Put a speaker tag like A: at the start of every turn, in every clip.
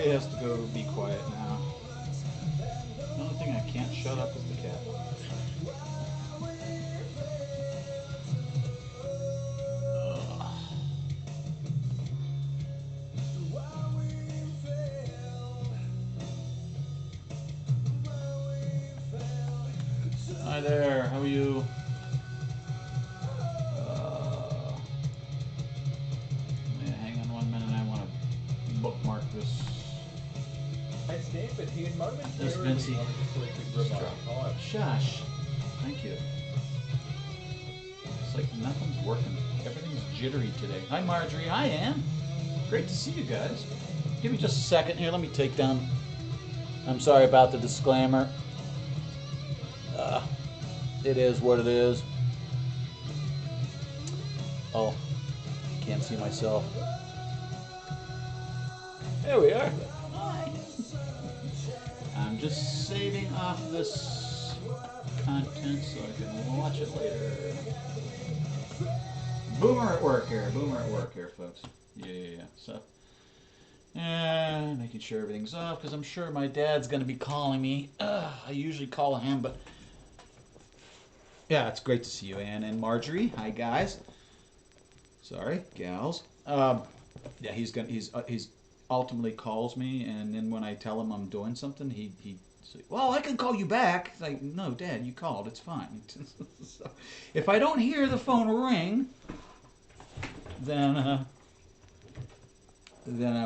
A: Everybody has to go be quiet now. The only thing I can't shut up is the cat. Hi there, how are you? Yeah, hang on 1 minute, I want to bookmark this.
B: At Stanford, he had
A: This
B: momentarily
A: Vincy.
B: wanted to sleep with
A: Just
B: ribeye
A: drop.
B: time.
A: Shush. Thank you. It's like nothing's working. Everything's jittery today. Hi Marjorie, hi Ann. Great to see you guys. Give me just a second here, let me take down. I'm sorry about the disclaimer. It is what it is. Oh, can't see myself. There we are. Hi. I'm just saving off this content so I can watch it later. Boomer at work here. Boomer at work here, folks. Yeah. So, making sure everything's off because I'm sure my dad's going to be calling me. I usually call him, but yeah, it's great to see you, Ann and Marjorie. Hi, guys. Sorry, gals. Yeah, he's ultimately calls me, and then when I tell him I'm doing something, he say, well, I can call you back. It's like, no, Dad, you called. It's fine. So, if I don't hear the phone ring, then I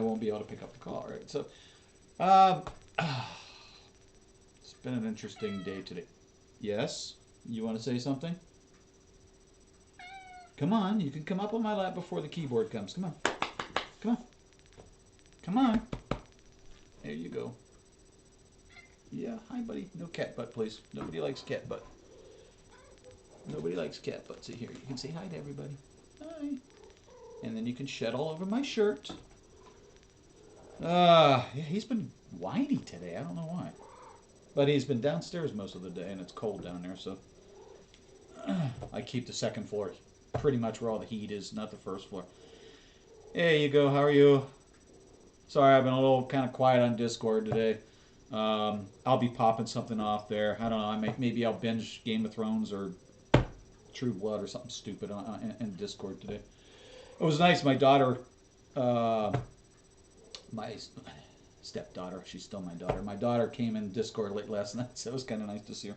A: won't be able to pick up the call, right? So, it's been an interesting day today. Yes, you want to say something? Come on, you can come up on my lap before the keyboard comes. Come on. Come on. Come on. There you go. Yeah, hi, buddy. No cat butt, please. Nobody likes cat butt. Nobody likes cat butt. So here, you can say hi to everybody. Hi. And then you can shed all over my shirt. Yeah, he's been whiny today. I don't know why. But he's been downstairs most of the day, and it's cold down there, so I keep the second floor pretty much where all the heat is, not the first floor. There you go. How are you? Sorry, I've been a little kind of quiet on Discord today. I'll be popping something off there. I don't know. Maybe I'll binge Game of Thrones or True Blood or something stupid in Discord today. It was nice. My daughter, my stepdaughter, she's still my daughter. My daughter came in Discord late last night, so it was kind of nice to see her.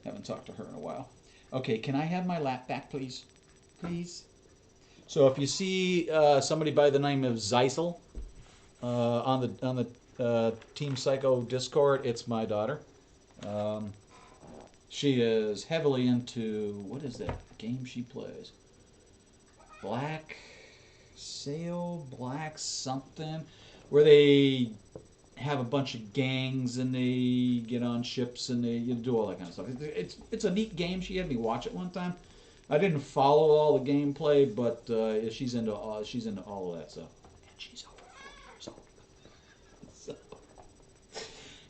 A: Haven't talked to her in a while. Okay, can I have my lap back, please? Please. So if you see somebody by the name of Zeisel on the Team Psycho Discord, it's my daughter. She is heavily into, what is that game she plays? Black Sail, Black something, where they have a bunch of gangs and they get on ships and they do all that kind of stuff. It's a neat game. She had me watch it one time. I didn't follow all the gameplay, but she's into all of that stuff. And she's over 4 years old. So,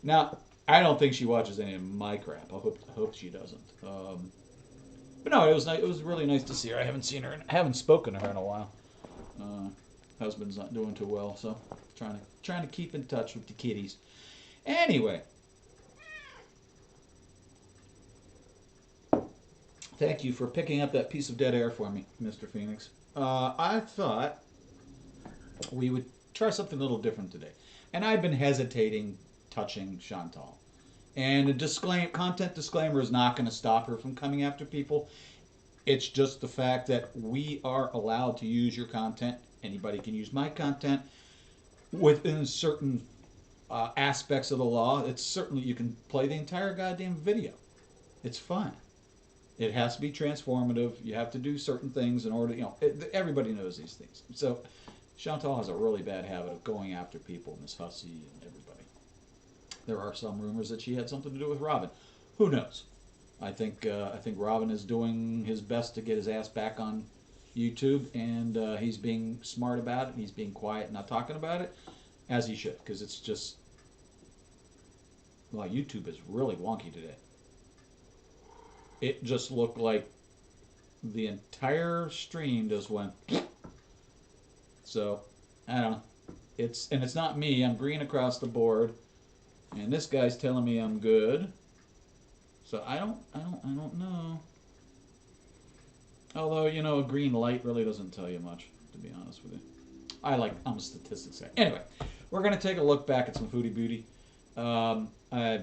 A: now, I don't think she watches any of my crap. I hope she doesn't. But no, it was nice. It was really nice to see her. I haven't seen her. I haven't spoken to her in a while. Husband's not doing too well, so trying to keep in touch with the kiddies. Anyway, thank you for picking up that piece of dead air for me, Mr. Phoenix. I thought we would try something a little different today, and I've been hesitating touching Chantal. And a content disclaimer is not going to stop her from coming after people. It's just the fact that we are allowed to use your content. Anybody can use my content within certain aspects of the law. It's certainly, you can play the entire goddamn video. It's fine. It has to be transformative. You have to do certain things in order, everybody knows these things. So Chantal has a really bad habit of going after people, Miss Hussey and everybody. There are some rumors that she had something to do with Robin. Who knows? I think Robin is doing his best to get his ass back on YouTube, and he's being smart about it. He's being quiet, not talking about it, as he should, because it's just, well, YouTube is really wonky today. It just looked like the entire stream just went. So, I don't know. it's not me. I'm green across the board, and this guy's telling me I'm good. So I don't know. Although, you know, a green light really doesn't tell you much, to be honest with you. I'm a statistics guy. Anyway, we're going to take a look back at some Foodie Beauty. I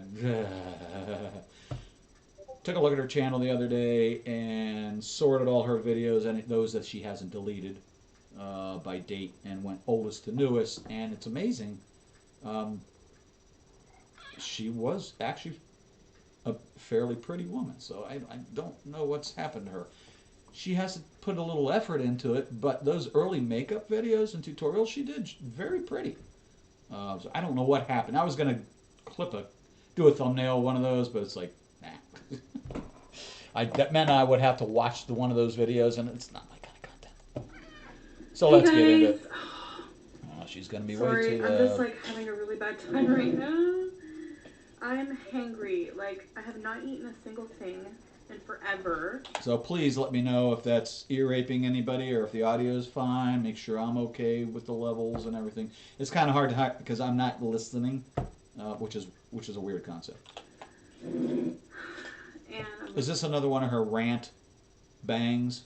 A: took a look at her channel the other day and sorted all her videos, and those that she hasn't deleted by date, and went oldest to newest, and it's amazing. She was actually a fairly pretty woman, so I don't know what's happened to her. She has to put a little effort into it, but those early makeup videos and tutorials she did, very pretty. So I don't know what happened. I was going to do a thumbnail one of those, but it's like, nah. That meant I would have to watch one of those videos, and it's not my kind of content. So let's get into it. Oh, she's going to be way too
C: I'm just like having a really bad time right now. I'm hangry. Like, I have not eaten a single thing in forever.
A: So please let me know if that's ear raping anybody or if the audio is fine. Make sure I'm okay with the levels and everything. It's kind of hard to hide because I'm not listening, which is a weird concept.
C: And
A: Is this another one of her rant bangs?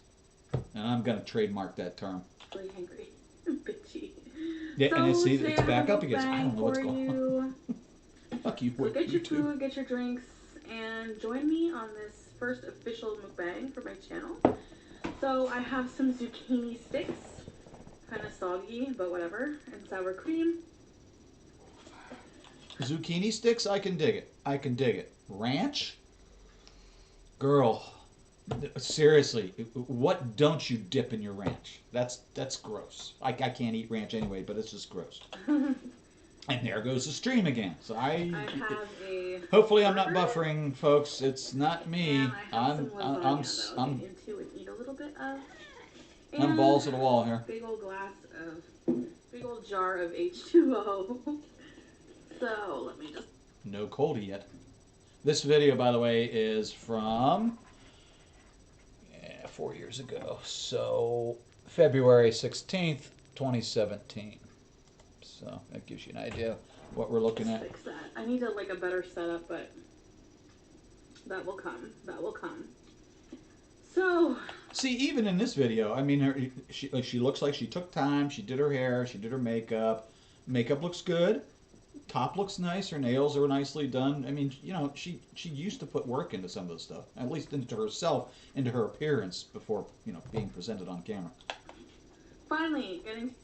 A: And I'm gonna trademark that term.
C: really hangry. Bitchy.
A: Yeah,
C: so
A: and it's
C: today
A: back
C: I have
A: up
C: a
A: again. I don't know what's
C: for
A: going on. Fuck you,
C: So get your
A: YouTube.
C: food, get your drinks, and join me on this first official mukbang for my channel. So I have some zucchini sticks, kind of soggy, but whatever, and sour cream.
A: Zucchini sticks, I can dig it. I can dig it. Ranch? Girl, seriously, what don't you dip in your ranch? That's gross. I can't eat ranch anyway, but it's just gross. And there goes the stream again. So
C: I have a
A: hopefully I'm not
C: burger,
A: buffering, folks. It's not me.
C: and I have some lasagna that I'll get into and eat a little bit of.
A: I'm
C: And
A: balls to the wall here.
C: big old jar of H2O. So let me just.
A: No coldie yet. This video, by the way, is from 4 years ago. So February 16th, 2017. So that gives you an idea what we're looking at.
C: Fix that. I need a better setup, but that will come. That will come. So.
A: See, even in this video, I mean, she looks like she took time. She did her hair. She did her makeup. Makeup looks good. Top looks nice. Her nails are nicely done. I mean, you know, she used to put work into some of this stuff, at least into herself, into her appearance before, you know, being presented on camera.
C: Finally, getting.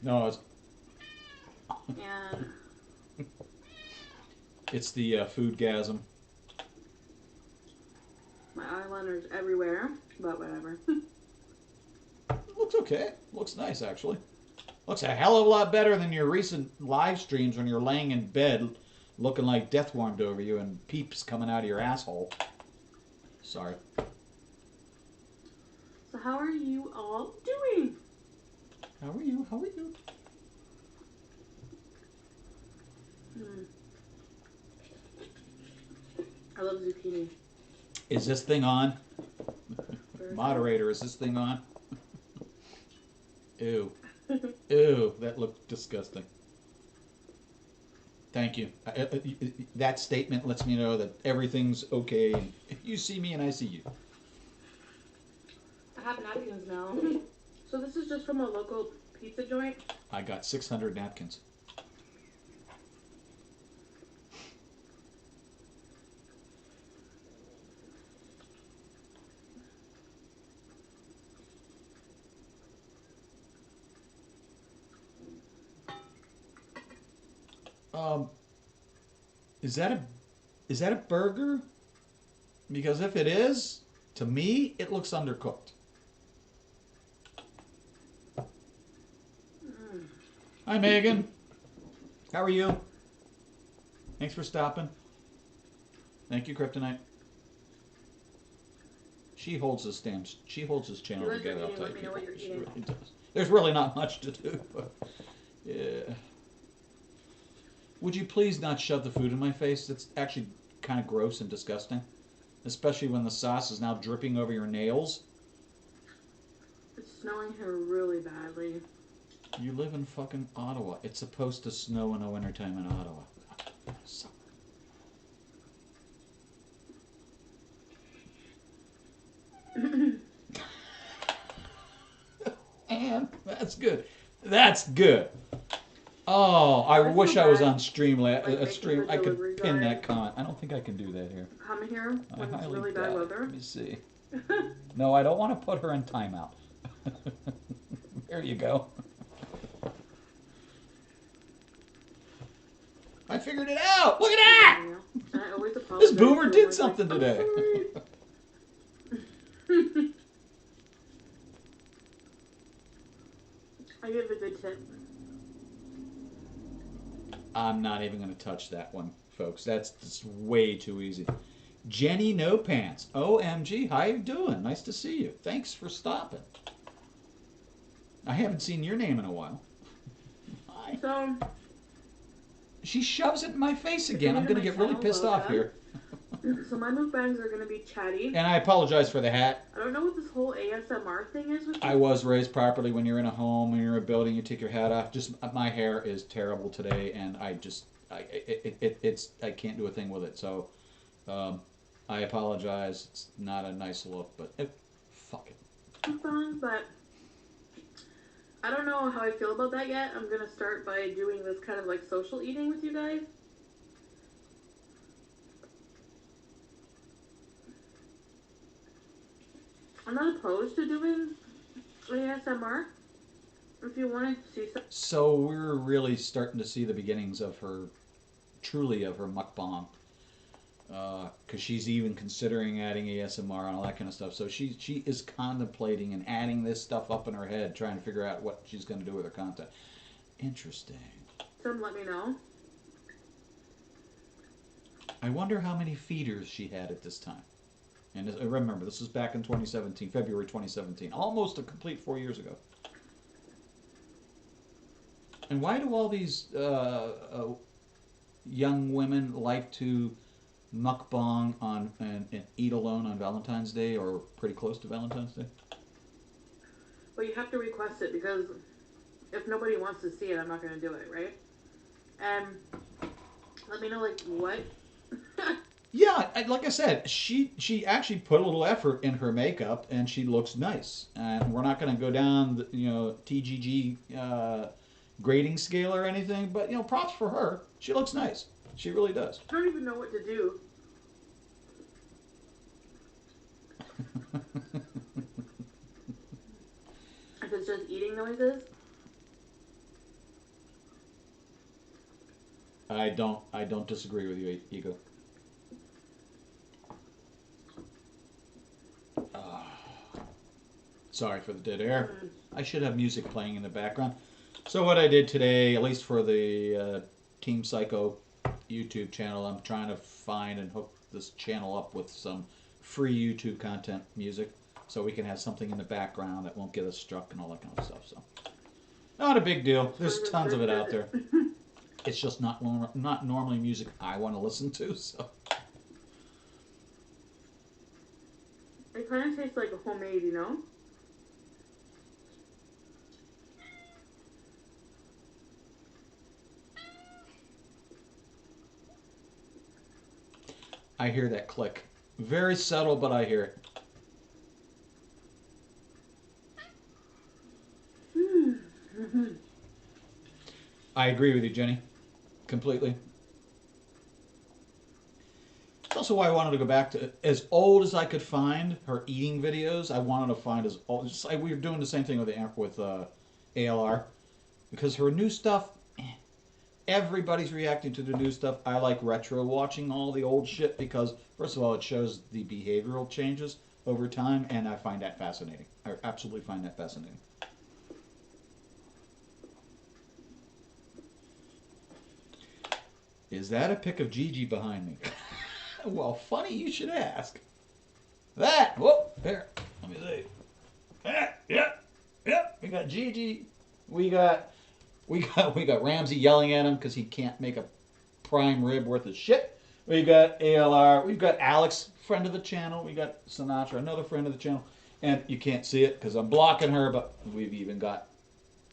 A: No,
C: And
A: it's the foodgasm.
C: my eyeliner's everywhere, but whatever.
A: Looks okay. Looks nice, actually. Looks a hell of a lot better than your recent live streams when you're laying in bed looking like death warmed over you and peeps coming out of your asshole. Sorry.
C: So how are you all doing?
A: How are you? How are you?
C: I love zucchini.
A: Is this thing on? Moderator, is this thing on? Ew. Ew, that looked disgusting. Thank you. That statement lets me know that everything's okay. And you see me and I see you.
C: I have napkins now. So this is just from a local pizza joint.
A: I got 600 napkins. Is that a burger? Because if it is, to me, it looks undercooked. Hi, Megan. How are you? Thanks for stopping. Thank you, Kryptonite. She holds this channel together. I'll tell you, people. She really does. There's really not much to do, but yeah. Would you please not shove the food in my face? It's actually kind of gross and disgusting, especially when the sauce is now dripping over your nails.
C: It's snowing here really badly.
A: You live in fucking Ottawa. It's supposed to snow in the wintertime in Ottawa. So. And that's good. That's good. Oh, I wish I was on Stream. I could pin that comment. I don't think I can do that here.
C: Come here when it's really bad weather.
A: Let me see. No, I don't want to put her in timeout. There you go. I figured it out. Look at that!
C: I always apologize.
A: This boomer did something today.
C: I give a good tip.
A: I'm not even going to touch that one, folks. That's way too easy. Jenny No Pants. OMG, how you doing? Nice to see you. Thanks for stopping. I haven't seen your name in a while. Hi.
C: So,
A: she shoves it in my face again. I'm going to get really pissed off here.
C: So my mukbangs are going to be chatty.
A: And I apologize for the hat.
C: I don't know what this whole ASMR thing is with you.
A: I was raised properly. When you're in a home, when you're in a building, you take your hat off. Just my hair is terrible today, and I can't do a thing with it. So I apologize. It's not a nice look, but fuck it.
C: It's fine, but I don't know how I feel about that yet. I'm going to start by doing this kind of like social eating with you guys. I'm not opposed to doing ASMR. If you want to see some.
A: So we're really starting to see the beginnings of her, truly of her mukbang. Because she's even considering adding ASMR and all that kind of stuff. So she is contemplating and adding this stuff up in her head, trying to figure out what she's going to do with her content. Interesting.
C: Some let me know.
A: I wonder how many feeders she had at this time. And remember, this was back in 2017, February 2017. Almost a complete 4 years ago. And why do all these young women like to mukbang on and eat alone on Valentine's Day or pretty close to Valentine's Day?
C: Well, you have to request it because if nobody wants to see it, I'm not going to do it, right? And let me know, like, what?
A: Yeah, like I said, she actually put a little effort in her makeup, and she looks nice. And we're not going to go down the, TGG grading scale or anything, but, props for her. She looks nice. She really does.
C: I don't even know what to do. If it's just eating noises.
A: I don't disagree with you, Ego. Sorry for the dead air. I should have music playing in the background. So what I did today, at least for the Team Psycho YouTube channel, I'm trying to find and hook this channel up with some free YouTube content music so we can have something in the background that won't get us struck and all that kind of stuff. So not a big deal. There's tons of it out there. It's just not normally music I want to listen to. So
C: it kind of tastes like a homemade,
A: I hear that click. Very subtle, but I hear it. I agree with you, Jenny. Completely. That's also why I wanted to go back to, as old as I could find her eating videos, I wanted to find as old. Just like we were doing the same thing with ALR. Because her new stuff, everybody's reacting to the new stuff. I like retro watching all the old shit because, first of all, it shows the behavioral changes over time, and I find that fascinating. I absolutely find that fascinating. Is that a pic of Gigi behind me? Well, funny you should ask. That, whoop, there. Let me see. Yep. We got Gigi. We got Ramsey yelling at him because he can't make a prime rib worth of shit. We got ALR. We've got Alex, friend of the channel. We got Sinatra, another friend of the channel. And you can't see it because I'm blocking her, but we've even got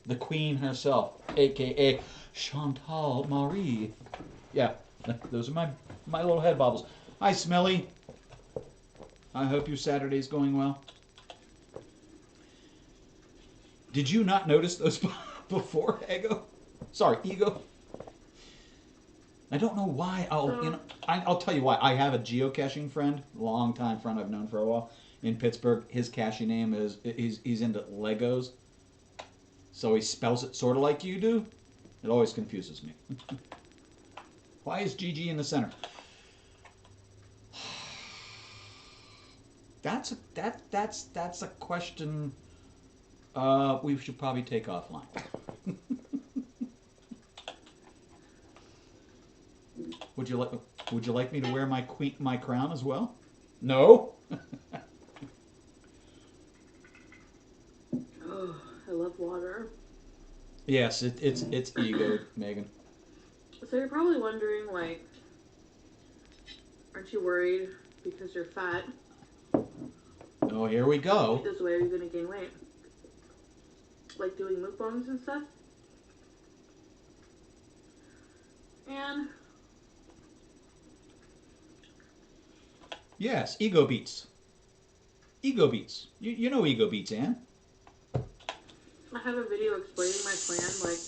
A: the queen herself, a.k.a. Chantal Marie. Yeah, those are my little head bobbles. Hi, Smelly. I hope your Saturday's going well. Did you not notice those before, Ego? Sorry, Ego. I don't know why. I'll tell you why. I have a geocaching friend, long-time friend I've known for a while, in Pittsburgh. His caching name is he's into Legos, so he spells it sort of like you do. It always confuses me. Why is GG in the center? That's a question we should probably take offline. Would you like me to wear my crown as well? No.
C: Oh, I love water.
A: Yes, it's ego, Megan.
C: So you're probably wondering, like, aren't you worried because you're fat?
A: Oh, here we go.
C: This way, you're gonna gain weight. Like doing mukbangs and stuff. And
A: Yes, ego beats. Ego beats. You know ego beats, Ann.
C: I have a video explaining my plan, like,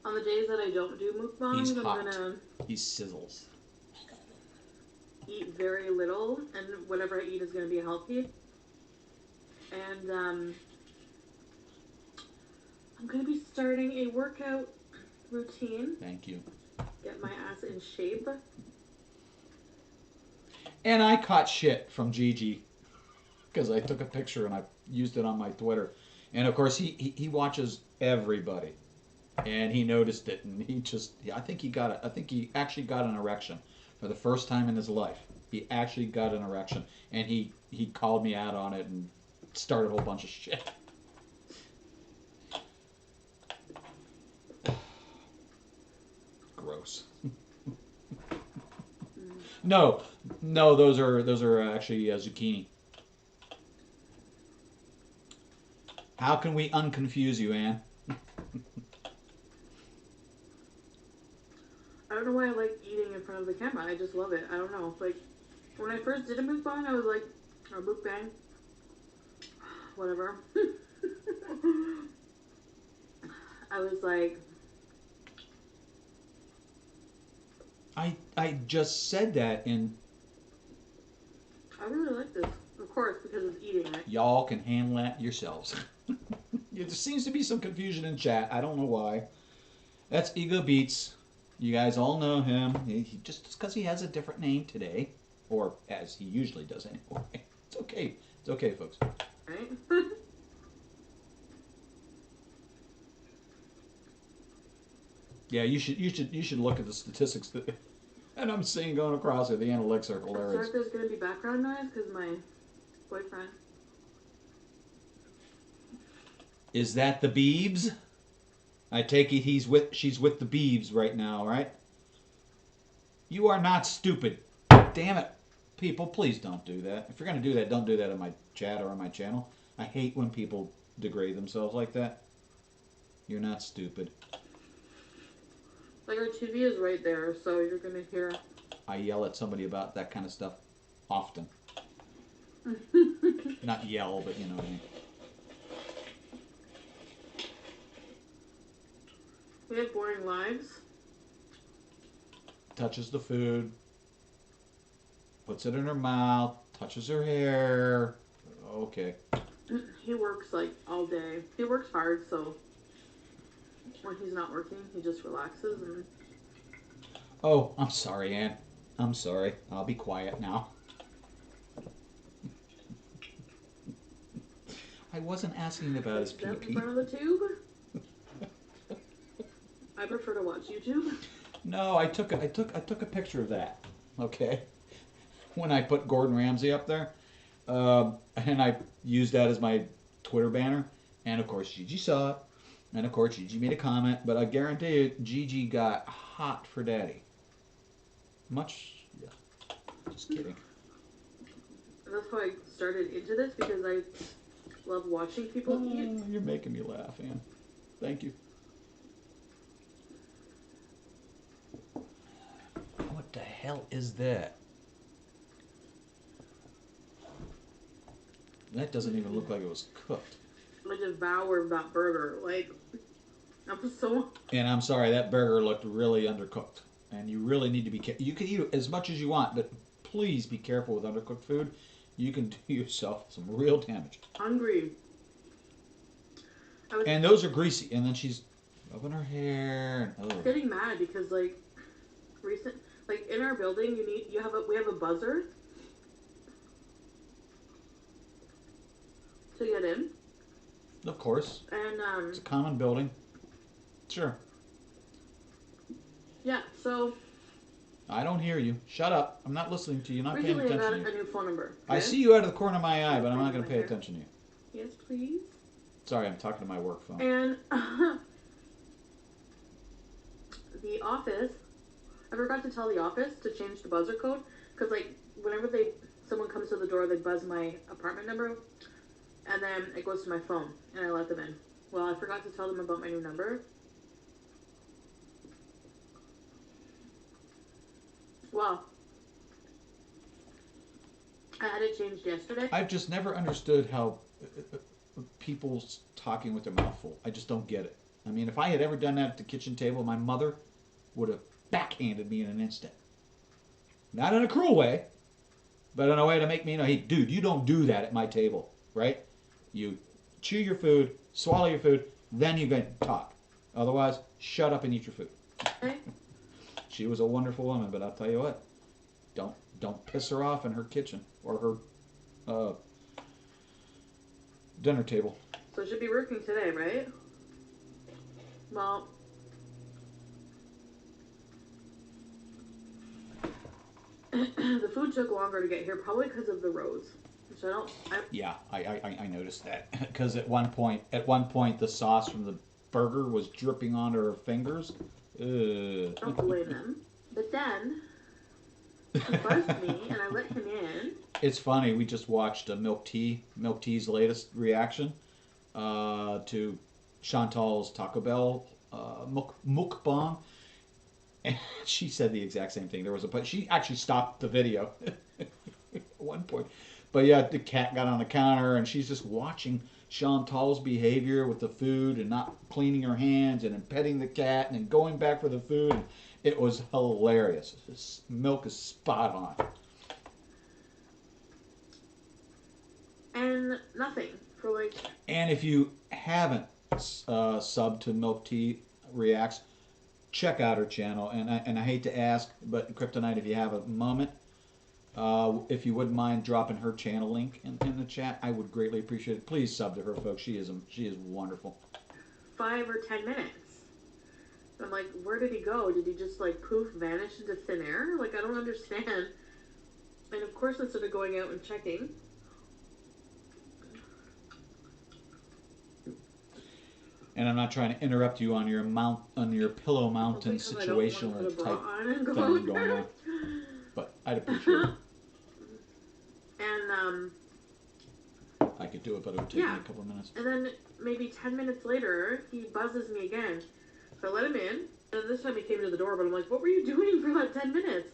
C: on the days that I don't do mukbangs,
A: He's
C: I'm
A: hot.
C: gonna
A: He sizzles.
C: eat very little, and whatever I eat is gonna be healthy. And, I'm gonna be starting a workout routine.
A: Thank you.
C: Get my ass in shape.
A: And I caught shit from Gigi because I took a picture and I used it on my Twitter. And of course he watches everybody, and he noticed it, and I think he actually got an erection for the first time in his life. He actually got an erection, and he called me out on it and started a whole bunch of shit. Gross. No, those are actually zucchini. How can we unconfuse you, Ann?
C: I don't know why I like eating in front of the camera. I just love it. I don't know. Like, when I first did a mukbang, I was like, or mukbang, whatever. I was like,
A: I just said that, and
C: I really like this. Of course, because it's eating, right?
A: y'all can handle that yourselves. There seems to be some confusion in chat. I don't know why. That's Ego Beats. You guys all know him. Just because he has a different name today, or as he usually does anyway. It's okay. It's okay, folks.
C: Right?
A: Yeah, you should look at the statistics that, and I'm seeing going across at the analytics circle.
C: I'm
A: There
C: sorry
A: is.
C: if there's going to be background noise because my boyfriend.
A: Is that the Beebs? I take it she's with the Beebs right now, right? You are not stupid. Damn it. People, please don't do that. If you're going to do that, don't do that in my chat or on my channel. I hate when people degrade themselves like that. You're not stupid.
C: Like, our TV is right there, so you're going to hear.
A: I yell at somebody about that kind of stuff often. Not yell, but you know what I mean.
C: We have boring lives.
A: Touches the food. Puts it in her mouth. Touches her hair. Okay.
C: He works, like, all day. He works hard, so when he's not working, he just relaxes and...
A: Oh, I'm sorry, Ann. I'm sorry. I'll be quiet now. I wasn't asking about his
C: Is that in
A: pee-pee.
C: front of the tube? I prefer to watch YouTube.
A: No, I took a picture of that. Okay. When I put Gordon Ramsay up there, and I used that as my Twitter banner, and of course Gigi saw it, And of course, Gigi made a comment, but I guarantee you, Gigi got hot for Daddy. Much, yeah. Just kidding.
C: That's why I started into this, because I love watching people eat.
A: You're making me laugh, Ann. Thank you. What the hell is that? That doesn't even look like it was cooked.
C: I devoured that burger. Like, I was so...
A: And I'm sorry, that burger looked really undercooked. And you really need to be careful. You can eat as much as you want, but please be careful with undercooked food. You can do yourself some real damage.
C: hungry.
A: And those are greasy. And then she's rubbing her hair. And,
C: I was getting mad because, like, in our building, we have a buzzer to get in.
A: Of course.
C: And
A: it's a common building. Sure.
C: Yeah, so
A: I don't hear you. Shut up. I'm not listening to you. Not paying
C: recently I
A: attention
C: got
A: to you.
C: a new phone number. Okay?
A: I see you out of the corner of my eye, but I'm not going to pay attention to you.
C: Yes, please.
A: Sorry, I'm talking to my work phone.
C: And the office, I forgot to tell the office to change the buzzer code, because, like, whenever someone comes to the door, they buzz my apartment number, and then it goes to my phone, and I let them in. Well, I forgot to tell them about my new number. Well, I had it changed yesterday.
A: I've just never understood how people's talking with their mouth full. I just don't get it. I mean, if I had ever done that at the kitchen table, my mother would have backhanded me in an instant. Not in a cruel way, but in a way to make me know, hey, dude, you don't do that at my table, right? You chew your food, swallow your food, then you can talk. Otherwise, shut up and eat your food.
C: Okay.
A: She was a wonderful woman, but I'll tell you what, don't piss her off in her kitchen or her dinner table.
C: So it should be working today, right? Well, the food took longer to get here, probably because of the roads. Which
A: Yeah, I noticed that because at one point the sauce from the burger was dripping onto her fingers.
C: I don't blame them. But then he buzzed me, and I let him in.
A: It's funny. We just watched Milk Tea's latest reaction to Chantal's Taco Bell mukbang, and she said the exact same thing. But she actually stopped the video at one point. But yeah, the cat got on the counter, and she's just watching Chantal's behavior with the food and not cleaning her hands and then petting the cat and then going back for the food. And it was hilarious. This milk is spot on.
C: And nothing for like...
A: And if you haven't subbed to Milk Tea Reacts, check out her channel. And I hate to ask, but Kryptonite, if you have a moment, if you wouldn't mind dropping her channel link in the chat, I would greatly appreciate it. Please sub to her, folks. She is wonderful. 5
C: or 10 minutes. I'm like, where did he go? Did he just like poof, vanish into thin air? Like, I don't understand. And of course, instead of going out and checking,
A: and I'm not trying to interrupt you on your Pillow Mountain situational type thing going on, but I'd appreciate it.
C: And
A: I could do it, but it would take me a couple of minutes.
C: And then maybe 10 minutes later, he buzzes me again. So I let him in, and this time he came to the door, but I'm like, what were you doing for that 10 minutes?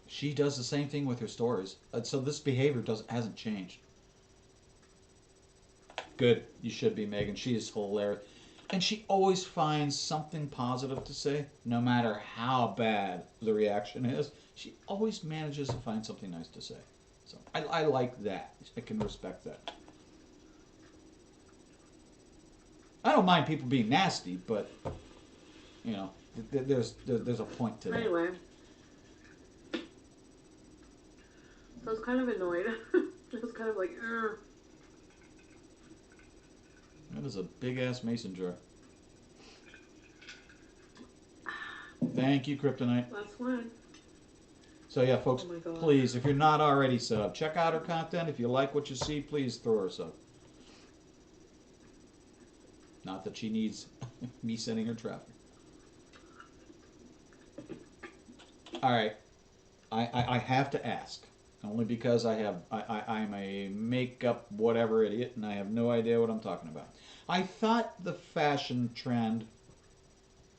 A: She does the same thing with her stories. So this behavior hasn't changed. Good. You should be, Megan. She is hilarious. And she always finds something positive to say, no matter how bad the reaction is. She always manages to find something nice to say. So I like that. I can respect that. I don't mind people being nasty, but you know, there's a point to that.
C: Anyway, so I was kind of annoyed. I was kind of like, ugh.
A: That is a big-ass mason jar. Thank you, Kryptonite.
C: Last one.
A: So yeah, folks, please, if you're not already subbed, check out her content. If you like what you see, please throw her a sub. Not Not that she needs me sending her traffic. All right, I have to ask, only because I'm a makeup whatever idiot, and I have no idea what I'm talking about. I thought the fashion trend,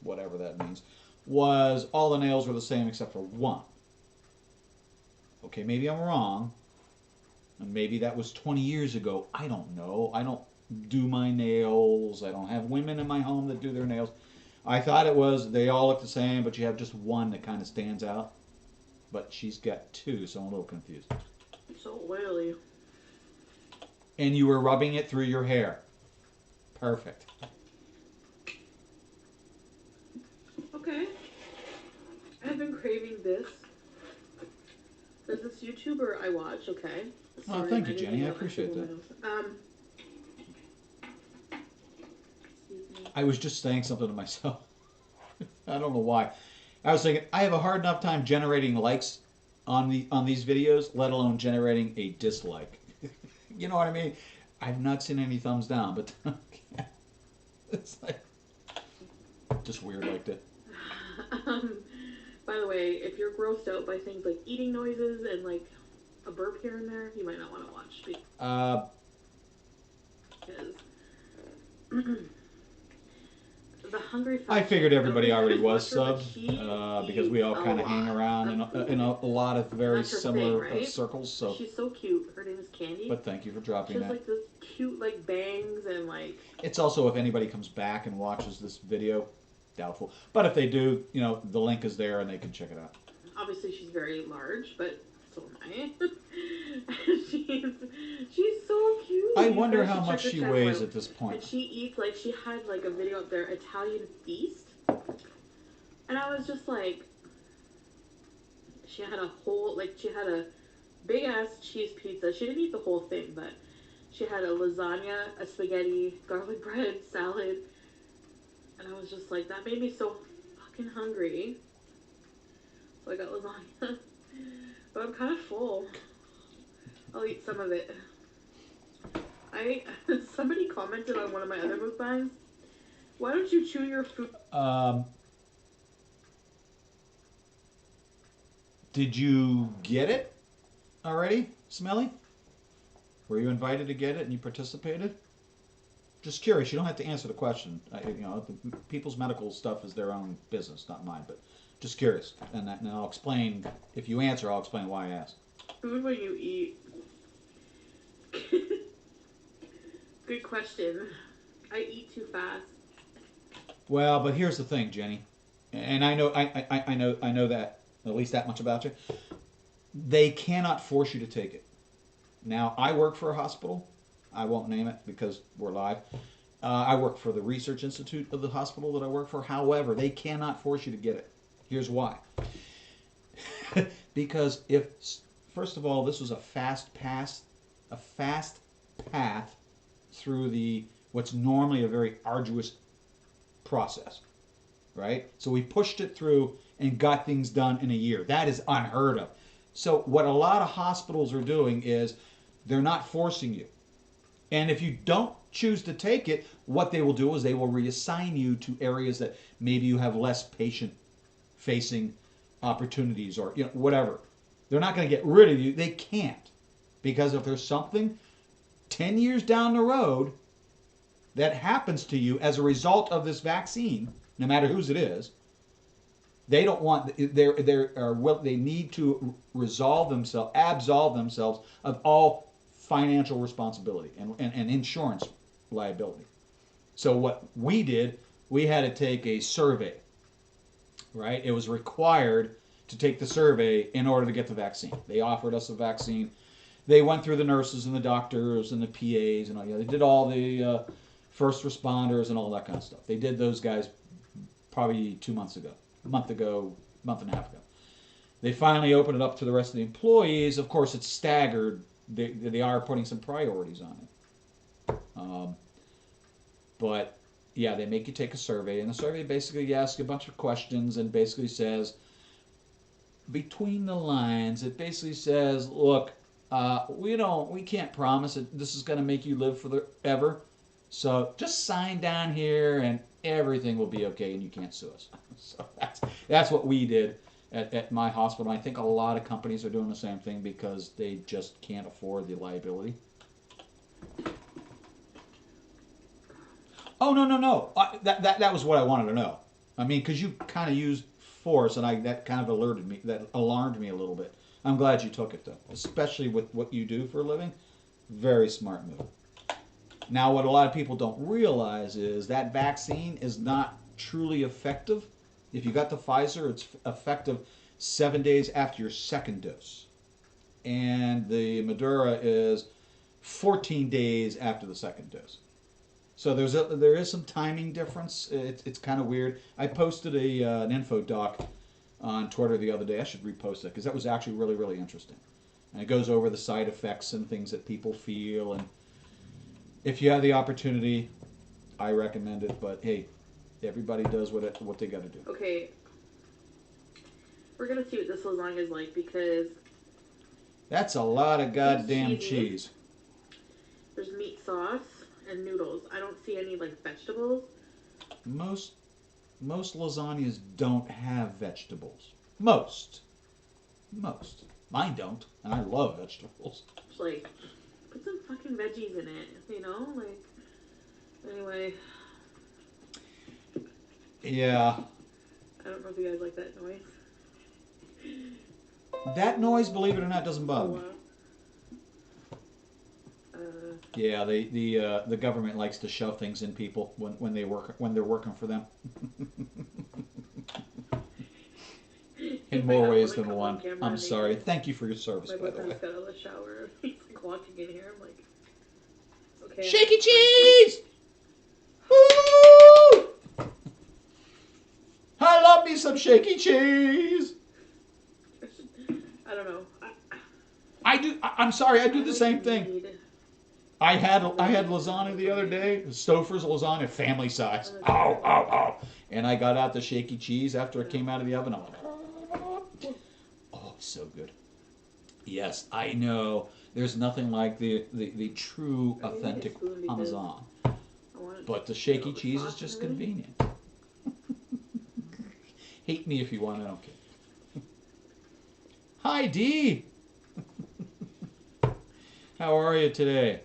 A: whatever that means, was all the nails were the same except for one. Okay, maybe I'm wrong, and maybe that was 20 years ago. I don't know. I don't do my nails. I don't have women in my home that do their nails. I thought it was they all look the same, but you have just one that kind of stands out. But she's got two, so I'm a little confused.
C: So oily.
A: And you were rubbing it through your hair. Perfect.
C: Okay. I've been craving this. There's this YouTuber I watch, okay?
A: Oh, thank you, Jenny. I appreciate that.
C: Excuse me.
A: I was just saying something to myself. I don't know why. I was thinking, I have a hard enough time generating likes on these videos, let alone generating a dislike. You know what I mean? I've not seen any thumbs down, but it's like just weird like that.
C: By the way, if you're grossed out by things like eating noises and like a burp here and there, you might not want to watch. Because the hungry.
A: I figured everybody already was subbed because we all kind of hang around in a lot of very similar
C: thing, right?
A: circles. So
C: she's so cute. Her name is Candy.
A: But thank you for dropping
C: she has
A: that.
C: like this cute like bangs and like.
A: It's also if anybody comes back and watches this video, doubtful. But if they do, you know, the link is there and they can check it out.
C: Obviously, she's very large, but so am I. she's so cute.
A: I wonder how much she weighs
C: out.
A: at this point.
C: And she eats like she had like a video up there, Italian Feast, and I was just like, she had a big ass cheese pizza. She didn't eat the whole thing, but she had a lasagna, a spaghetti, garlic bread, salad, and I was just like, that made me so fucking hungry. So I got lasagna, but I'm kind of full. I'll eat some of it. Somebody commented on one of my other mukbangs. Why don't you chew your food?
A: Did you get it already, Smelly? Were you invited to get it and you participated? Just curious. You don't have to answer the question. People's medical stuff is their own business, not mine. But just curious, and I'll explain. If you answer, I'll explain why I asked.
C: Food when you eat. Good question. I eat too fast.
A: Well, but here's the thing, Jenny, and I know that at least that much about you. They cannot force you to take it. Now, I work for a hospital. I won't name it because we're live. I work for the research institute of the hospital that I work for. However, they cannot force you to get it. Here's why. Because first of all, this was a fast path through what's normally a very arduous process, right? So we pushed it through and got things done in a year. That is unheard of. So what a lot of hospitals are doing is they're not forcing you. And if you don't choose to take it, what they will do is they will reassign you to areas that maybe you have less patient-facing opportunities or whatever. They're not going to get rid of you. They can't. Because if there's something 10 years down the road that happens to you as a result of this vaccine, no matter whose it is, they don't want, they need to absolve themselves of all financial responsibility and insurance liability. So what we did, we had to take a survey, right? It was required to take the survey in order to get the vaccine. They offered us a vaccine. They went through the nurses and the doctors and the PAs and all. They did all the first responders and all that kind of stuff. They did those guys probably 2 months ago, month and a half ago. They finally opened it up to the rest of the employees. Of course, it's staggered. They are putting some priorities on it. But yeah, they make you take a survey, and the survey basically asks you a bunch of questions and basically says, between the lines, it basically says, look, we can't promise that this is going to make you live forever, So just sign down here and everything will be okay and you can't sue us. So that's what we did at my hospital. I think a lot of companies are doing the same thing because they just can't afford the liability. Oh, no, no, no. That was what I wanted to know. I mean, because you kind of used force, and that kind of alarmed me a little bit. I'm glad you took it, though, especially with what you do for a living. Very smart move. Now, what a lot of people don't realize is that vaccine is not truly effective. If you got the Pfizer, it's effective 7 days after your second dose. And the Moderna is 14 days after the second dose. So there is some timing difference. It's kind of weird. I posted an info doc on Twitter the other day. I should repost that because that was actually really, really interesting. And it goes over the side effects and things that people feel. And if you have the opportunity, I recommend it. But hey, everybody does what they got to do.
C: Okay, we're gonna see what this lasagna is like because
A: that's a lot of goddamn cheese.
C: There's meat sauce and noodles. I don't see any like vegetables.
A: Most lasagnas don't have vegetables. Most. Mine don't, and I love vegetables.
C: It's like, put some fucking veggies in it, you know? Like, anyway.
A: Yeah.
C: I don't know if you guys like that noise.
A: That noise, believe it or not, doesn't bother me. Yeah, the government likes to shove things in people when they're working for them. In more ways than one. I'm sorry. Thank you for your service, by the way.
C: Got out of the shower. He's like walking in here. I'm like, okay.
A: Shaky cheese! Woo! I love me some shaky cheese.
C: I don't know.
A: I do. I'm sorry. I do the same thing. I had lasagna the other day, Stouffer's lasagna, family size. Ow. And I got out the shaky cheese after it came out of the oven. I'm like, oh, it's so good. Yes, I know. There's nothing like the true, authentic Parmesan. But the shaky cheese is just convenient. Hate me if you want, I don't care. Hi, Dee. How are you today?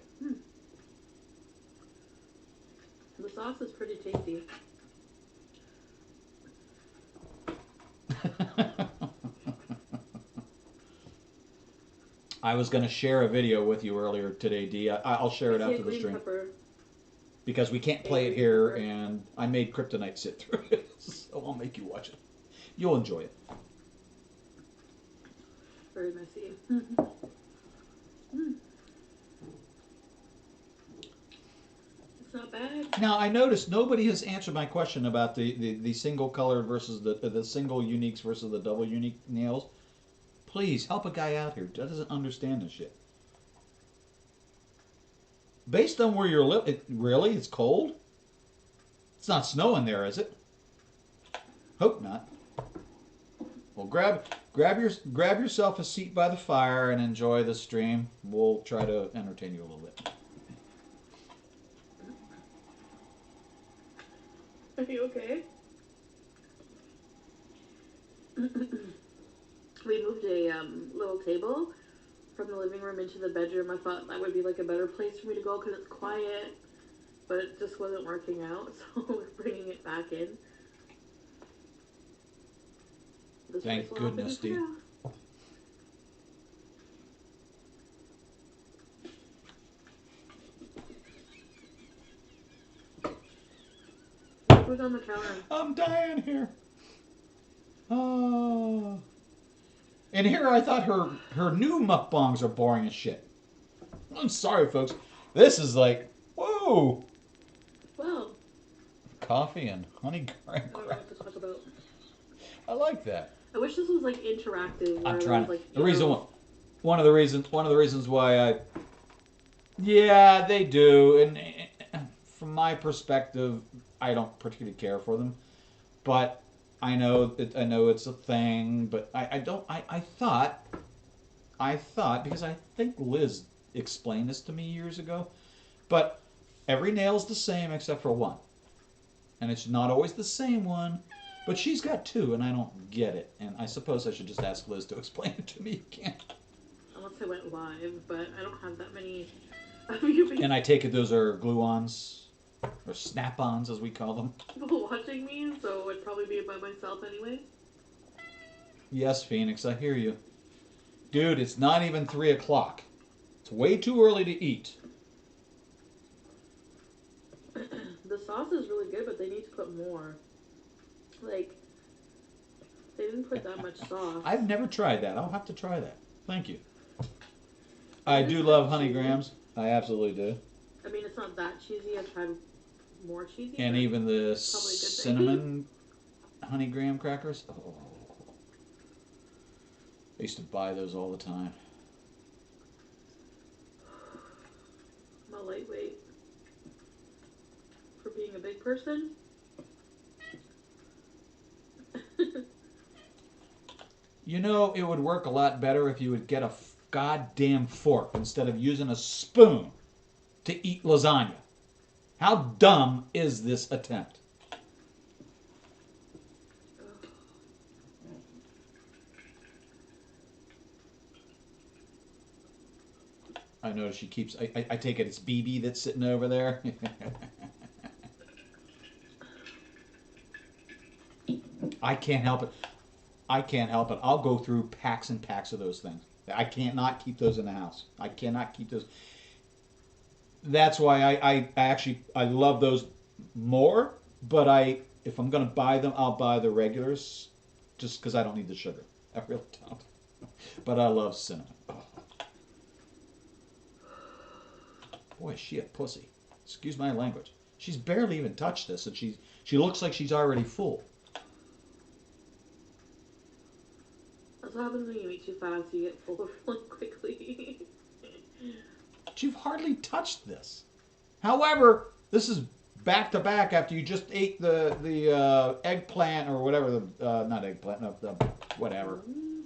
C: The sauce is pretty tasty.
A: I was going to share a video with you earlier today, Dee. I'll share it after the stream.
C: Pepper.
A: Because we can't play it here, and I made Kryptonite sit through it, so I'll make you watch it. You'll enjoy it.
C: Very messy. It's not bad.
A: Now, I noticed nobody has answered my question about the single colored versus the single uniques versus the double unique nails. Please, help a guy out here that doesn't understand this shit. Based on where you're living, really? It's cold? It's not snowing there, is it? Hope not. Well, grab yourself a seat by the fire and enjoy the stream. We'll try to entertain you a little bit.
C: Are you okay? We moved a little table from the living room into the bedroom. I thought that would be like a better place for me to go because it's quiet, but it just wasn't working out, so we're bringing it back in.
A: Thank goodness, Steve.
C: Who's on the counter?
A: I'm dying here. Oh. And here I thought her new mukbangs are boring as shit. I'm sorry, folks. This is like, whoa.
C: Well.
A: Coffee and honey graham
C: I don't know what to talk about.
A: I like that.
C: I wish this was like interactive.
A: I'm trying.
C: Like,
A: one of the reasons why yeah, they do, and from my perspective, I don't particularly care for them, but I know it's a thing, but I thought because I think Liz explained this to me years ago, but Every nail's the same except for one. And it's not always the same one, but she's got two, and I don't get it. And I suppose I should just ask Liz to explain it to me again.
C: Unless I went live, but I don't have that many of you
A: And I take it those are glue-ons, or snap-ons as we call them.
C: people watching me, so I'd probably be by myself anyway.
A: Yes, Phoenix, I hear you. Dude, it's not even 3 o'clock. It's way too early to eat.
C: The sauce is really good, but they need to put more. Like, they didn't put that much sauce.
A: I've never tried that. I'll have to try that. Thank you. I do love honey grams. I absolutely do.
C: I mean, it's not that cheesy. I've tried more cheesy.
A: And even the
C: probably a good thing.
A: cinnamon honey graham crackers. Oh. I used to buy those all the time.
C: I'm a lightweight. For being a big person.
A: You know, it would work a lot better if you would get a goddamn fork instead of using a spoon to eat lasagna. How dumb is this attempt? I notice she keeps... I take it it's BB that's sitting over there. I can't help it. I can't help it. I'll go through packs and packs of those things. I can't not keep those in the house. I cannot keep those. That's why I love those more. But if I'm gonna buy them, I'll buy the regulars, just because I don't need the sugar. I really don't. But I love cinnamon. Oh. Boy, is she a pussy. Excuse my language. She's barely even touched this, and she looks like she's already full.
C: That's what happens when you eat too fast. You get full really quickly.
A: You've hardly touched this. However, this is back to back after you just ate the eggplant or whatever not eggplant, no, the whatever.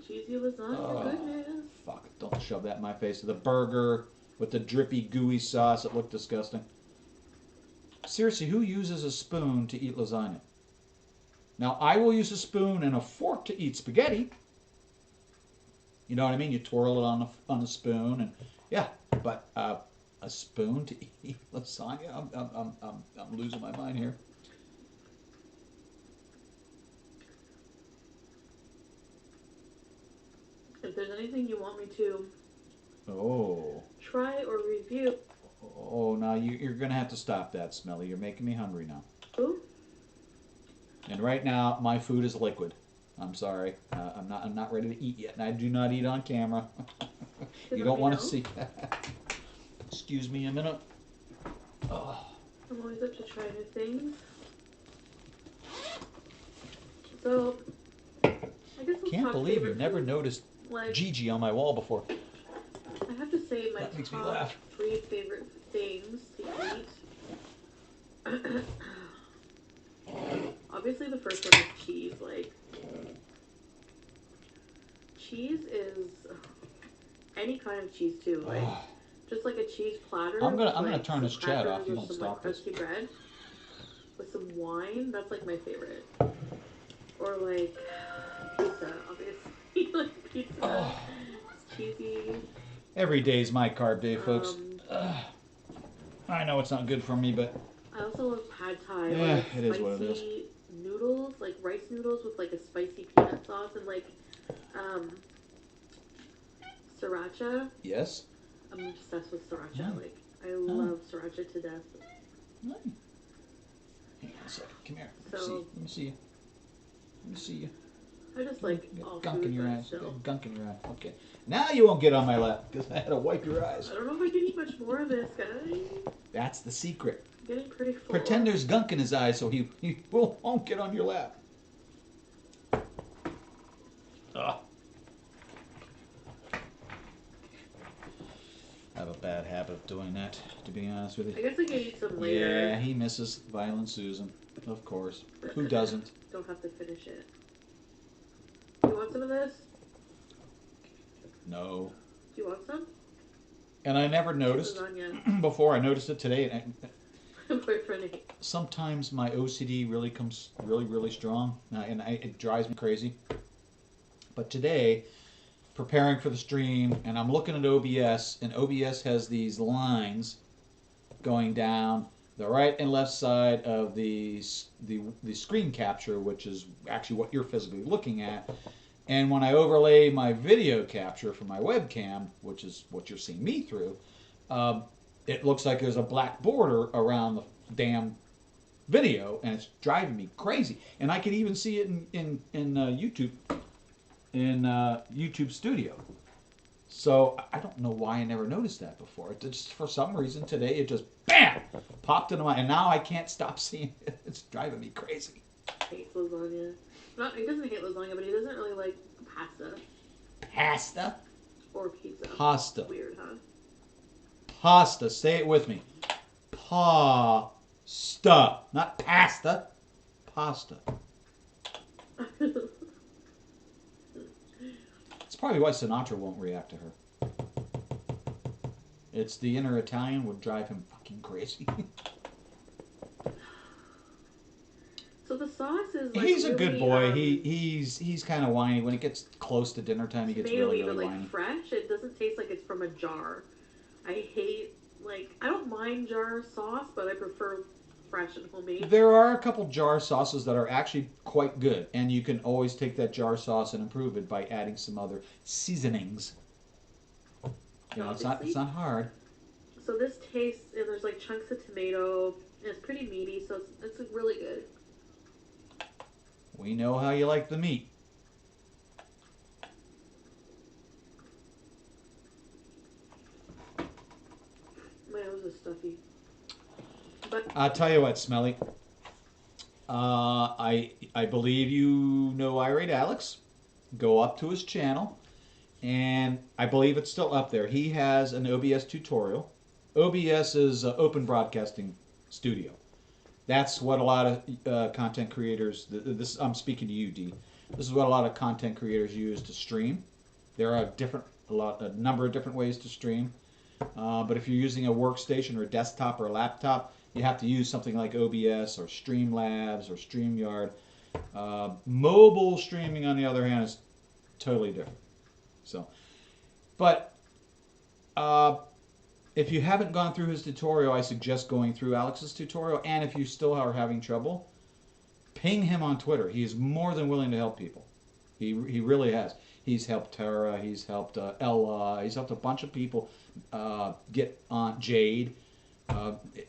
C: Cheesy lasagna, goodness.
A: Fuck! Don't shove that in my face. The burger with the drippy, gooey sauce. It looked disgusting. Seriously, who uses a spoon to eat lasagna? Now, I will use a spoon and a fork to eat spaghetti. You know what I mean? You twirl it on a spoon, and yeah. But a spoon to eat lasagna? I'm losing my mind here.
C: If there's anything you want me to try or review.
A: Oh, now you're gonna have to stop that, Smelly. You're making me hungry now.
C: Ooh.
A: And right now, my food is liquid. I'm sorry. I'm not ready to eat yet, and I do not eat on camera. You don't want to see that. Excuse me a minute. Oh.
C: I'm always up to try new things. So, I guess let's
A: Can't
C: talk
A: believe
C: favorite
A: you've never
C: food.
A: noticed
C: Like,
A: Gigi on my wall before.
C: I have to say my
A: That makes me
C: top
A: laugh.
C: 3 favorite things to eat. Obviously, the first one is cheese. Like, cheese is any kind of cheese too. Like, just like a cheese platter.
A: I'm gonna
C: like
A: turn this
C: some
A: chat off.
C: crackers
A: You
C: or
A: don't
C: some,
A: stop
C: like,
A: this.
C: crusty bread with some wine. That's like my favorite. Or like pizza, obviously. Like pizza. It's cheesy.
A: Every day's my carb day, folks. I know it's not good for me, but
C: I also love pad thai.
A: Yeah,
C: Like
A: it is what it is.
C: spicy noodles, like rice noodles with like a spicy peanut sauce and like sriracha.
A: yes.
C: I'm obsessed with sriracha.
A: Yeah.
C: Like I love sriracha to death.
A: Hang on a second. Come here. Let
C: So-
A: me see you. Let me see you.
C: I just like
A: You got
C: all
A: gunk in
C: food,
A: your
C: but
A: eyes. You
C: still.
A: got gunk in your eye. Okay. Now you won't get on my lap because I had to wipe your eyes.
C: I don't know if I can eat much more of this, guys.
A: That's the secret.
C: I'm getting pretty full.
A: Pretend there's gunk in his eyes so he won't get on your lap. Ugh. I have a bad habit of doing that, to be honest with
C: I
A: you.
C: guess I can eat some later.
A: Yeah, he misses Violent Susan. Of course. Who doesn't?
C: Don't have to finish it. You want some of this?
A: No.
C: Do you want some?
A: And I never noticed
C: Lasagna.
A: before. I noticed it today. And
C: Boyfriend hate.
A: Sometimes my OCD really comes really strong, and it drives me crazy. But today, preparing for the stream, and I'm looking at OBS, and OBS has these lines going down the right and left side of the screen capture, which is actually what you're physically looking at. And when I overlay my video capture from my webcam, which is what you're seeing me through, it looks like there's a black border around the damn video, and it's driving me crazy. And I can even see it in YouTube Studio. So I don't know why I never noticed that before. It just, for some reason today, it just BAM popped into my, and now I can't stop seeing it. It's driving me crazy.
C: Hates lasagna. Not, he doesn't hate lasagna, but he doesn't really like pasta
A: Pasta?
C: or pizza.
A: Pasta.
C: Weird, huh?
A: Pasta. Say it with me. Pasta. Not pasta. Pasta. It's probably why Sinatra won't react to her. It's the inner Italian would drive him fucking crazy.
C: So the sauce is like
A: He's a
C: really,
A: good boy. He's kind of whiny. When it gets close to dinner time, he gets really
C: but like
A: whiny.
C: fresh. It doesn't taste like it's from a jar. I hate, like, I don't mind jar sauce, but I prefer fresh and homemade.
A: There are a couple jar sauces that are actually quite good, and you can always take that jar sauce and improve it by adding some other seasonings. You know, it's not hard.
C: So this tastes, and there's like chunks of tomato. And it's pretty meaty, so it's really good.
A: We know how you like the meat.
C: My nose is stuffy. But
A: I'll tell you what, Smelly. I believe you know Irate Alex. Go up to his channel, and I believe it's still up there. He has an OBS tutorial. OBS is Open Broadcasting Studio. That's what a lot of content creators. I'm speaking to you, D. This is what a lot of content creators use to stream. There are a number of different ways to stream. But if you're using a workstation or a desktop or a laptop, you have to use something like OBS or Streamlabs or StreamYard. Mobile streaming, on the other hand, is totally different. So, but if you haven't gone through his tutorial, I suggest going through Alex's tutorial. And if you still are having trouble, ping him on Twitter. He's more than willing to help people. He really has. He's helped Tara. He's helped Ella. He's helped a bunch of people get on Jade.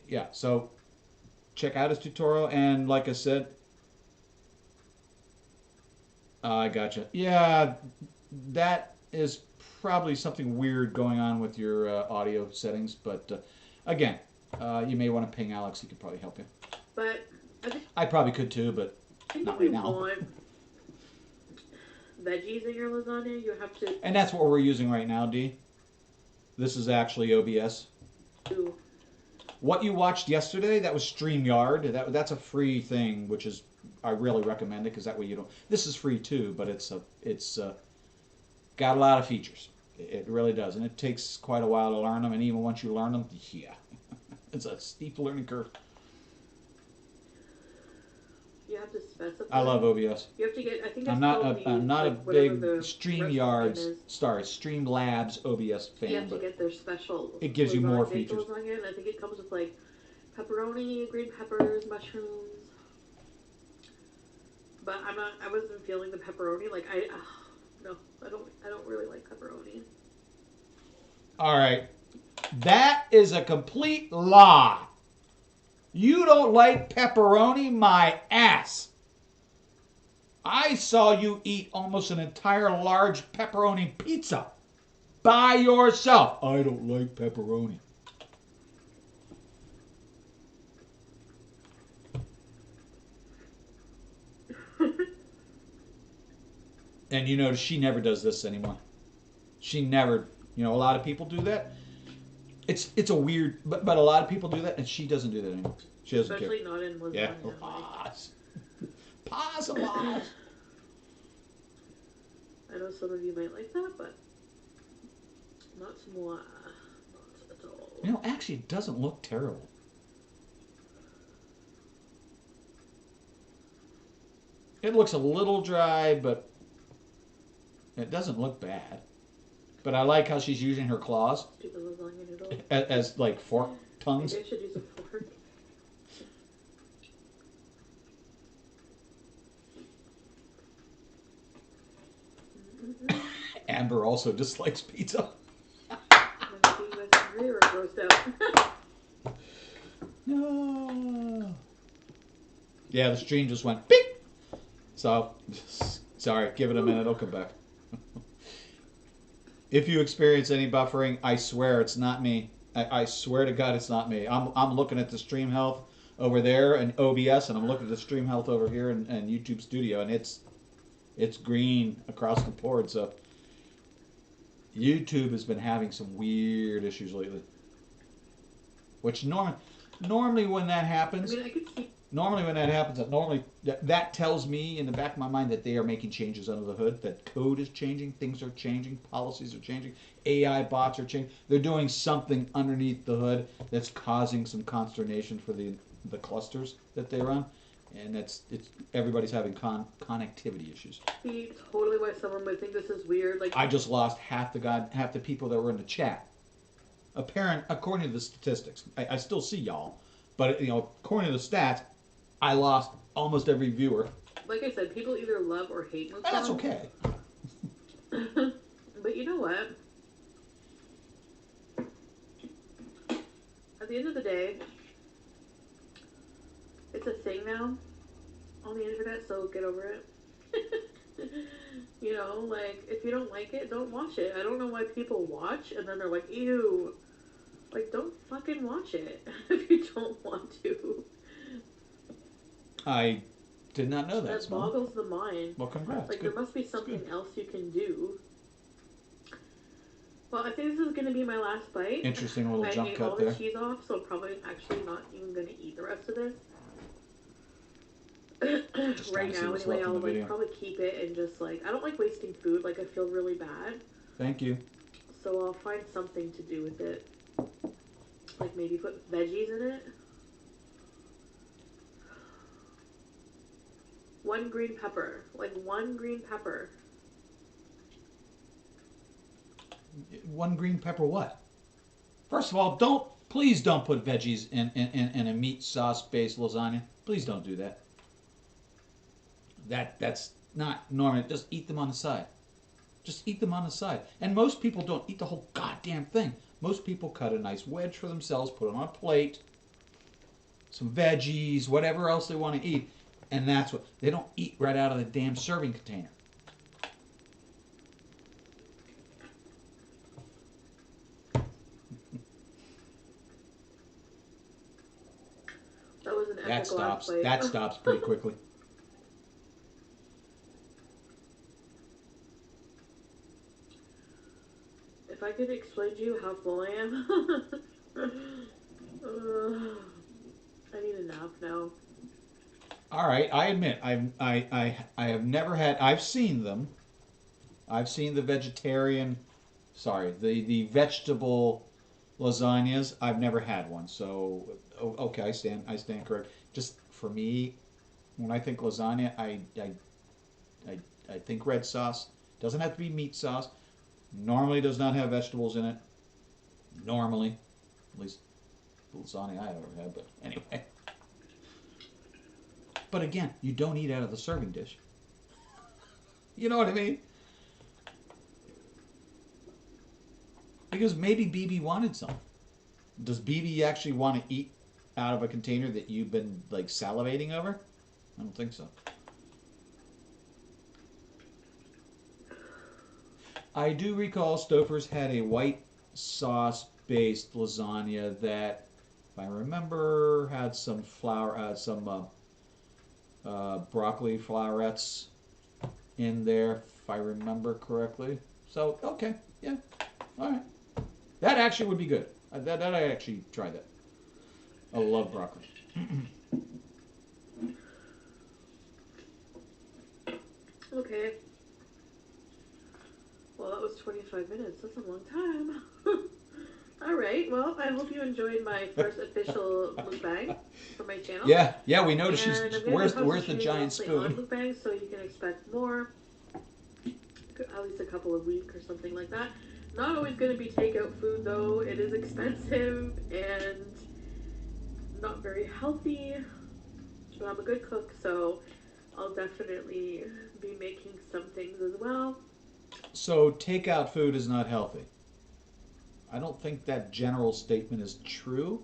A: Yeah, so check out his tutorial. And like I said, I gotcha. Yeah, that is probably something weird going on with your audio settings. But again, you may want to ping Alex. He could probably help you.
C: But
A: I probably could too, but not right now.
C: Want veggies in your lasagna, you have to.
A: And that's what we're using right now, D. This is actually OBS.
C: Do.
A: What you watched yesterday, that was StreamYard. That's a free thing, which is, I really recommend it, because that way you don't. This is free too, but it's got a lot of features. It really does, and it takes quite a while to learn them. And even once you learn them, yeah, it's a steep learning curve.
C: You have to specify.
A: I love OBS.
C: You have to get. I think
A: I'm not a big StreamYard, Streamlabs OBS fan.
C: You have to get their special.
A: It gives you more features.
C: Lasagna, and I think it comes with like pepperoni, green peppers, mushrooms. But I wasn't feeling the pepperoni. Like no, I don't really like pepperoni.
A: All right, that is a complete lie. You don't like pepperoni, my ass. I saw you eat almost an entire large pepperoni pizza by yourself. I don't like pepperoni. And you notice she never does this anymore. She never, a lot of people do that. It's a weird, but a lot of people do that, and she doesn't do that anymore. She doesn't
C: Especially
A: care.
C: not in lasagna.
A: Yeah. Pause. Pause a lot.
C: I know some of you might like that, but not moi. Not at all.
A: Actually, it doesn't look terrible. It looks a little dry, but it doesn't look bad. But I like how she's using her claws
C: Stupid lasagna noodle.
A: as like fork tongues.
C: Maybe I should use a fork.
A: Amber also dislikes pizza.
C: Maybe you guys hungry or grossed out.
A: No. Yeah, the stream just went beep. So, sorry, give it a minute, it'll come back. If you experience any buffering, I swear it's not me. I swear to God it's not me. I'm looking at the stream health over there and OBS, and I'm looking at the stream health over here in YouTube Studio, and it's green across the board. So YouTube has been having some weird issues lately. Which normally when that happens,
C: I mean, I could see.
A: normally when that happens, that tells me in the back of my mind that they are making changes under the hood. That code is changing, things are changing, policies are changing, AI bots are changing. They're doing something underneath the hood that's causing some consternation for the clusters that they run, and it's everybody's having connectivity issues.
C: See totally why someone would think this is weird. Like
A: I just lost half the people that were in the chat. According to the statistics, I still see y'all, but according to the stats, I lost almost every viewer.
C: Like I said, people either love or hate mukbang.
A: That's okay.
C: But you know what? At the end of the day, it's a thing now on the internet, so get over it. Like, if you don't like it, don't watch it. I don't know why people watch and then they're like, ew. Like, don't fucking watch it if you don't want to.
A: I did not know that.
C: That boggles the mind.
A: Well, congrats.
C: Like,
A: Good.
C: there must be something else you can do. Well, I think this is going to be my last bite.
A: Interesting little jump
C: cut
A: cut
C: all
A: there.
C: the cheese off, so I'm probably actually not even going to eat the rest of this. Right now, anyway, I'll probably keep it and just I don't like wasting food. Like, I feel really bad.
A: Thank you.
C: So I'll find something to do with it. Like maybe put veggies in it. 1 green pepper. Like 1 green pepper.
A: 1 green pepper what? First of all, please don't put veggies in a meat sauce based lasagna. Please don't do that. That's not normal. Just eat them on the side. Just eat them on the side. And most people don't eat the whole goddamn thing. Most people cut a nice wedge for themselves, put it on a plate, some veggies, whatever else they want to eat, and that's what they don't eat right out of the damn serving container.
C: That was an epic last bite.
A: That stops pretty quickly.
C: If I could explain to you how full I am, I need a nap now.
A: All right, I admit I have never had. I've seen them. I've seen the the vegetable lasagnas. I've never had one, so okay, I stand correct. Just for me, when I think lasagna, I think red sauce. Doesn't have to be meat sauce. Normally does not have vegetables in it. Normally. At least the lasagna I ever had, but anyway. But again, you don't eat out of the serving dish. You know what I mean? Because maybe BB wanted some. Does BB actually want to eat out of a container that you've been salivating over? I don't think so. I do recall Stouffer's had a white sauce-based lasagna that, if I remember, had some broccoli flowerets in there, if I remember correctly. So, okay, yeah, all right. That actually would be good. That I actually try that. I love broccoli.
C: Okay. Well, that was 25 minutes. That's a long time. All right. right. Well, I hope you enjoyed my first official mukbang for my channel.
A: Yeah, we noticed she's.
C: And I'm gonna
A: Where's
C: be
A: the giant
C: mostly on
A: spoon?
C: mukbangs, so you can expect more. At least a couple a week or something like that. Not always going to be takeout food though. It is expensive and not very healthy. But I'm a good cook, so I'll definitely be making some things as well.
A: So takeout food is not healthy. I don't think that general statement is true.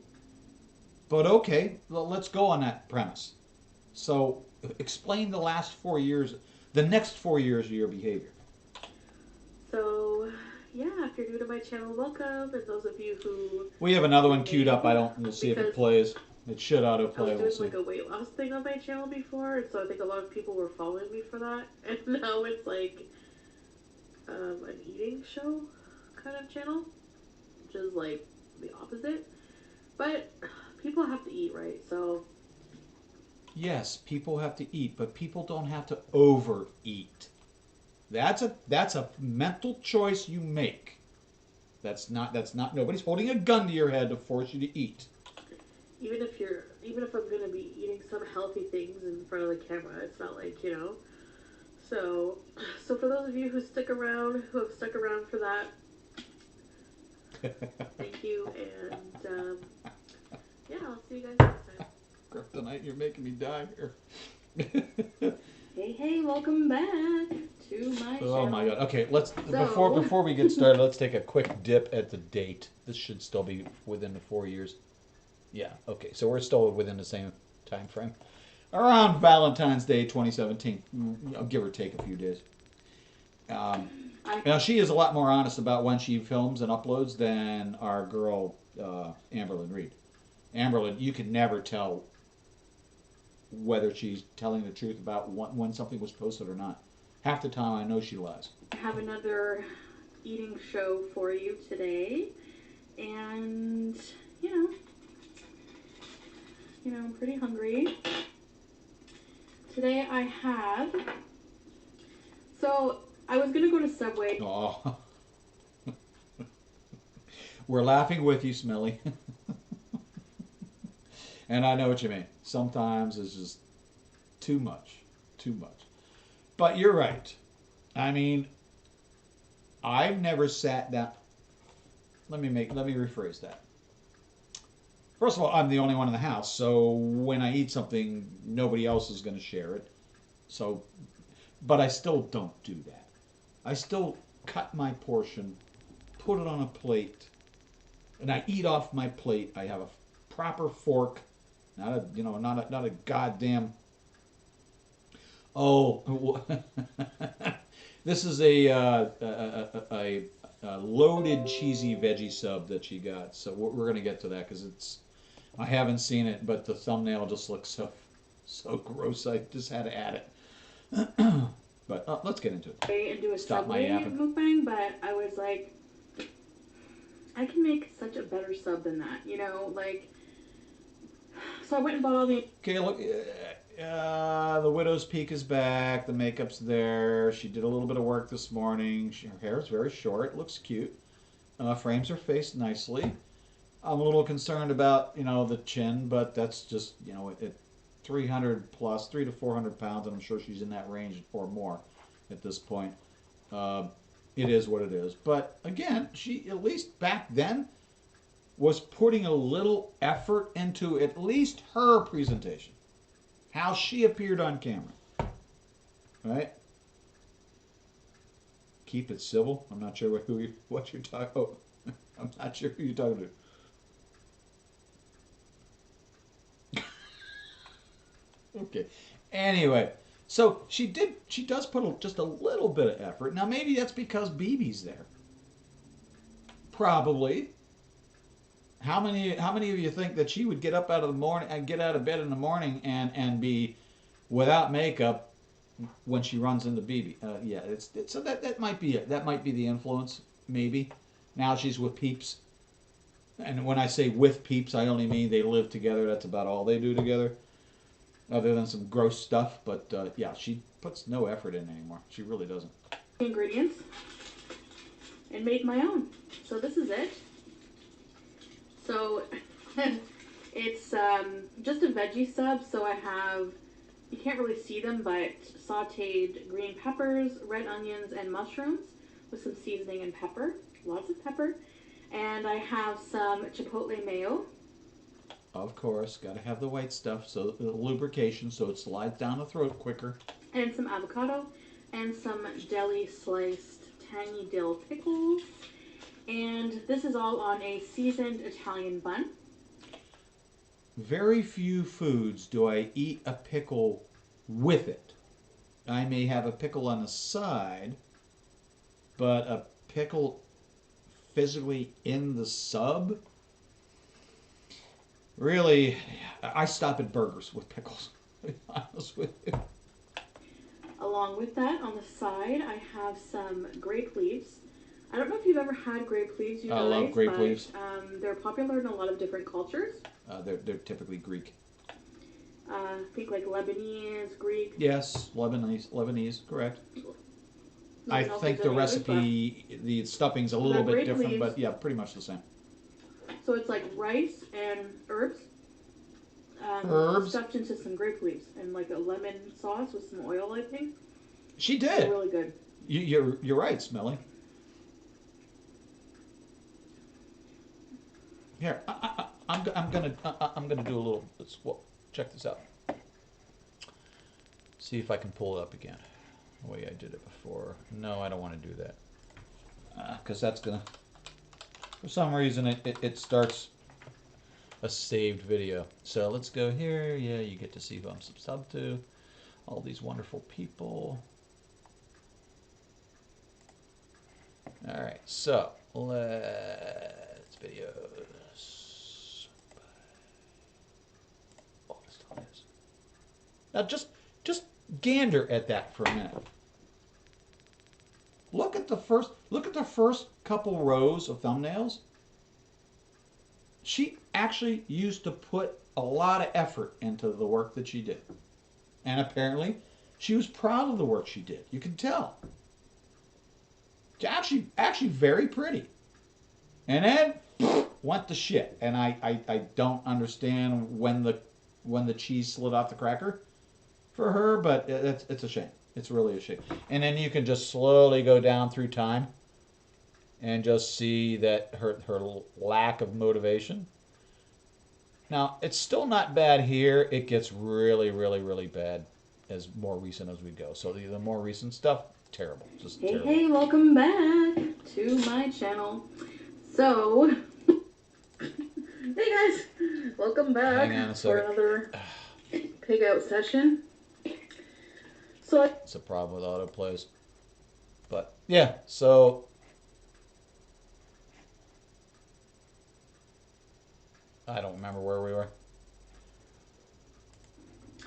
A: But okay, well, let's go on that premise. So explain the last 4 years, the next 4 years of your behavior.
C: So yeah, if you're new to my channel, welcome. And those of you who
A: We have another one queued up. We'll see if it plays. It should
C: I
A: autoplay.
C: was
A: We'll
C: doing
A: see.
C: like a weight loss thing on my channel before, and so I think a lot of people were following me for that. And now it's like an eating show kind of channel, which is like the opposite. But people have to eat, right? So
A: Yes, people have to eat, but people don't have to overeat. That's a mental choice you make. That's not nobody's holding a gun to your head to force you to eat.
C: even if I'm gonna be eating some healthy things in front of the camera, it's not like, you know. So for those of you who have stuck around for that, thank you, and yeah, I'll see you guys next time.
A: Kryptonite, you're making me die here.
C: Hey, welcome back to my channel.
A: Oh my god. Okay, before we get started, let's take a quick dip at the date. This should still be within the 4 years. Yeah, okay. So we're still within the same time frame. Around Valentine's Day 2017. Give or take a few days. Now she is a lot more honest about when she films and uploads than our girl Amberlyn Reed. Amberlyn, you can never tell whether she's telling the truth about when something was posted or not. Half the time I know she lies.
C: I have another eating show for you today, and you know, I'm pretty hungry. Today I have, so I was gonna go to Subway.
A: Oh. We're laughing with you, Smelly. And I know what you mean. Sometimes it's just too much. Too much. But you're right. I mean, I've never sat down. Let me rephrase that. First of all, I'm the only one in the house, so when I eat something, nobody else is going to share it. So, but I still don't do that. I still cut my portion, put it on a plate, and I eat off my plate. I have a proper fork. Not a goddamn. Oh, this is a loaded cheesy veggie sub that she got. So we're gonna get to that because I haven't seen it, but the thumbnail just looks so gross. I just had to add it. But let's get into it.
C: And do a
A: Stop my
C: Subway
A: yapping.
C: mukbang, but I was like, I can make such a better sub than that, you know, like. So I went and bought all the.
A: Okay, look. The widow's peak is back. The makeup's there. She did a little bit of work this morning. Her hair is very short. Looks cute. Frames her face nicely. I'm a little concerned about, the chin, but that's just, at 300 plus, 300 to 400 pounds, and I'm sure she's in that range or more at this point. It is what it is. But again, she, at least back then, was putting a little effort into at least her presentation. How she appeared on camera. Right? Keep it civil. I'm not sure what you're talking about. I'm not sure who you're talking to. Okay. Anyway, so she does put just a little bit of effort. Now maybe that's because BB's there. Probably. How many of you think that she would get up out of the morning and get out of bed in the morning and be without makeup when she runs into BB? Yeah, so that might be it. That might be the influence, maybe. Now she's with Peeps, and when I say with Peeps, I only mean they live together. That's about all they do together, other than some gross stuff. But yeah, she puts no effort in anymore. She really doesn't.
C: Ingredients and make my own. So this is it. So it's just a veggie sub. So I have, you can't really see them, but sauteed green peppers, red onions, and mushrooms with some seasoning and pepper. Lots of pepper. And I have some chipotle mayo.
A: Of course, got to have the white stuff, so the lubrication, so it slides down the throat quicker.
C: And some avocado. And some deli sliced tangy dill pickles. And this is all on a seasoned Italian bun.
A: Very few foods do I eat a pickle with it. I may have a pickle on the side, but a pickle physically in the sub? Really, I stop at burgers with pickles, to be honest with you.
C: Along with that, on the side, I have some grape leaves. I don't know if you've ever had grape leaves, you guys.
A: I love grape leaves.
C: They're popular in a lot of different cultures.
A: They're typically Greek.
C: I think like Lebanese, Greek.
A: Yes, Lebanese, correct. I
C: don't know if
A: think
C: there's
A: the
C: any others,
A: recipe, the stuffing's a little
C: They're
A: bit
C: grape
A: different,
C: leaves.
A: but yeah, pretty much the same.
C: So it's like rice and herbs.
A: Herbs?
C: Stuffed into some grape leaves and like a lemon sauce with some oil, I think.
A: She
C: They're
A: did.
C: really good.
A: You're right, Smelly. Here, I'm gonna do a little. Check this out. See if I can pull it up again, the way I did it before. No, I don't want to do that, because that's gonna. For some reason, it starts a saved video. So let's go here. Yeah, you get to see who I'm sub to. All these wonderful people. All right, so let's videos. Oh, this time is. Now just gander at that for a minute. Look at the first couple rows of thumbnails. She actually used to put a lot of effort into the work that she did. And apparently, she was proud of the work she did. You can tell. It's actually very pretty. And then, went to shit. And I don't understand when the cheese slid off the cracker for her, but it's a shame. It's really a shame. And then you can just slowly go down through time and just see that her lack of motivation. Now, it's still not bad here. It gets really, really, really bad as more recent as we go. So the more recent stuff, terrible. Just
C: Hey,
A: terrible.
C: hey, welcome back to my channel. So, hey guys, welcome back
A: Hang on a
C: for
A: second.
C: another pig out session. So,
A: It's a problem with autoplays. But, yeah, so... I don't remember where we were.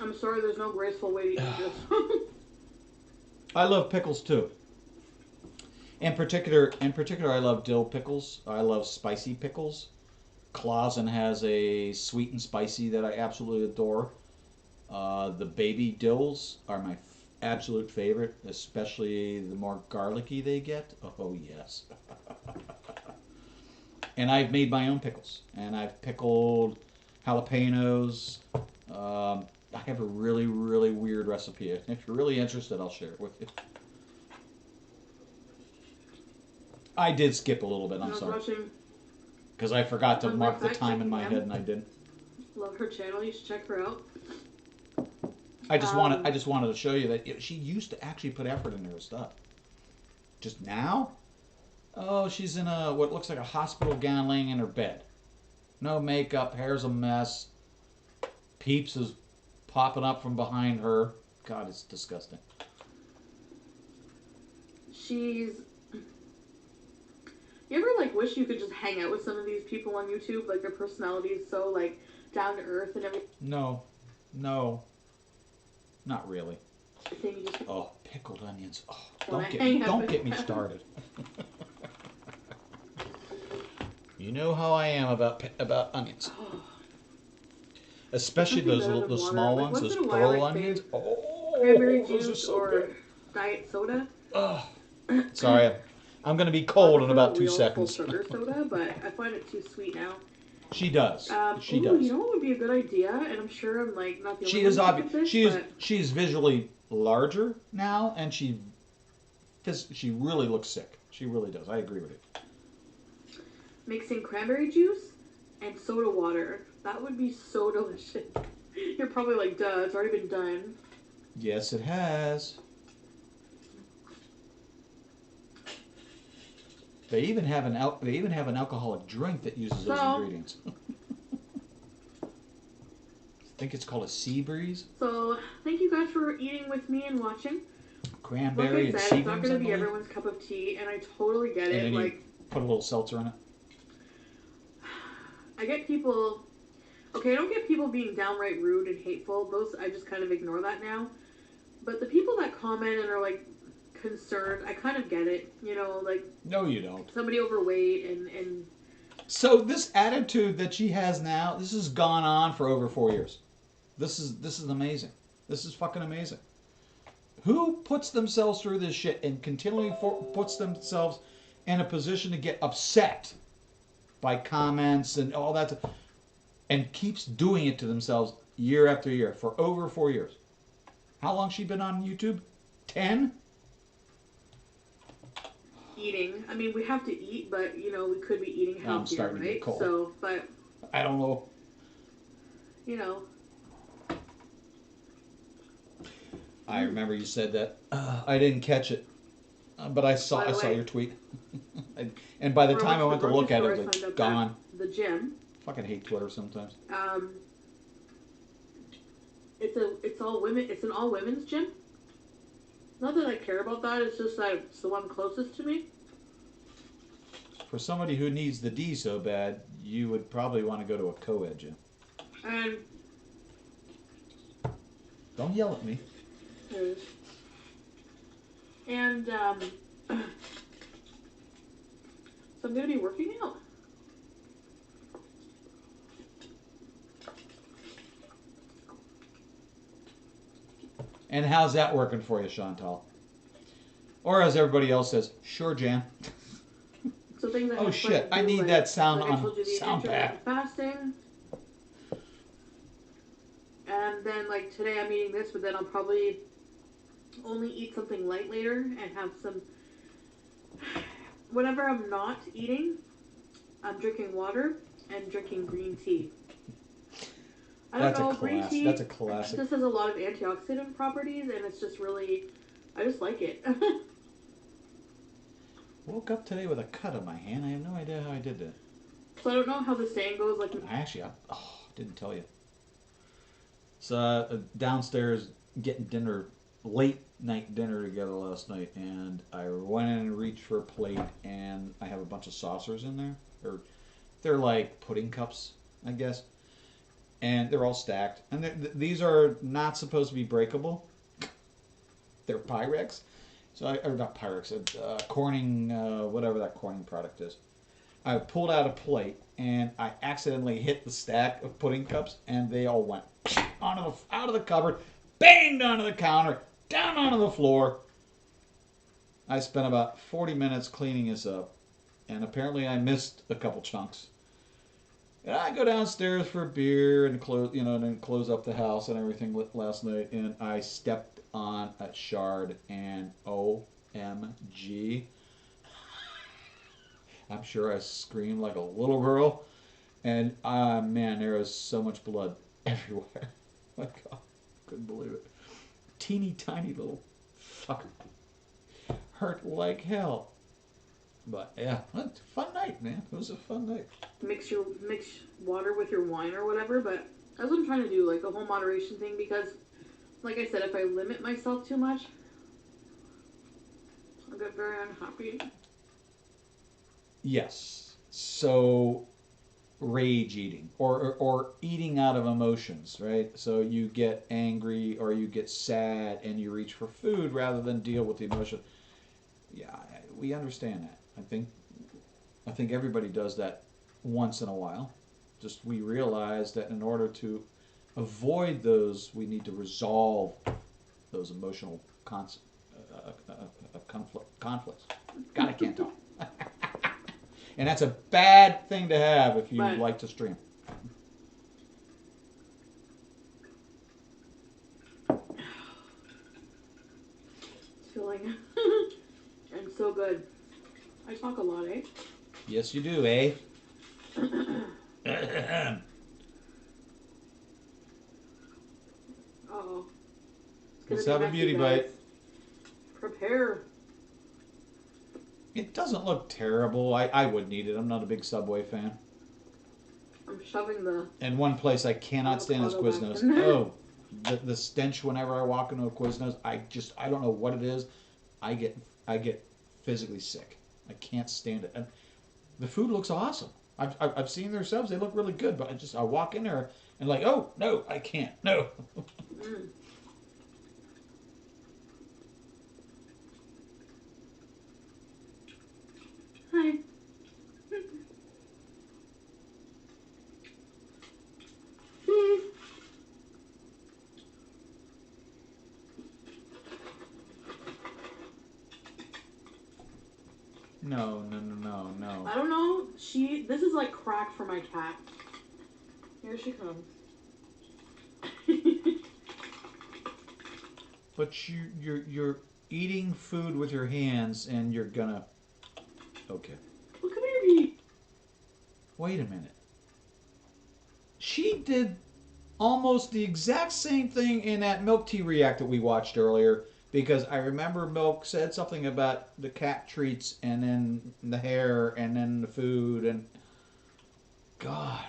C: I'm sorry there's no graceful way to eat this.
A: I love pickles too. In particular, I love dill pickles. I love spicy pickles. Clausen has a sweet and spicy that I absolutely adore. The baby dills are my absolute favorite, especially the more garlicky they get. Oh yes. And I've made my own pickles, and I've pickled jalapenos. I have a really, really weird recipe. If you're really interested, I'll share it with you. I did skip a little bit, I'm sorry. Because I forgot to mark the time in my head, and I didn't.
C: Love her channel. You should check her out.
A: I just wanted to show you that she used to actually put effort into her stuff. Just now, oh, she's in what looks like a hospital gown, laying in her bed. No makeup, hair's a mess. Peeps is popping up from behind her. God, it's disgusting.
C: You ever like wish you could just hang out with some of these people on YouTube? Like their personality is so like down to earth and everything.
A: No, not really. Oh, pickled onions. Oh, don't get me started. You know how I am about onions. Especially those small ones, those gorl onions. Oh,
C: cranberry
A: those are
C: juice
A: so
C: or
A: good.
C: diet soda.
A: Oh, sorry, I'm gonna be cold in about 2
C: Full
A: seconds.
C: sugar soda, but I find it too sweet now.
A: She does. She
C: ooh,
A: does.
C: you know what would be a good idea? And I'm sure I'm like not the only
A: She
C: one
A: is
C: who thinks
A: obvious.
C: of this,
A: She is.
C: but
A: She's visually larger now, and she really looks sick. She really does. I agree with you.
C: mixing cranberry juice and soda water. That would be so delicious. You're probably like, duh, it's already been done.
A: Yes, it has. They even have an alcoholic drink that uses those ingredients. I think it's called a sea breeze.
C: So thank you guys for eating with me and watching.
A: Cranberry
C: like I
A: and
C: said,
A: sea
C: it's not
A: breeze,
C: going
A: I
C: to be
A: believe.
C: everyone's cup of tea, and I totally get
A: And
C: it.
A: then you
C: Like,
A: put a little seltzer in it.
C: I get people. Okay, I don't get people being downright rude and hateful. Those I just kind of ignore that now. But the people that comment and are like concerned, I kind of get it. You know, like
A: No, you don't.
C: somebody overweight and
A: So this attitude that she has now, this has gone on for over 4 years. This is amazing. This is fucking amazing. Who puts themselves through this shit and continually puts themselves in a position to get upset by comments and all that, and keeps doing it to themselves year after year for over 4 years? How long she been on YouTube? 10?
C: eating. I mean, we have to eat, but you know, we could be eating
A: I'm
C: healthier,
A: starting to get
C: right?
A: cold.
C: So, but
A: I don't know.
C: you know,
A: I remember you said that. I didn't catch it, but I saw
C: By the
A: I saw
C: way,
A: your tweet. And by the
C: when
A: time I
C: to
A: went to
C: the
A: look at it,
C: grocery
A: it was
C: store, I signed
A: like
C: up
A: gone.
C: at the gym.
A: Fucking hate Twitter sometimes.
C: It's all women. It's an all women's gym. Not that I care about that. It's just that it's the one closest to me.
A: For somebody who needs the D so bad, you would probably want to go to a co-ed gym.
C: And
A: Don't yell at me.
C: and so I'm gonna be working out.
A: And how's that working for you, Chantal? Or as everybody else says, sure, Jan.
C: So things I
A: Oh
C: have
A: shit!
C: planned to
A: I
C: do,
A: need
C: like,
A: that sound
C: like I
A: on
C: told you, the
A: sound pad.
C: intermittent fasting. And then like today I'm eating this, but then I'll probably only eat something light later and have some. Whenever I'm not eating, I'm drinking water and drinking green tea. I don't know, green tea.
A: That's a classic.
C: This has a lot of antioxidant properties, and it's just really, I just like it.
A: Woke up today with a cut on my hand. I have no idea how I did that.
C: So I don't know how the saying goes. Like,
A: I didn't tell you. So downstairs getting dinner, late night dinner together last night, and I went in and reached for a plate, and I have a bunch of saucers in there. They're like pudding cups, I guess, and they're all stacked. And these are not supposed to be breakable. They're Pyrex. So or not Pyrex, Corning, whatever that Corning product is. I pulled out a plate and I accidentally hit the stack of pudding cups, and they all went out of the cupboard, banged onto the counter, down onto the floor. I spent about 40 minutes cleaning this up, and apparently I missed a couple chunks. And I go downstairs for a beer and then close up the house and everything last night, and I stepped on a shard, and OMG. I'm sure I screamed like a little girl, and man, there was so much blood everywhere. My God, couldn't believe it. Teeny tiny little fucker. Hurt like hell. But yeah, it's a fun night, man. It was a fun night.
C: mix water with your wine or whatever, but that's what I'm trying to do, like the whole moderation thing, because like I said, if I limit myself too much, I'll get very unhappy.
A: Yes. So rage eating or eating out of emotions, right? So you get angry or you get sad and you reach for food rather than deal with the emotion. Yeah, we understand that. I think everybody does that once in a while. Just we realize that in order to avoid those, we need to resolve those emotional conflicts. God, I can't talk. And that's a bad thing to have if you
C: But-
A: like to stream.
C: Filling. And so good. I talk a lot, eh?
A: Yes, you do, eh?
C: Uh-oh.
A: Let's have a beauty bite.
C: Prepare.
A: It doesn't look terrible. I wouldn't eat it. I'm not a big Subway fan.
C: I'm shoving the...
A: And one place I cannot stand is
C: Avocado
A: Quiznos.
C: back in there.
A: Oh, the stench whenever I walk into a Quiznos, I don't know what it is. I get physically sick. I can't stand it. And the food looks awesome. I've seen their subs. They look really good, but I walk in there and like, oh no, I can't. No.
C: Mm. Hi.
A: No.
C: I don't know. This is like crack for my cat. Here she comes.
A: But you're eating food with your hands and you're gonna. Okay.
C: Well, come here, Pete.
A: Wait a minute. She did almost the exact same thing in that milk tea react that we watched earlier, because I remember Milk said something about the cat treats and then the hair and then the food and God.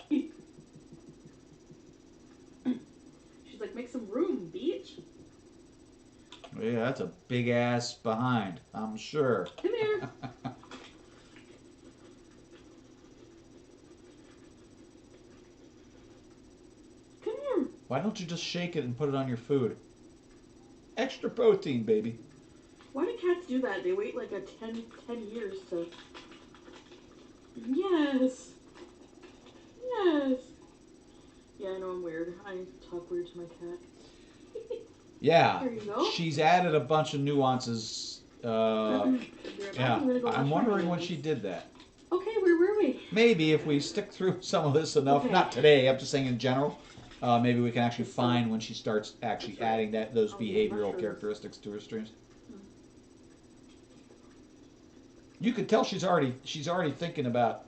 C: She's like, make some room, beach.
A: Yeah, that's a big ass behind, I'm sure.
C: Come here. Come here.
A: Why don't you just shake it and put it on your food? Extra protein, baby.
C: Why do cats do that? They wait like 10 years to... Yes. Yes. Yeah, I know I'm weird. I talk weird to my cat.
A: Yeah,
C: There you go.
A: she's added a bunch of nuances. Yeah, I'm wondering when she did that.
C: Okay, where were we?
A: Maybe if we stick through some of this enough,
C: Okay.
A: not today, I'm just saying in general, maybe we can actually find when she starts actually adding those
C: Oh, these
A: behavioral
C: mushrooms.
A: characteristics to her streams. You could tell she's already thinking about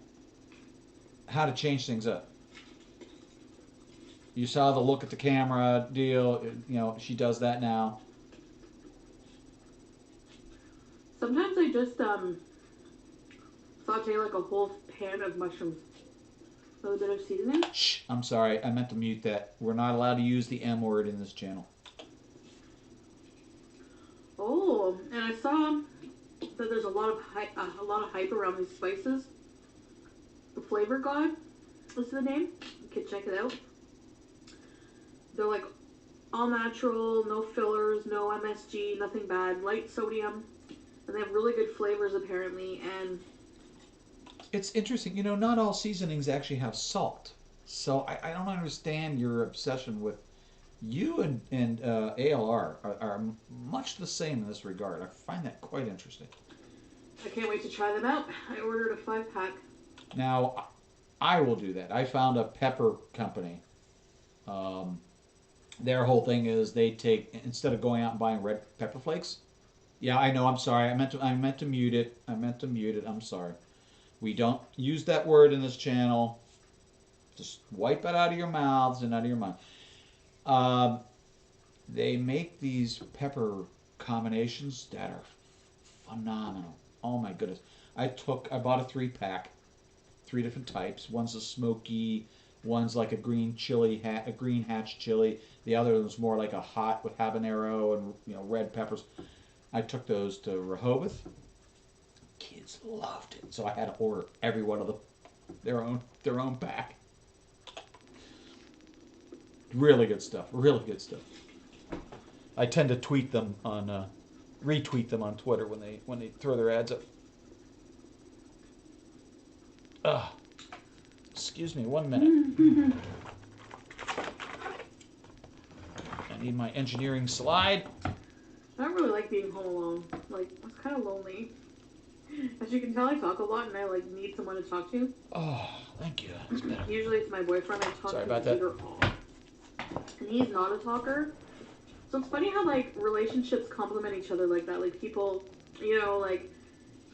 A: how to change things up. You saw the look at the camera deal, she does that now.
C: Sometimes I just saute like a whole pan of mushrooms with a bit of seasoning.
A: Shh, I'm sorry, I meant to mute that. We're not allowed to use the M word in this channel.
C: Oh, and I saw that there's a lot of hype around these spices. The Flavor God is the name. You can check it out. They're like all natural, no fillers, no MSG, nothing bad, light sodium, and they have really good flavors apparently. And
A: It's interesting, not all seasonings actually have salt. So I don't understand your obsession with you and ALR are much the same in this regard. I find that quite interesting.
C: I can't wait to try them out. I ordered a 5-pack.
A: Now, I will do that. I found a pepper company. Their whole thing is they take, instead of going out and buying red pepper flakes. Yeah, I know. I'm sorry. I meant to mute it. I'm sorry. We don't use that word in this channel. Just wipe it out of your mouths and out of your mind. They make these pepper combinations that are phenomenal. Oh my goodness. I bought a 3-pack, 3 different types. One's a smoky, one's like a green chili, a green hatch chili. The other one's more like a hot with habanero and red peppers. I took those to Rehoboth. Kids loved it, so I had to order every one of them their own pack. Really good stuff. Really good stuff. I tend to tweet them on, retweet them on Twitter when they throw their ads up. Excuse me, 1 minute. I need my engineering slide.
C: I don't really like being home alone. Like, it's kind of lonely. As you can tell, I talk a lot and I like need someone to talk to.
A: Oh, thank you. That's better.
C: Usually it's my boyfriend. I talk
A: Sorry
C: to
A: about
C: his
A: that.
C: ear off. And he's not a talker. So it's funny how like relationships complement each other like that. Like people, you know, like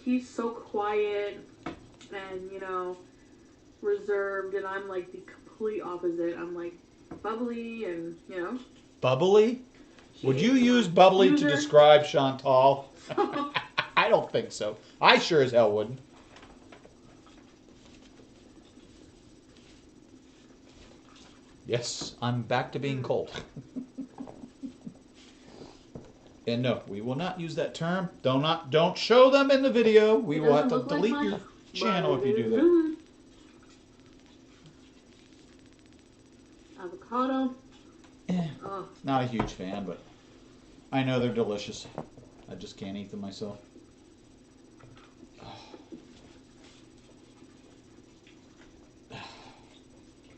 C: he's so quiet and, you know, reserved, and I'm like the complete opposite. I'm like bubbly and, you know.
A: Bubbly? Would you
C: She's
A: use
C: a
A: bubbly to
C: user.
A: describe Chantal? I don't think so. I sure as hell wouldn't. Yes, I'm back to being cold. And no, we will not use that term. Don't show them in the video. We will have to delete your channel if you do that.
C: Avocado. Oh.
A: Not a huge fan, but I know they're delicious. I just can't eat them myself.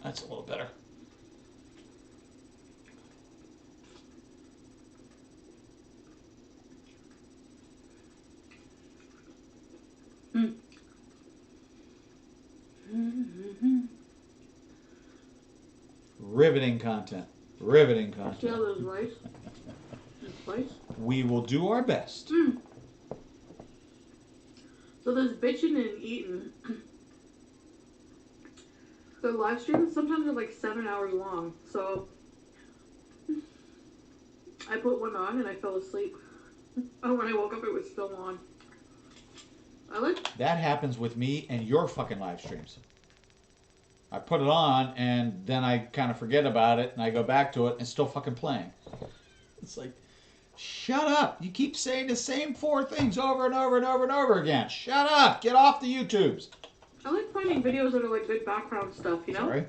A: That's a little better. Riveting content. Riveting content.
C: See how there's rice? There's spice?
A: We will do our best.
C: So there's bitching and eating. The live streams sometimes are like 7 hours long. So I put one on and I fell asleep. Oh, when I woke up it was still on.
A: That happens with me and your fucking live streams. I put it on and then I kind of forget about it and I go back to it and it's still fucking playing. It's like, shut up. You keep saying the same 4 things over and over and over and over again. Shut up. Get off the YouTubes.
C: I like finding videos that are like good background stuff, you know?
A: Sorry.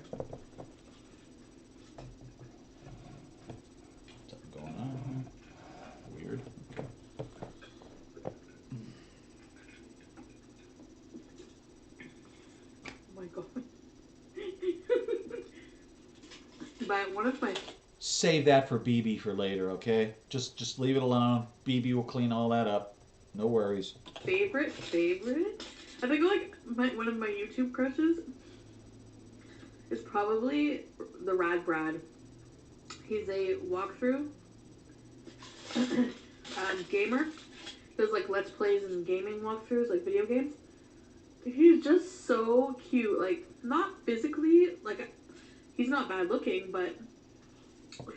A: Something going on here. Weird.
C: Oh my god. But one of my...
A: Save that for BB for later, okay? Just leave it alone. BB will clean all that up. No worries.
C: Favorite? I think like one of my YouTube crushes is probably the Rad Brad. He's a walkthrough gamer. Does like let's plays and gaming walkthroughs, like video games. He's just so cute. Like not physically, like he's not bad looking, but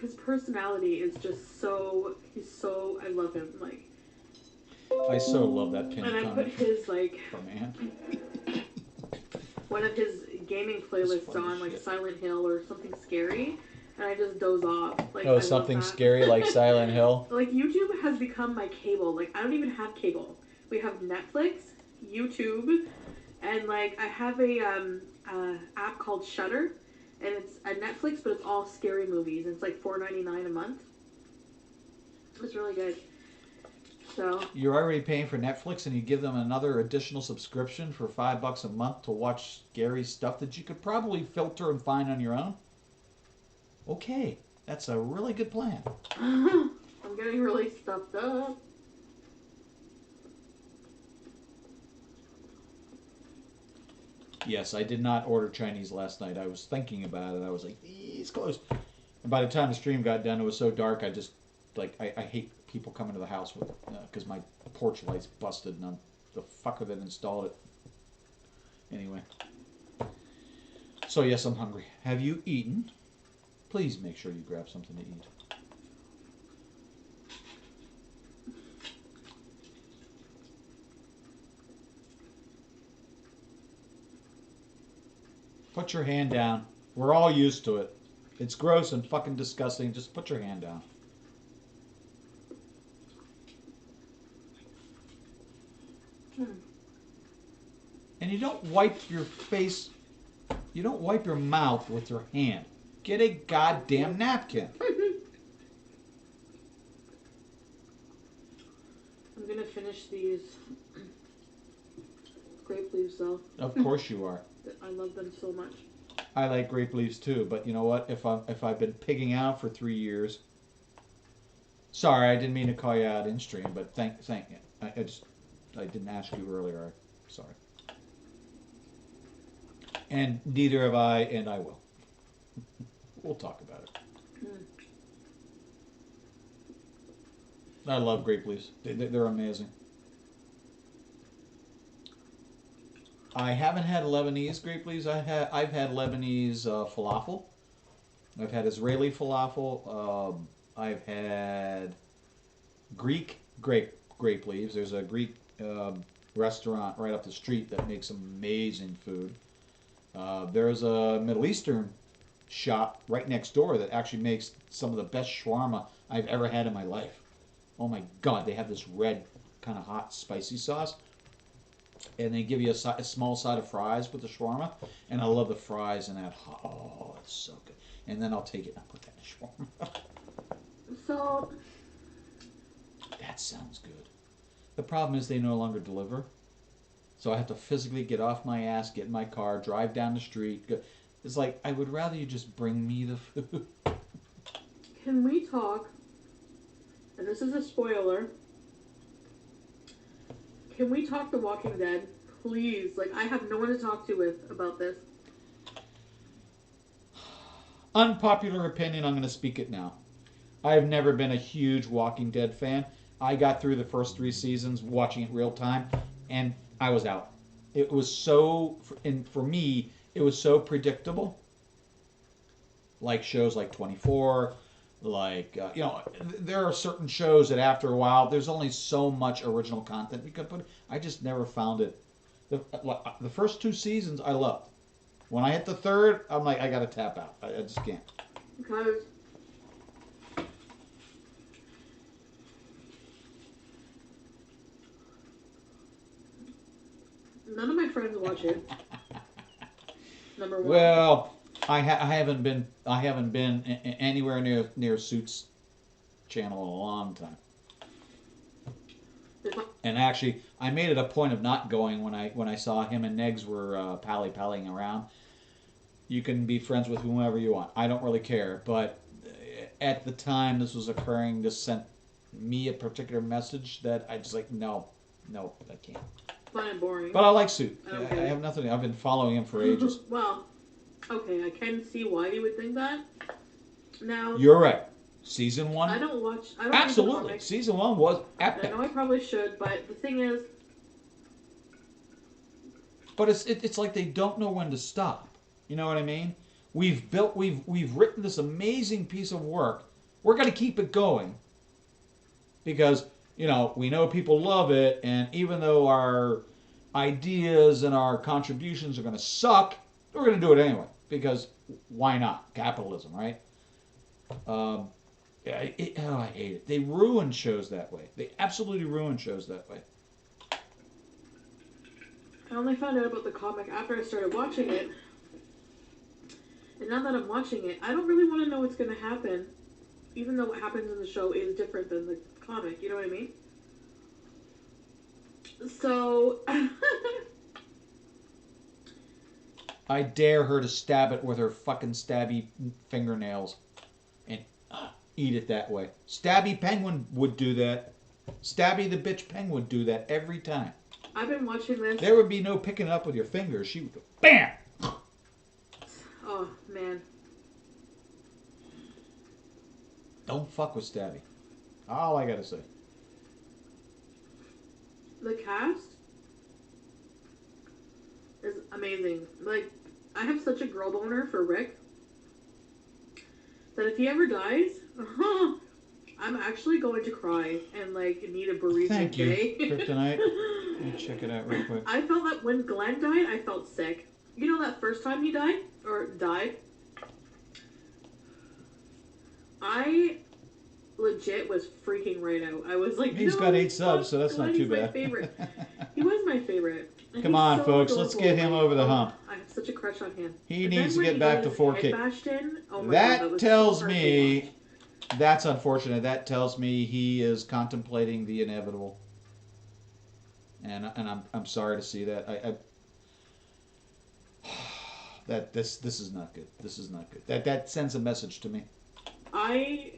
C: his personality is just so. I love him. Like.
A: I so love that pin
C: And I
A: comment.
C: put his like
A: Oh man.
C: one of his gaming playlists on, like Silent Hill or something scary, and I just doze off. Like,
A: Oh, something scary like Silent Hill?
C: Like, YouTube has become my cable. Like, I don't even have cable. We have Netflix, YouTube, and, like, I have a app called Shudder, and it's a Netflix, but it's all scary movies. It's, like, $4.99 a month. It's really good. So
A: you're already paying for Netflix and you give them another additional subscription for $5 a month to watch scary stuff that you could probably filter and find on your own? Okay, that's a really good plan.
C: I'm getting really stuffed up.
A: Yes, I did not order Chinese last night. I was thinking about it. I was like, it's close. And by the time the stream got done, it was so dark. I just, like, I hate people coming to the house with because my porch light's busted and I'm the fucker that installed it. Anyway. So yes, I'm hungry. Have you eaten? Please make sure you grab something to eat. Put your hand down. We're all used to it. It's gross and fucking disgusting. Just put your hand down. And you don't wipe your face, you don't wipe your mouth with your hand. Get a goddamn napkin.
C: I'm gonna finish these grape leaves though.
A: Of course you are.
C: I love them so much.
A: I like grape leaves too, but you know what? If I've been pigging out for 3 years, sorry, I didn't mean to call you out in stream, but thank you. I just I didn't ask you earlier. I'm sorry. And neither have I, and I will. We'll talk about it. I love grape leaves. They're amazing. I haven't had Lebanese grape leaves. I've had Lebanese falafel. I've had Israeli falafel. I've had Greek grape leaves. There's a Greek restaurant right up the street that makes amazing food. There's a Middle Eastern shop right next door that actually makes some of the best shawarma I've ever had in my life. Oh my God, they have this red kind of hot spicy sauce. And they give you a small side of fries with the shawarma. And I love the fries and that hot. Oh, it's so good. And then I'll take it and I'll put that in shawarma.
C: So,
A: That sounds good. The problem is they no longer deliver. So I have to physically get off my ass, get in my car, drive down the street. Go. It's like, I would rather you just bring me the food.
C: can we talk, and this is a spoiler, can we talk The Walking Dead? Please. Like, I have no one to talk to with about this.
A: Unpopular opinion, I'm going to speak it now. I've never been a huge Walking Dead fan. I got through the first 3 seasons watching it real time, and I was out. It was so, and for me, it was so predictable. Like shows like 24, like, there are certain shows that after a while, there's only so much original content you could put. I just never found it. The first 2 seasons, I loved. When I hit the 3rd, I'm like, I got to tap out. I just can't.
C: Because none of my friends watch it. Number one.
A: Well, I haven't been anywhere near Suits channel in a long time. And actually, I made it a point of not going when I saw him and Negs were pallying around. You can be friends with whomever you want. I don't really care. But at the time this was occurring, this sent me a particular message that I just like, no, I can't.
C: Fun and boring.
A: But I like Suit.
C: Okay.
A: I have nothing. I've been following him for ages.
C: Well, okay, I can see why you would think that. Now,
A: You're right. Season 1.
C: I don't watch. I don't
A: Absolutely.
C: Read the
A: Season 1 was epic.
C: I know I probably should, but the thing is,
A: but it's like they don't know when to stop. You know what I mean? We've written this amazing piece of work. We're going to keep it going because we know people love it, and even though our ideas and our contributions are going to suck, we're going to do it anyway because why not? Capitalism, right? I hate it. They ruin shows that way. They absolutely ruin shows that way.
C: I only found out about the comic after I started watching it. And now that I'm watching it, I don't really want to know what's going to happen, even though what happens in the show is different than the comic. You know what I mean? So,
A: I dare her to stab it with her fucking stabby fingernails and eat it that way. Stabby Penguin would do that. Stabby the bitch Penguin would do that every time.
C: I've been watching this.
A: There would be no picking it up with your fingers. She would go, BAM!
C: Oh, man.
A: Don't fuck with Stabby. All I gotta say.
C: The cast is amazing. Like, I have such a girl boner for Rick that if he ever dies, I'm actually going to cry and, like, need a bereavement
A: Thank you,
C: day.
A: Kryptonite. Let me check it out real quick.
C: I felt that when Glenn died, I felt sick. You know that first time he died? Or died? I legit was freaking right out. I was like,
A: He's got 8 subs, so that's
C: Glenn,
A: not too
C: he's my
A: bad.
C: favorite. He was my favorite. And
A: Come
C: he's
A: on,
C: so
A: folks, let's
C: adorable.
A: get him over the hump.
C: I have such a crush on him.
A: He
C: And
A: needs
C: then
A: to
C: when
A: get
C: he
A: back
C: got
A: to
C: his
A: 4K.
C: head bashed in, oh my God,
A: That
C: was
A: tells
C: so hard to
A: me,
C: watch.
A: that's unfortunate. That tells me he is contemplating the inevitable. And I'm sorry to see that. That this is not good. This is not good. That sends a message to me.
C: I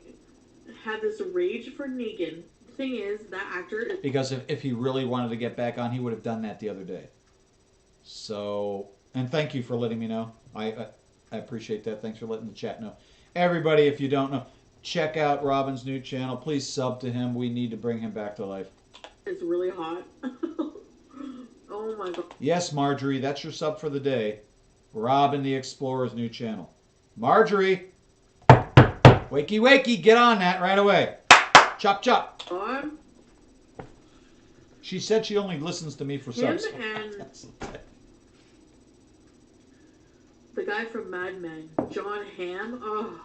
C: had this rage for Negan thing is, that actor is...
A: Because if he really wanted to get back on, he would have done that the other day. So, and thank you for letting me know. I appreciate that. Thanks for letting the chat know. Everybody, if you don't know, check out Robin's new channel. Please sub to him. We need to bring him back to life.
C: It's really hot. Oh my god.
A: Yes, Marjorie, that's your sub for the day. Robin the Explorer's new channel. Marjorie! Wakey, wakey, get on that right away. Chop, chop. She said she only listens to me for
C: Him
A: subs.
C: and the guy from Mad Men, John Hamm. Oh.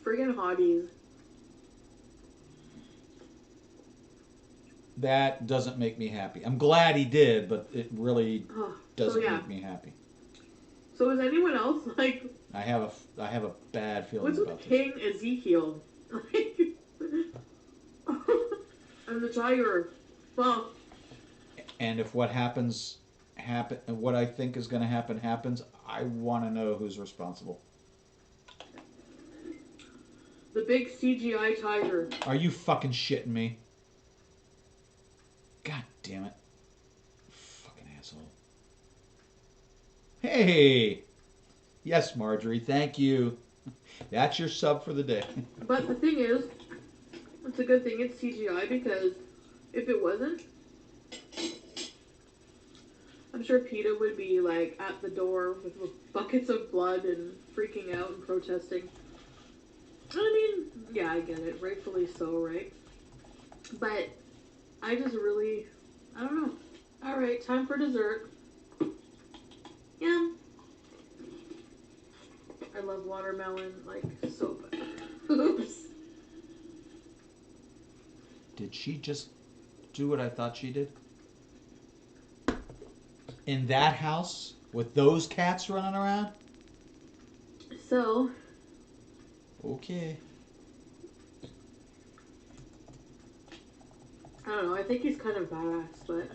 C: Friggin' hotties.
A: That doesn't make me happy. I'm glad he did, but it really doesn't make me happy.
C: So is anyone else like?
A: I have a bad feeling about this.
C: What's with King Ezekiel? I'm the tiger. Well.
A: And if what what I think is going to happen happens, I want to know who's responsible.
C: The big CGI tiger.
A: Are you fucking shitting me? God damn it. Fucking asshole. Hey! Yes, Marjorie, thank you. That's your sub for the day.
C: But the thing is, it's a good thing it's CGI because if it wasn't, I'm sure PETA would be like at the door with buckets of blood and freaking out and protesting. I mean, yeah, I get it. Rightfully so, right? But I just really, I don't know. Alright, time for dessert. Yeah. I love watermelon, like, so bad. Oops.
A: Did she just do what I thought she did? In that house? With those cats running around?
C: So.
A: Okay.
C: I don't know, I think he's kind of badass, but...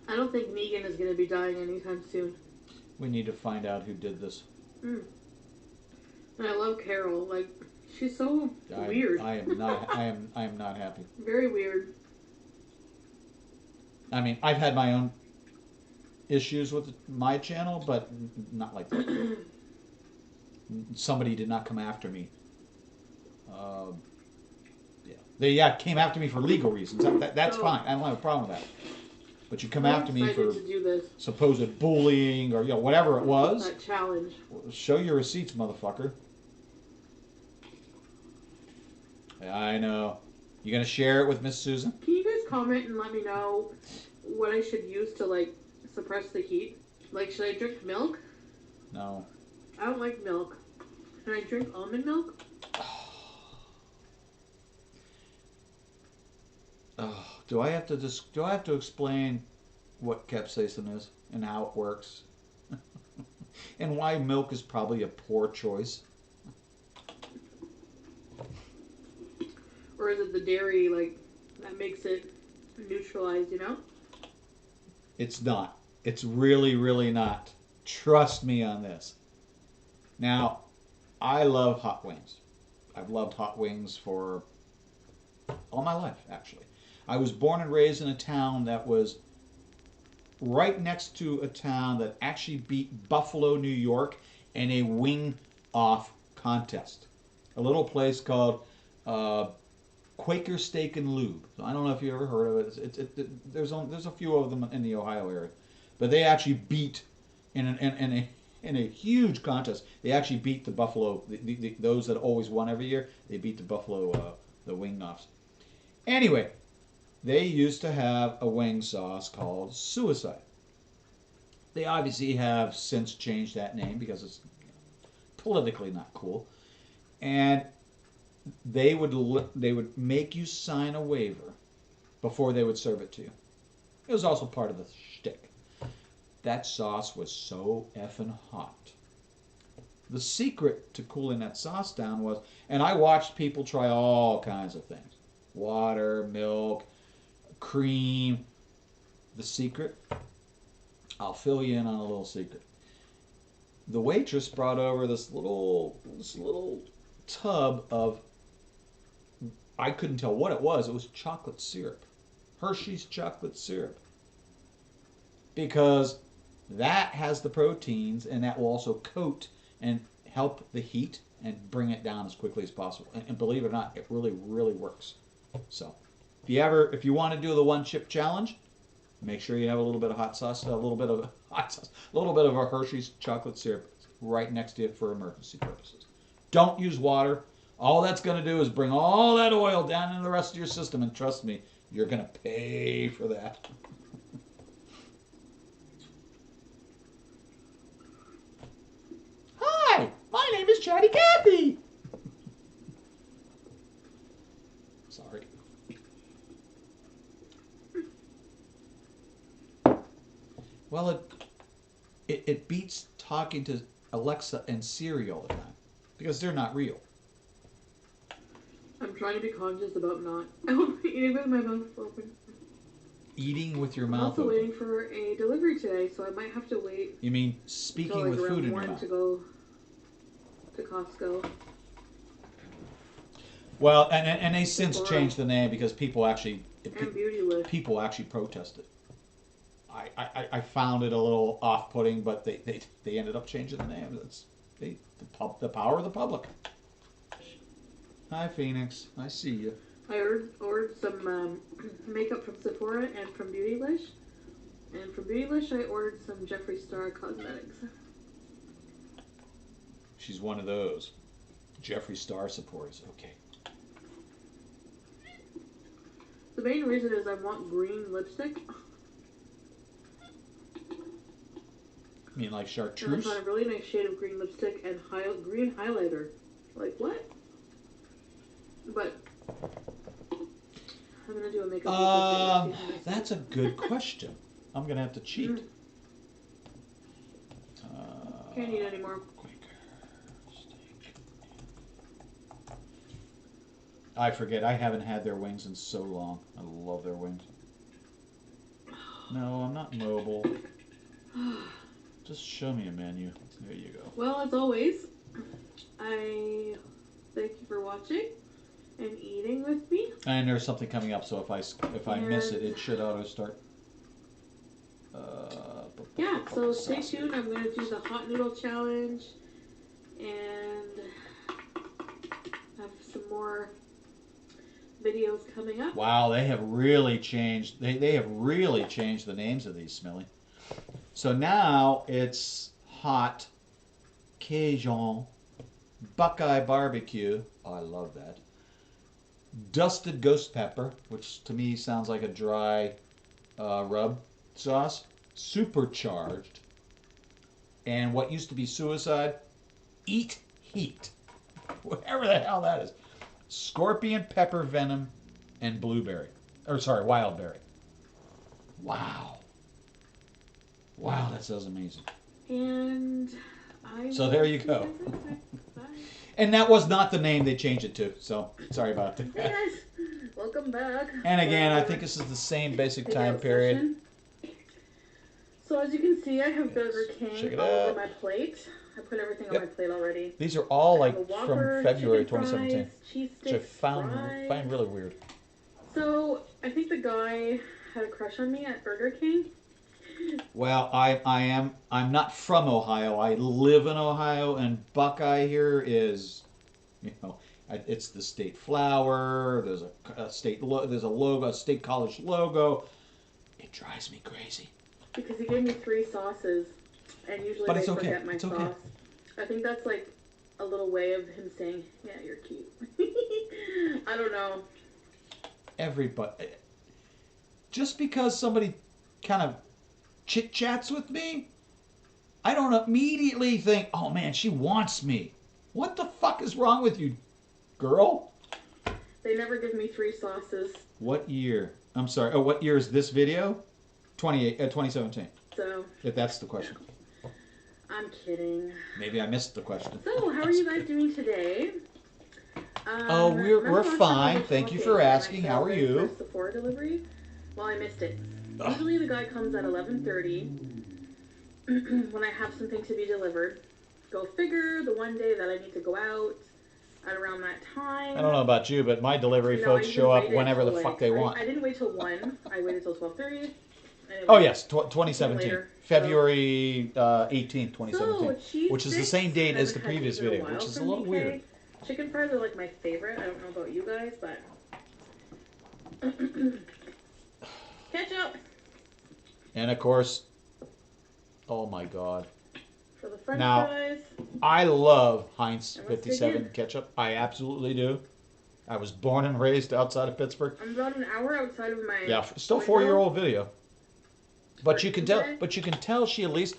C: I don't think Negan is going to be dying anytime soon.
A: We need to find out who did this.
C: And I love Carol. Like, she's so weird.
A: I am not happy.
C: Very weird.
A: I mean, I've had my own issues with my channel, but not like that. Somebody did not come after me. They came after me for legal reasons. That's fine. I don't have a problem with that. But you come after me for supposed bullying or whatever it was.
C: That challenge.
A: Show your receipts, motherfucker. I know. You gonna share it with Miss Susan?
C: Can you guys comment and let me know what I should use to like suppress the heat? Like, should I drink milk?
A: No.
C: I don't like milk. Can I drink almond milk?
A: Do I have to explain what capsaicin is and how it works? And why milk is probably a poor choice?
C: Or is it the dairy, like, that makes it neutralized, you know?
A: It's not. It's really, really not. Trust me on this. Now, I love hot wings. I've loved hot wings for all my life, actually. I was born and raised in a town that was right next to a town that actually beat Buffalo, New York in a wing-off contest. A little place called Quaker Steak and Lube. I don't know if you ever heard of it. There's a few of them in the Ohio area, but they actually beat in a huge contest. They actually beat the Buffalo. Those that always won every year. They beat the Buffalo the wing-offs. Anyway. They used to have a wing sauce called Suicide. They obviously have since changed that name because it's politically not cool. And they would make you sign a waiver before they would serve it to you. It was also part of the shtick. That sauce was so effing hot. The secret to cooling that sauce down was, and I watched people try all kinds of things. Water, milk, cream. The secret I'll fill you in on a little secret. The waitress brought over this little tub of, I couldn't tell what it was. It was chocolate syrup. Hershey's chocolate syrup. Because that has the proteins, and that will also coat and help the heat and bring it down as quickly as possible. And believe it or not, it really, really works. So, if you want to do the one chip challenge, make sure you have a little bit of hot sauce, a little bit of a Hershey's chocolate syrup right next to you for emergency purposes. Don't use water. All that's going to do is bring all that oil down into the rest of your system, and trust me, you're going to pay for that. Hi, my name is Chatty Cathy. Sorry. Well, it beats talking to Alexa and Siri all the time because they're not real.
C: I'm trying to be conscious about not eating with my mouth open.
A: Eating with your
C: I'm
A: mouth
C: also
A: open.
C: waiting for a delivery today, so I might have to wait.
A: You mean speaking
C: until, like,
A: with food in
C: around
A: your
C: 1
A: mouth?
C: to go to Costco.
A: Well, and they since changed the name because people actually protested. I found it a little off-putting, but they ended up changing the name. It's the power of the public. Hi, Phoenix. I see you.
C: I ordered some makeup from Sephora and from Beautylish. And from Beautylish, I ordered some Jeffree Star cosmetics.
A: She's one of those. Jeffree Star supporters. Okay.
C: The main reason is I want green lipstick.
A: You mean like
C: And I
A: chartreuse?
C: found a really nice shade of green lipstick and green highlighter. Like, what? But I'm going to do a makeup look with it.
A: That's a good question. I'm going to have to cheat.
C: Can't eat anymore.
A: I forget. I haven't had their wings in so long. I love their wings. No, I'm not mobile. Just show me a menu. There you go.
C: Well, as always, I thank you for watching and eating with me.
A: And there's something coming up, so if I miss it, it should auto start.
C: Yeah, so stay tuned. I'm going to do the hot noodle challenge and have some more videos coming up.
A: Wow, they have really changed. They have really changed the names of these, Smiley. So now it's hot Cajun Buckeye barbecue. Oh, I love that. Dusted ghost pepper, which to me sounds like a dry rub sauce. Supercharged. And what used to be suicide, eat heat. Whatever the hell that is. Scorpion pepper venom and blueberry. Or sorry, wild berry. Wow. Wow, that sounds amazing.
C: And
A: So there you go.
C: Bye.
A: And that was not the name they changed it to, so sorry about that.
C: Hey guys, welcome back.
A: And again, I think this is the same basic time period.
C: So as you can see, I have Burger King all over my plate. I put everything on my plate already.
A: These are all like
C: Whopper,
A: from February
C: chicken
A: 2017,
C: fries, cheese
A: which I
C: sticks,
A: find really weird.
C: So I think the guy had a crush on me at Burger King.
A: Well, I'm not from Ohio. I live in Ohio, and Buckeye here is, it's the state flower. There's a state there's a logo, a state college logo. It drives me crazy.
C: Because he gave me 3 sauces, and usually they forget my sauce. I think that's like a little way of him saying, "Yeah, you're cute." I don't know.
A: Everybody, just because somebody kind of chit chats with me, I don't immediately think, "Oh man, she wants me." What the fuck is wrong with you, girl?
C: They never give me 3 sauces.
A: What year? I'm sorry. Oh, what year is this video? 2017.
C: So.
A: If that's the question.
C: I'm kidding.
A: Maybe I missed the question.
C: So, how are you guys doing today?
A: We're fine. Thank you for asking. How are you?
C: Sephora delivery. Well, I missed it. Usually the guy comes at 11:30, when I have something to be delivered. Go figure, the one day that I need to go out at around that time.
A: I don't know about you, but my delivery
C: No, I
A: folks
C: even
A: show up
C: waited
A: whenever the
C: till,
A: fuck they want.
C: I didn't wait till 1. I waited till 12:30. Anyway,
A: Oh yes, 2017,
C: later,
A: February 18th,
C: so
A: 2017,
C: cheese
A: which is the
C: sticks,
A: same date as the
C: haven't had
A: previous
C: these in a
A: video,
C: while
A: which is a
C: from
A: little
C: BK.
A: weird.
C: Chicken fries are like my favorite. I don't know about you guys, but ketchup
A: And of course, oh my god.
C: for the French
A: Now,
C: fries.
A: I love Heinz
C: And let's dig
A: 57
C: in.
A: ketchup. I absolutely do. I was born and raised outside of Pittsburgh.
C: I'm about an hour outside of my
A: Yeah, still
C: window.
A: 4-year-old video. But you can tell.
C: Today.
A: But you can tell she at least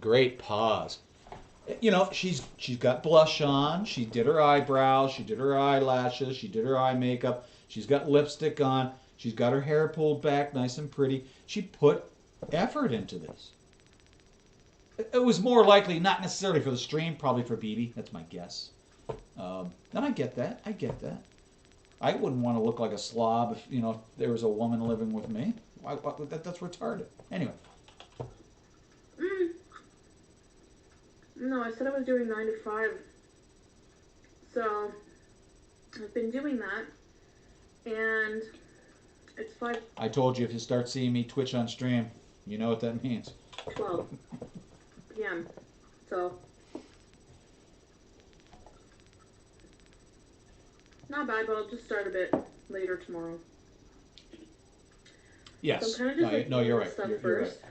A: great pause. You know, she's got blush on. She did her eyebrows. She did her eyelashes. She did her eye makeup. She's got lipstick on. She's got her hair pulled back, nice and pretty. She put effort into this. It was more likely not necessarily for the stream, probably for BB. That's my guess. And I get that. I get that. I wouldn't want to look like a slob if if there was a woman living with me. That's retarded. Anyway.
C: No, I said I was doing 9 to 5. So I've been doing that, and it's 5:12.
A: I told you if you start seeing me Twitch on stream, you know what that means.
C: p.m. So not bad, but I'll just start a bit later tomorrow.
A: Yes.
C: So I'm kind of just
A: no, you're
C: eating
A: right.
C: stuff
A: You're
C: first.
A: right.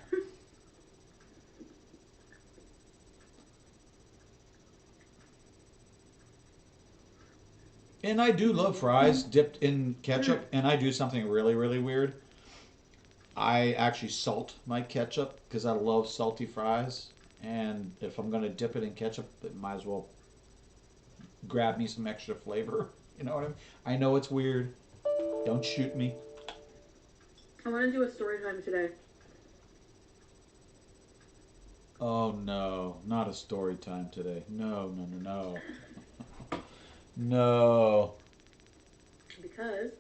A: And I do love fries dipped in ketchup, and I do something really, really weird. I actually salt my ketchup because I love salty fries, and if I'm going to dip it in ketchup, it might as well grab me some extra flavor. You know what I mean? I know it's weird. Don't shoot me.
C: I want to do a story time today.
A: Oh no, not a story time today. No, no, no, no. No.
C: Because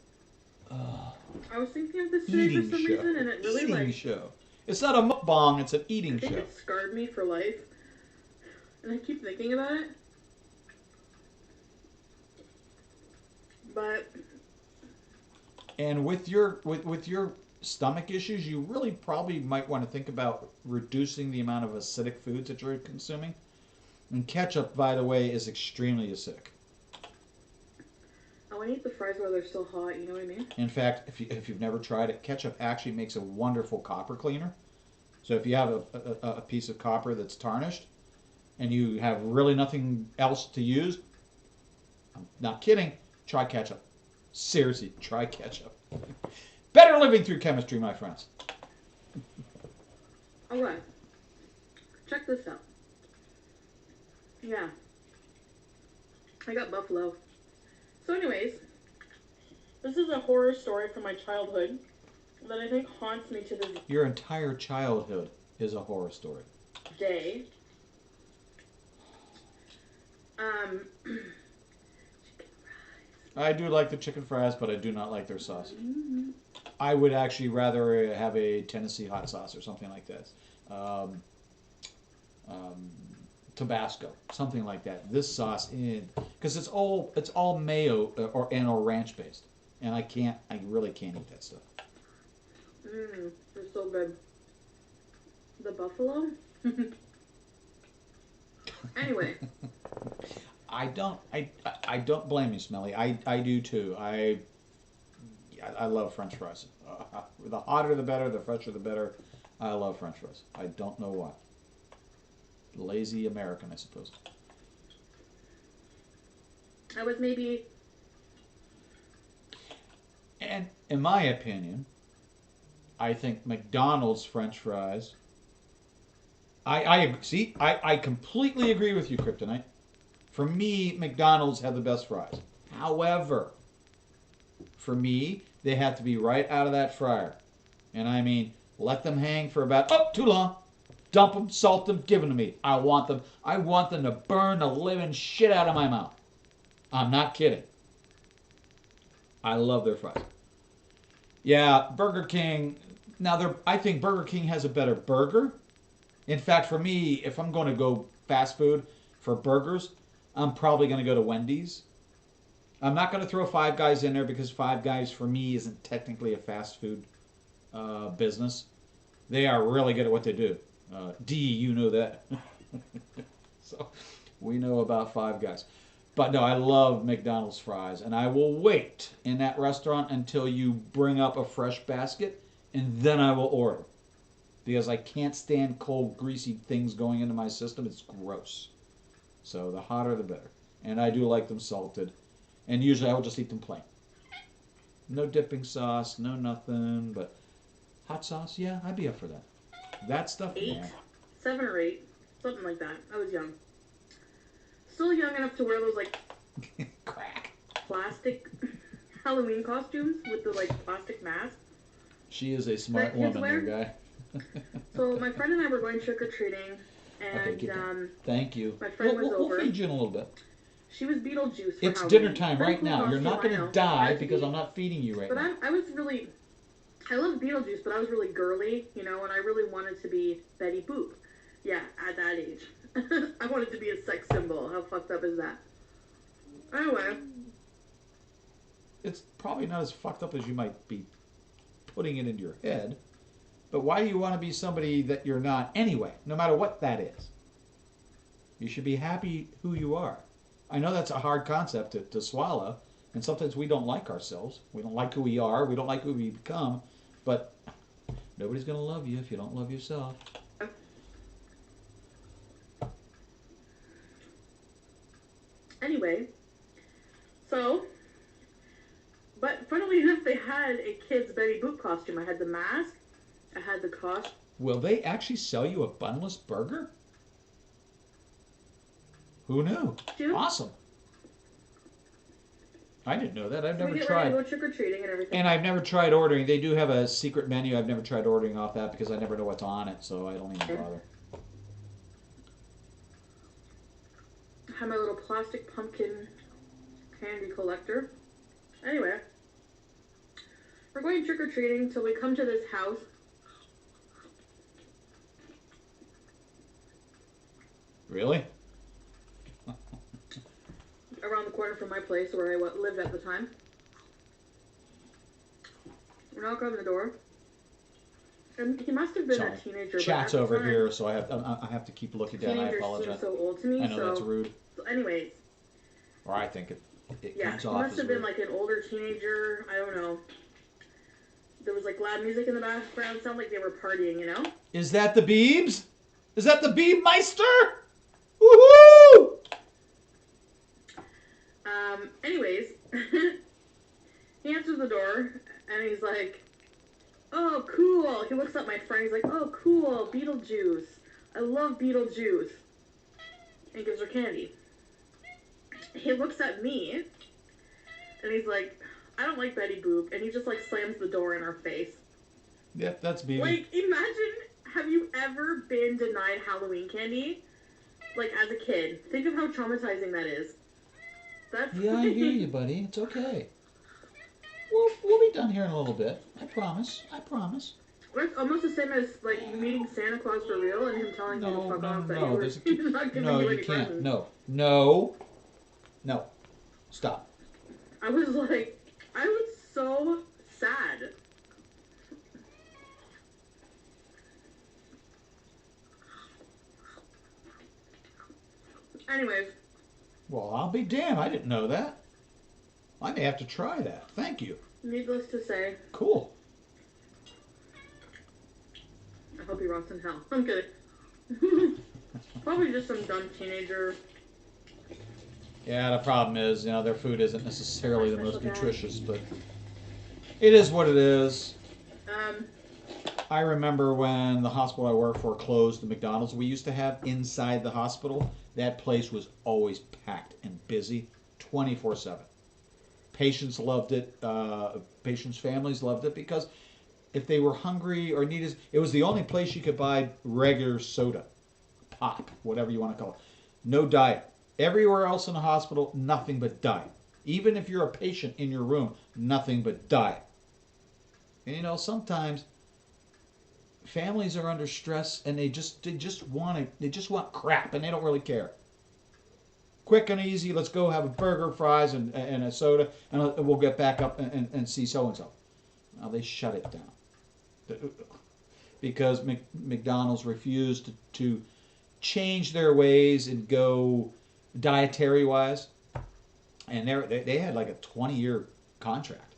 C: I was thinking of this today
A: Eating
C: for some
A: show.
C: reason, and it really
A: Eating show. It's not a mukbang, it's an eating
C: I think
A: show.
C: it scarred me for life, and I keep thinking about it. But
A: And with your stomach issues, you really probably might want to think about reducing the amount of acidic foods that you're consuming. And ketchup, by the way, is extremely acidic.
C: I want to eat the fries while they're still hot. You know what I mean?
A: In fact, if you've never tried it, ketchup actually makes a wonderful copper cleaner. So if you have a piece of copper that's tarnished, and you have really nothing else to use, I'm not kidding, try ketchup. Seriously, try ketchup. Better living through chemistry, my friends.
C: Alright. Check this out. Yeah. I got buffalo. So anyways, this is a horror story from my childhood that I think haunts me to this
A: Your entire childhood is a horror story.
C: day.
A: I do like the chicken fries, but I do not like their sauce. I would actually rather have a Tennessee hot sauce or something like that. Tabasco, something like that. This sauce, because it's all mayo or ranch based, and I really can't eat that stuff.
C: They're so good. The buffalo? Anyway.
A: I don't blame you, Smelly. I do too. I love French fries. The hotter the better, the fresher the better. I love French fries. I don't know why. Lazy American, I suppose.
C: I was maybe...
A: And in my opinion, I think McDonald's French fries. I completely agree with you, Kryptonite. For me, McDonald's have the best fries. However, for me, they have to be right out of that fryer. And I mean, let them hang for about, too long. Dump them, salt them, give them to me. I want them to burn the living shit out of my mouth. I'm not kidding. I love their fries. Yeah, Burger King. Now, I think Burger King has a better burger. In fact, for me, if I'm going to go fast food for burgers, I'm probably going to go to Wendy's. I'm not going to throw Five Guys in there because Five Guys for me isn't technically a fast food business. They are really good at what they do. D, you know that. So we know about Five Guys. But no, I love McDonald's fries, and I will wait in that restaurant until you bring up a fresh basket, and then I will order. Because I can't stand cold, greasy things going into my system. It's gross. So the hotter the better. And I do like them salted. And usually I will just eat them plain. No dipping sauce, no nothing, but hot sauce, yeah, I'd be up for that. That stuff,
C: 8,
A: yeah.
C: 7 or 8, something like that. I was young. Still young enough to wear those like
A: Crack.
C: plastic Halloween costumes with the like plastic mask.
A: She is a smart
C: That kids
A: woman, there, guy.
C: So my friend and I were going trick or treating,
A: Okay,
C: and
A: keep going. Thank you.
C: my friend was
A: We'll
C: over.
A: feed you in a little bit.
C: She was Beetlejuice. For
A: It's
C: Halloween.
A: dinner time
C: Very
A: right
C: cool
A: now. You're
C: costume,
A: not going
C: I know.
A: to die
C: Had to
A: because
C: be.
A: I'm not feeding you right
C: But
A: now.
C: I was really, I love Beetlejuice, but I was really girly, you know, and I really wanted to be Betty Boop. Yeah, at that age. I wanted to be a sex symbol. How fucked up is that? Anyway,
A: It's probably not as fucked up as you might be putting it into your head. But why do you want to be somebody that you're not anyway, no matter what that is? You should be happy who you are. I know that's a hard concept to swallow, and sometimes we don't like ourselves. We don't like who we are. We don't like who we become. But nobody's going to love you if you don't love yourself.
C: anyway, so, but funnily enough, they had a kid's Betty Boop costume. I had the mask, I had the costume.
A: Will they actually sell you a bunless burger? Who knew? Awesome. I didn't know that. I've
C: So
A: never
C: we get
A: tried.
C: ready to go trick or treating and everything.
A: And I've never tried ordering. They do have a secret menu. I've never tried ordering off that because I never know what's on it, so I don't even bother.
C: I have my little plastic pumpkin candy collector. Anyway, we're going trick or treating till we come to this house.
A: Really?
C: Around the corner from my place where I lived at the time. We knock on the door. And he must have been
A: Sorry.
C: a teenager.
A: Chat's
C: but at the
A: over
C: time,
A: here, so I have to keep looking down. I
C: teenagers seem
A: apologize.
C: so old to me.
A: I know that's rude.
C: So anyways,
A: Or I think it
C: yeah,
A: comes
C: he
A: off
C: must
A: as
C: have been
A: rude.
C: like an older teenager. I don't know. There was like loud music in the background. Sounded like they were partying, you know?
A: Is that the Beebs? Is that the Beebmeister? Woohoo!
C: Anyways, he answers the door and he's like, "Oh, cool." He looks at my friend. He's like, "Oh, cool, Beetlejuice. I love Beetlejuice." And gives her candy. He looks at me and he's like, "I don't like Betty Boop," and he just like slams the door in our face.
A: Yep, that's Beebie.
C: Like, imagine, have you ever been denied Halloween candy? Like, as a kid. Think of how traumatizing that is. That's
A: Yeah, I hear you, buddy. It's okay. We'll be done here in a little bit. I promise. I promise.
C: That's almost the same as, like, meeting Santa Claus for real and him telling you to fuck off that
A: no.
C: he's not giving
A: No,
C: you
A: you
C: any
A: can't.
C: presents.
A: No. Stop.
C: I was like, I was so sad. Anyways,
A: Well, I'll be damned. I didn't know that. I may have to try that. Thank you.
C: needless to say,
A: Cool.
C: I hope he rots in hell. I'm kidding. Probably just some dumb teenager.
A: Yeah, the problem is, their food isn't necessarily the most
C: Special guy.
A: nutritious, but it is what it is.
C: Um,
A: I remember when the hospital I worked for closed the McDonald's we used to have inside the hospital. That place was always packed and busy 24/7. Patients loved it. Patients' families loved it because if they were hungry or needed, it was the only place you could buy regular soda, pop, whatever you want to call it. No diet. Everywhere else in the hospital, nothing but diet. Even if you're a patient in your room, nothing but diet. And sometimes families are under stress and they just want crap and they don't really care. Quick and easy. Let's go have a burger, fries, and a soda, and we'll get back up and see so and so. Now they shut it down because McDonald's refused to change their ways and go dietary wise, and they had like a 20-year contract,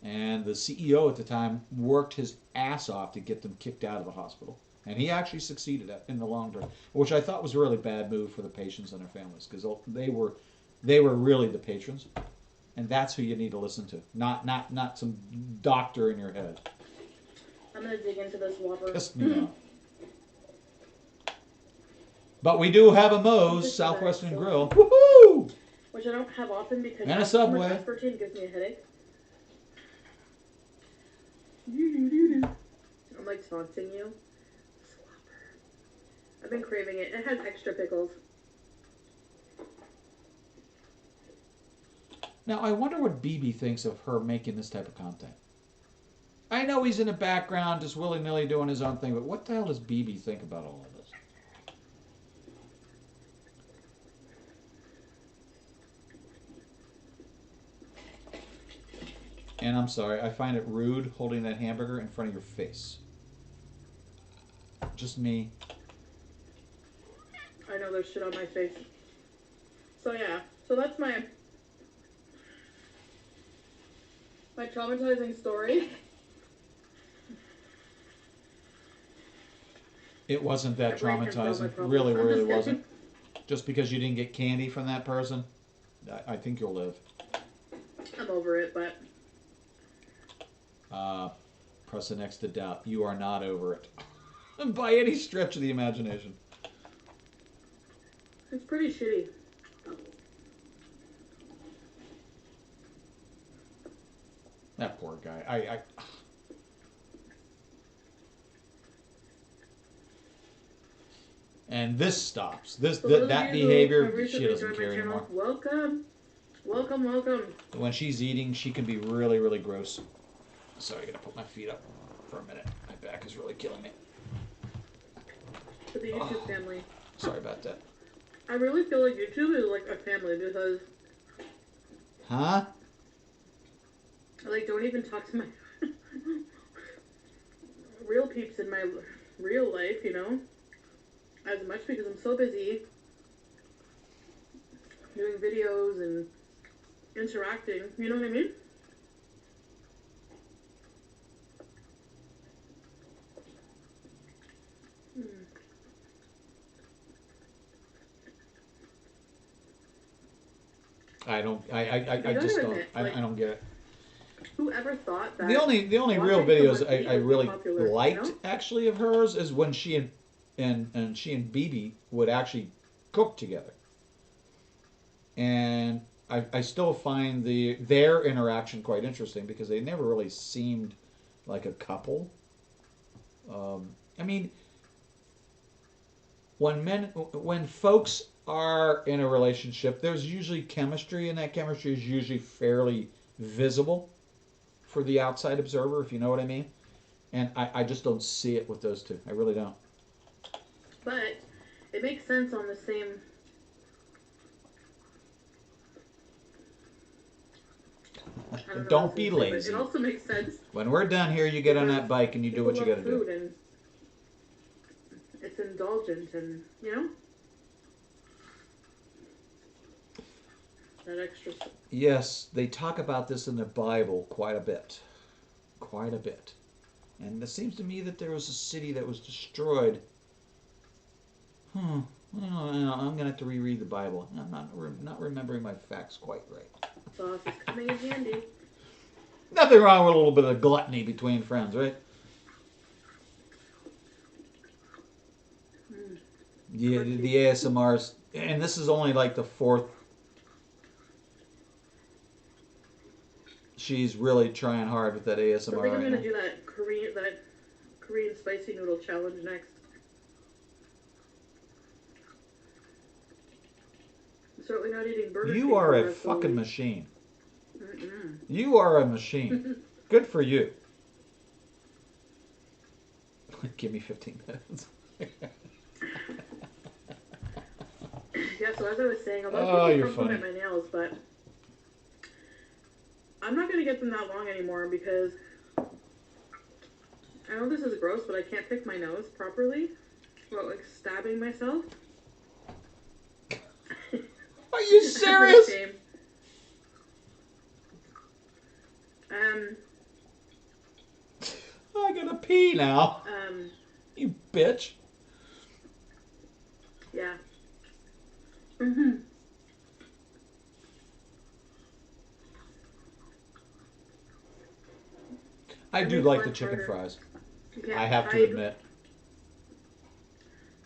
A: and the CEO at the time worked his ass off to get them kicked out of the hospital, and he actually succeeded in the long term, which I thought was a really bad move for the patients and their families because they were really the patrons, and that's who you need to listen to, not some doctor in your head.
C: I'm gonna dig into this Whopper.
A: Just, you know. But we do have a Moe's Southwestern Grill. Woohoo!
C: Which I don't have often because
A: and a Subway.
C: aspartame gives me a headache. I'm like taunting you. I've been craving it. It has extra pickles.
A: Now, I wonder what BB thinks of her making this type of content. I know he's in the background just willy-nilly doing his own thing, but what the hell does BB think about all of this? And I'm sorry, I find it rude holding that hamburger in front of your face. Just me.
C: I know there's shit on my face. So yeah, so that's my traumatizing story.
A: It wasn't that traumatizing. Really, really wasn't. Just because you didn't get candy from that person, I think you'll live.
C: I'm over it, but...
A: press the next to doubt. You are not over it. By any stretch of the imagination.
C: It's pretty shitty.
A: That poor guy. And this stops. That behavior, she doesn't care anymore.
C: Welcome. Welcome, welcome.
A: When she's eating, she can be really, really gross. Sorry, I gotta put my feet up for a minute. My back is really killing me.
C: For the YouTube family.
A: Sorry about that.
C: I really feel like YouTube is like a family because...
A: Huh?
C: I like don't even talk to my real peeps in my real life, you know? As much because I'm so busy doing videos and interacting, you know what I mean?
A: I just don't. I don't get it.
C: Whoever thought that?
A: The only real videos I really
C: popular,
A: liked,
C: you know?
A: actually, of hers is when she and BB would actually cook together. And I still find their interaction quite interesting because they never really seemed like a couple. I mean, when folks are in a relationship, there's usually chemistry, and that chemistry is usually fairly visible for the outside observer, if you know what I mean. And I just don't see it with those two. I really don't.
C: But it makes sense on the same...
A: Don't be lazy.
C: It also makes sense.
A: When we're done here, you get on that bike and you do what you got to do.
C: And it's indulgent, and you know that extra.
A: Yes, they talk about this in the Bible quite a bit, and it seems to me that there was a city that was destroyed. I'm gonna have to reread the Bible. I'm not remembering my facts quite right.
C: Sauce is coming in handy.
A: Nothing wrong with a little bit of gluttony between friends, right? Yeah, the ASMRs, and this is only like the fourth. She's really trying hard with that ASMR.
C: I think I'm gonna do that Korean spicy noodle challenge next. I'm certainly not eating Burger King.
A: You are a fucking machine. You are a machine. Good for you. Give me 15 minutes.
C: Yeah, so as I was saying, a lot
A: Oh,
C: of
A: you're
C: people compliment my nails, but I'm not going to get them that long anymore because I know this is gross, but I can't pick my nose properly without, like, stabbing myself.
A: Are you serious?
C: Shame.
A: I gotta pee now. You bitch.
C: Yeah. Mm-hmm.
A: I do like the chicken fries. I have to admit.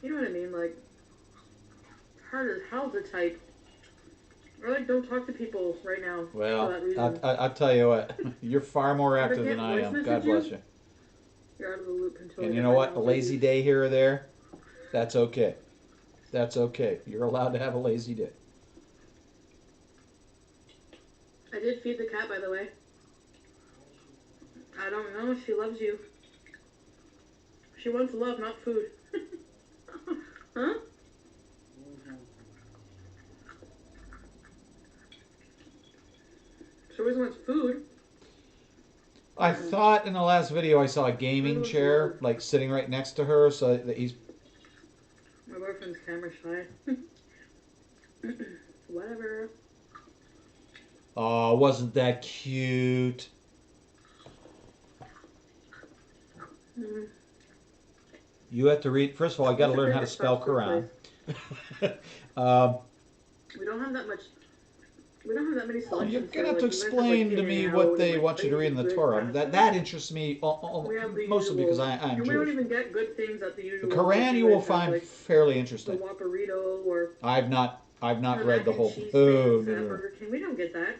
C: You know what I mean? Like, hard as hell to type. Or, like, don't talk to people right now for
A: Well,
C: that reason.
A: I'll tell you what. You're far more active than I am. God bless you.
C: You're out of the loop until
A: And you know what? A lazy day here or there, that's okay. That's okay. You're allowed to have a lazy day.
C: I did feed the cat, by the way. I don't know. She loves you. She wants love, not food. Huh? She always wants food.
A: I thought in the last video I saw a gaming chair like sitting right next to her, so that he's.
C: My boyfriend's camera shy. Whatever.
A: Oh, wasn't that cute?
C: Mm.
A: You have to read. First of all, I got to learn how to spell Quran.
C: We don't have that much. We don't have that many
A: Well,
C: selections.
A: you're gonna have
C: here.
A: to
C: Like,
A: explain to me what they want you to read in the Torah. That interests me mostly because I'm
C: and we
A: Jewish.
C: don't even get good things at the usual.
A: The Quran you will find
C: like
A: fairly interesting.
C: The Whopperito or.
A: I've not read the whole.
C: Oh, no. Burger King. We don't get that.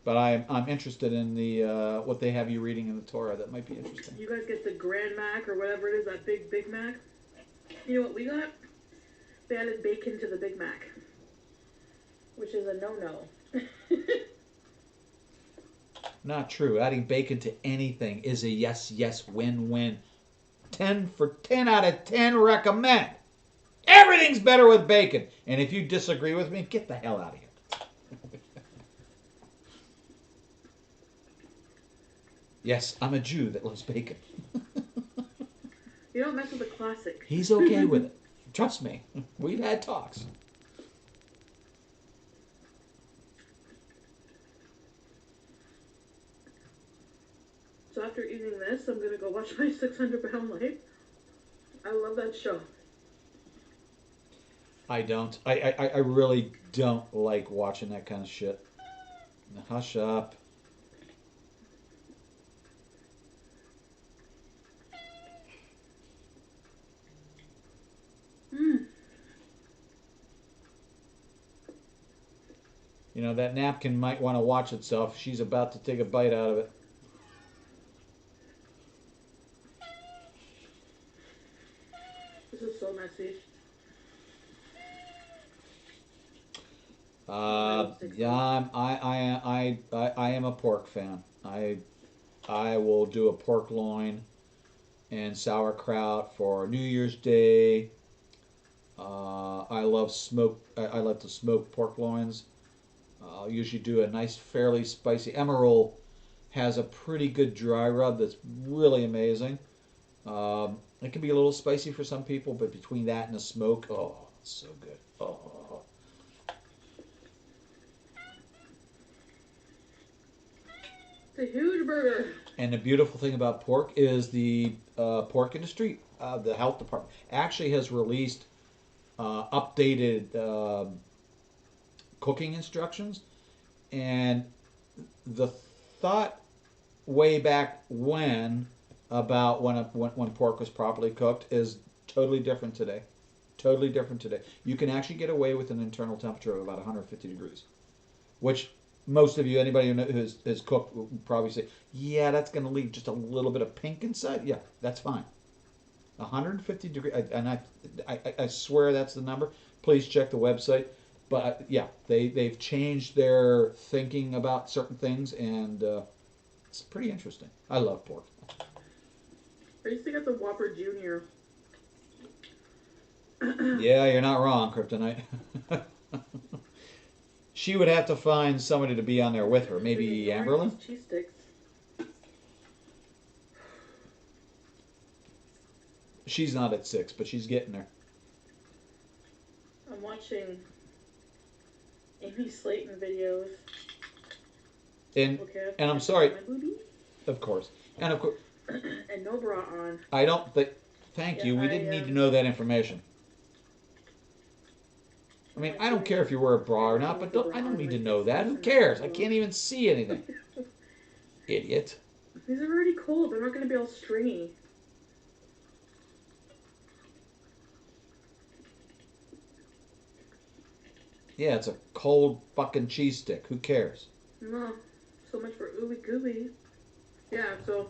A: But I'm interested in the what they have you reading in the Torah. That might be interesting.
C: You guys get the Grand Mac or whatever it is, that Big Mac. You know what we got? They added bacon to the Big Mac, which is a no-no.
A: Not true. Adding bacon to anything is a yes, win-win. 10 out of 10 recommend. Everything's better with bacon. And if you disagree with me, get the hell out of here. Yes, I'm a Jew that loves bacon.
C: You don't mess with the classic.
A: He's okay with it. Trust me. We've had talks.
C: So after eating this, I'm going to go watch my 600-Pound Life. I love that show.
A: I don't. I really don't like watching that kind of shit. Hush up. You know, that napkin might want to watch itself. She's about to take a bite out of it.
C: This is so messy.
A: Yeah, I am a pork fan. I will do a pork loin and sauerkraut for New Year's Day. I love I like to smoke pork loins. I'll usually do a nice, fairly spicy. Emerald has a pretty good dry rub that's really amazing. It can be a little spicy for some people, but between that and the smoke, oh, it's so good. Oh.
C: It's a huge burger.
A: And the beautiful thing about pork is the pork industry, the health department, actually has released updated cooking instructions. And the thought way back when about when pork was properly cooked is totally different today. Totally different today. You can actually get away with an internal temperature of about 150 degrees, which most of you, anybody who has cooked, will probably say, yeah, that's going to leave just a little bit of pink inside. Yeah, that's fine. 150 degrees, and I swear that's the number. Please check the website. But yeah, they've changed their thinking about certain things, and it's pretty interesting. I love pork.
C: I used to get the Whopper Junior.
A: Yeah, you're not wrong, Kryptonite. She would have to find somebody to be on there with her. Maybe Amberlyn?
C: Cheese sticks.
A: She's not at 6, but she's getting there.
C: I'm watching Amy Slayton videos.
A: And
C: Okay,
A: and I'm sorry,
C: my booty.
A: of course. And of course,
C: And no bra on.
A: I don't think. Thank you. We didn't need to know that information. I mean, I don't care if you wear a bra or not, but I don't need to know that. Who cares? I can't even see anything. Idiot.
C: These are already cold. They're not going to be all stringy.
A: Yeah, it's a cold fucking cheese stick. Who cares?
C: No. So much for ooey gooey. Yeah, so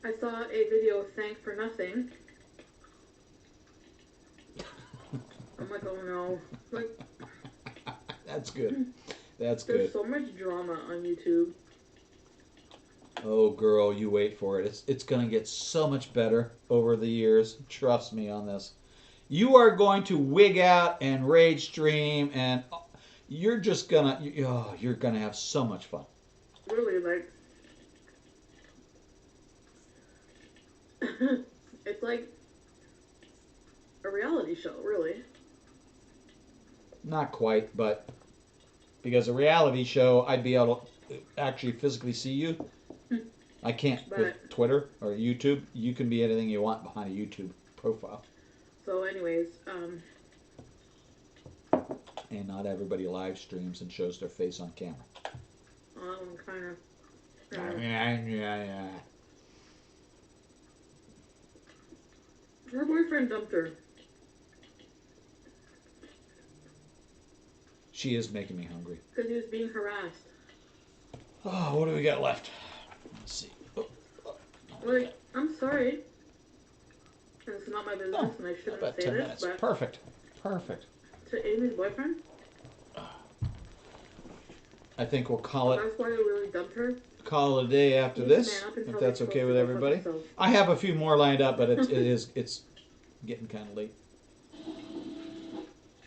C: I saw a video of Thank for Nothing. I'm like, oh no. Like,
A: That's good. That's
C: there's
A: good.
C: so much drama on YouTube.
A: Oh, girl, you wait for it. It's going to get so much better over the years. Trust me on this. You are going to wig out and rage stream, and you're just gonna you're gonna have so much fun.
C: Really, like, it's like a reality show, really.
A: Not quite, but because a reality show, I'd be able to actually physically see you. I can't with Twitter or YouTube. You can be anything you want behind a YouTube profile.
C: So, anyways,
A: And not everybody live streams and shows their face on camera.
C: well, I'm kind of.
A: Yeah.
C: Her boyfriend dumped her.
A: She is making me hungry.
C: Because he was being harassed.
A: Oh, what do we got left? Let's see.
C: Like, I'm sorry. And it's not my business, and I shouldn't
A: About
C: say
A: 10
C: this,
A: minutes.
C: but
A: Perfect.
C: to Amy's boyfriend,
A: I think we'll call it
C: that's why they really dumped her.
A: call it a day after
C: He needs
A: this,
C: to man up and
A: if
C: tell
A: that's
C: these
A: okay
C: folks
A: with
C: to go fuck
A: everybody.
C: themselves.
A: I have a few more lined up, but it's getting kind of late.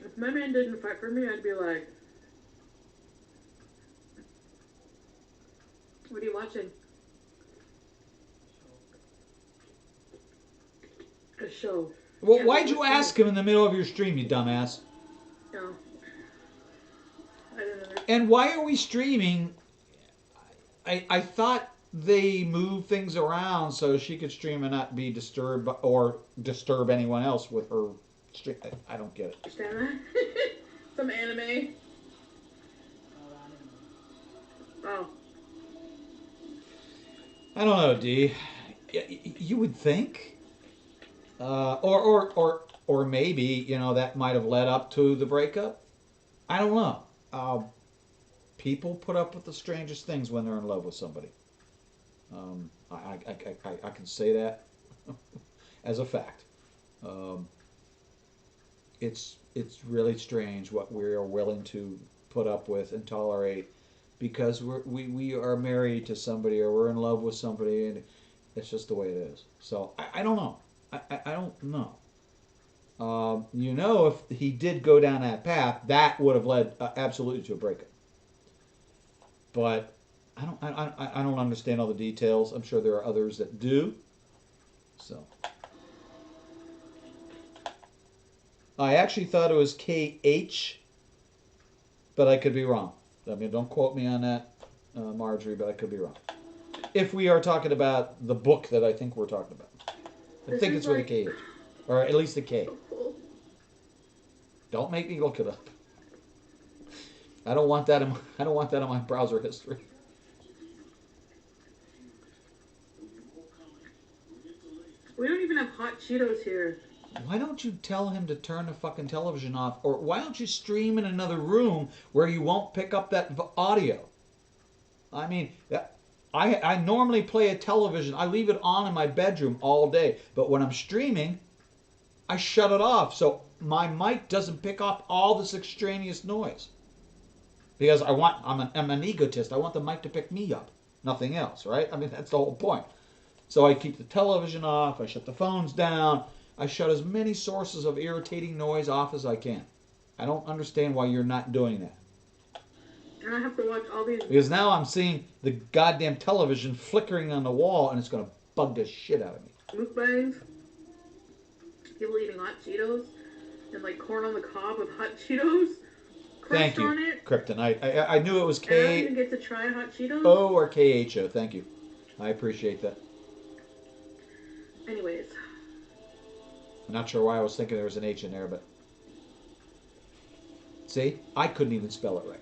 C: If my man didn't fight for me, I'd be like, what are you watching? A show.
A: Well,
C: Yeah,
A: why'd
C: but
A: you
C: what
A: ask him in the middle of your stream, you dumbass?
C: No. I don't know.
A: And why are we streaming? I thought they moved things around so she could stream and not be disturbed or disturb anyone else with her stream. I don't get it.
C: Understand that? Some anime. Oh.
A: I don't know, D. You would think, or maybe that might have led up to the breakup. I don't know. People put up with the strangest things when they're in love with somebody. I can say that as a fact. It's really strange what we are willing to put up with and tolerate because we are married to somebody or we're in love with somebody, and it's just the way it is. So I don't know. I don't know. If he did go down that path, that would have led absolutely to a breakup. But I don't understand all the details. I'm sure there are others that do. So I actually thought it was KH, but I could be wrong. I mean, don't quote me on that, Marjorie, but I could be wrong. If we are talking about the book that I think we're talking about, I think it's with a KH, or at least a K.
C: So cool.
A: Don't make me look it up. I don't want that in my browser history.
C: We don't even have hot Cheetos here.
A: Why don't you tell him to turn the fucking television off? Or why don't you stream in another room where you won't pick up that audio? I mean, I normally play a television. I leave it on in my bedroom all day. But when I'm streaming, I shut it off so my mic doesn't pick up all this extraneous noise. Because I'm an egotist. I want the mic to pick me up. nothing else, right? I mean, that's the whole point. So I keep the television off, I shut the phones down, I shut as many sources of irritating noise off as I can. I don't understand why you're not doing that.
C: And I have to watch all these
A: Because now I'm seeing the goddamn television flickering on the wall, and it's going to bug the shit out of me.
C: mukbangs. People eating hot Cheetos and like corn on the cob with hot Cheetos
A: Thank
C: crushed
A: you,
C: on it.
A: Kryptonite. I knew it was
C: And I don't even get to try hot Cheetos.
A: K-O or K-H-O. Thank you. I appreciate that.
C: Anyways.
A: I'm not sure why I was thinking there was an H in there, but... See? I couldn't even spell it right.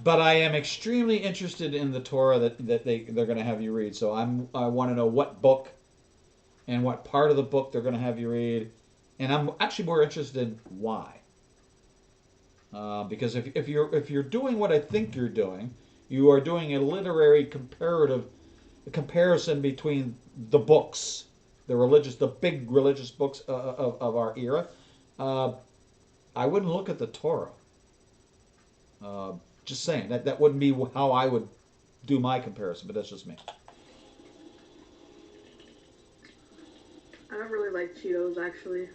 A: But I am extremely interested in the Torah that they're going to have you read. So I want to know what book and what part of the book they're going to have you read. And I'm actually more interested in why. Because if you're doing what I think you're doing, you are doing a literary comparison between the books, the big religious books of our era. I wouldn't look at the Torah. Just saying that wouldn't be how I would do my comparison, but that's just me.
C: I don't really like Cheetos, actually.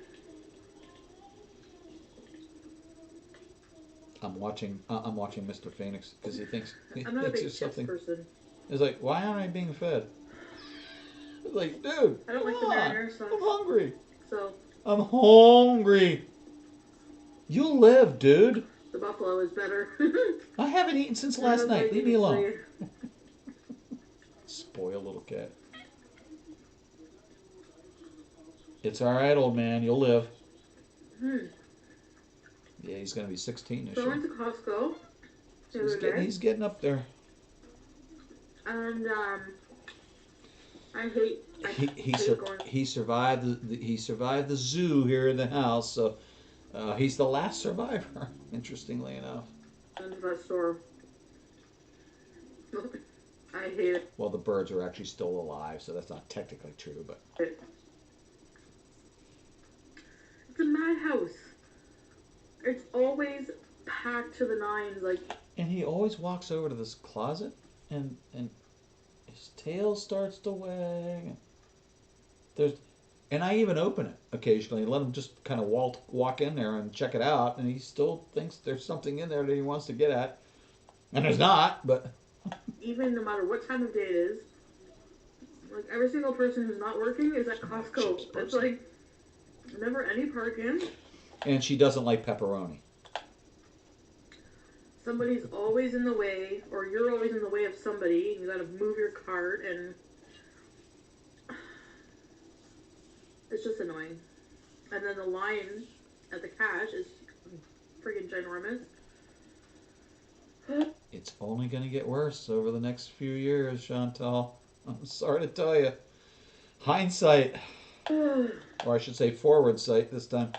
A: I'm watching Mr. Phoenix because he thinks
C: I'm not a big
A: there's something.
C: person.
A: It's like, why aren't I being fed? It's like, dude,
C: I don't like the marinara sauce.
A: I'm hungry.
C: So.
A: I'm hungry. You'll live, dude.
C: The buffalo is better.
A: I haven't eaten since last night. Leave me alone. Spoiled little cat. It's all right, old man. You'll live. Yeah, he's gonna be 16 this
C: So I
A: year.
C: went to Costco the other day.
A: He's getting up there.
C: And I hate
A: He survived the zoo here in the house, so he's the last survivor. Interestingly enough.
C: Into that store. I hate it.
A: Well, the birds are actually still alive, so that's not technically true, but
C: it's a madhouse. It's always packed to the nines, like.
A: And he always walks over to this closet, and his tail starts to wag. And I even open it occasionally and let him just kind of walk in there and check it out, and he still thinks there's something in there that he wants to get at, and there's not. But
C: even no matter what time of day it is, like every single person who's not working is at Costco. It's like never any parking.
A: And she doesn't like pepperoni.
C: Somebody's always in the way, or you're always in the way of somebody. You gotta move your cart, and it's just annoying. And then the line at the cash is freaking ginormous.
A: It's only going to get worse over the next few years, Chantal. I'm sorry to tell you. Hindsight, or I should say forward sight this time.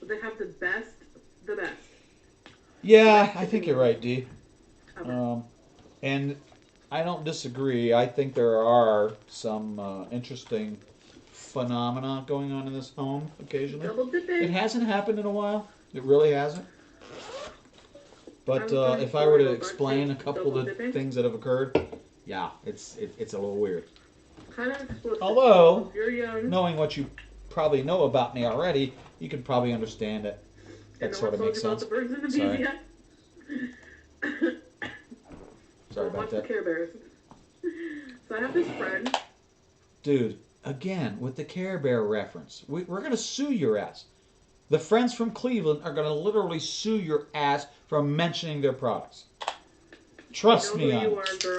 C: They have the best.
A: Yeah, I think you're right, Dee. And I don't disagree. I think there are some interesting phenomena going on in this home occasionally.
C: Double dipping.
A: It hasn't happened in a while. It really hasn't. But if I were to explain a couple of the things that have occurred, yeah, it's a little weird.
C: Kind of explicit.
A: Although,
C: you're young.
A: knowing what you probably know about me already, you can probably understand it. That sort of makes sense.
C: Sorry.
A: Sorry about
C: Watch
A: that.
C: the Care Bears. So I have this friend.
A: Dude, again, with the Care Bear reference, we're going to sue your ass. The friends from Cleveland are going to literally sue your ass for mentioning their products. Trust me on
C: it. You are, girl.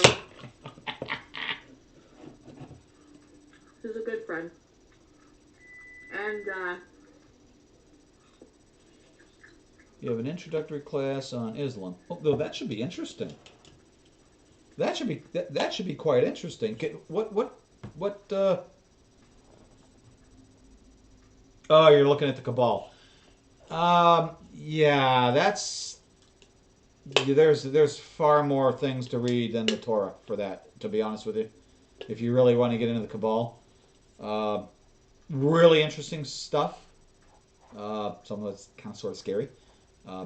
C: She's a good friend. And,
A: you have an introductory class on Islam. Oh, that should be interesting. That should be quite interesting. Oh, you're looking at the Cabal. Yeah, there's far more things to read than the Torah for that, to be honest with you. If you really want to get into the Cabal. Really interesting stuff. Some of it's kind of sort of scary. Uh,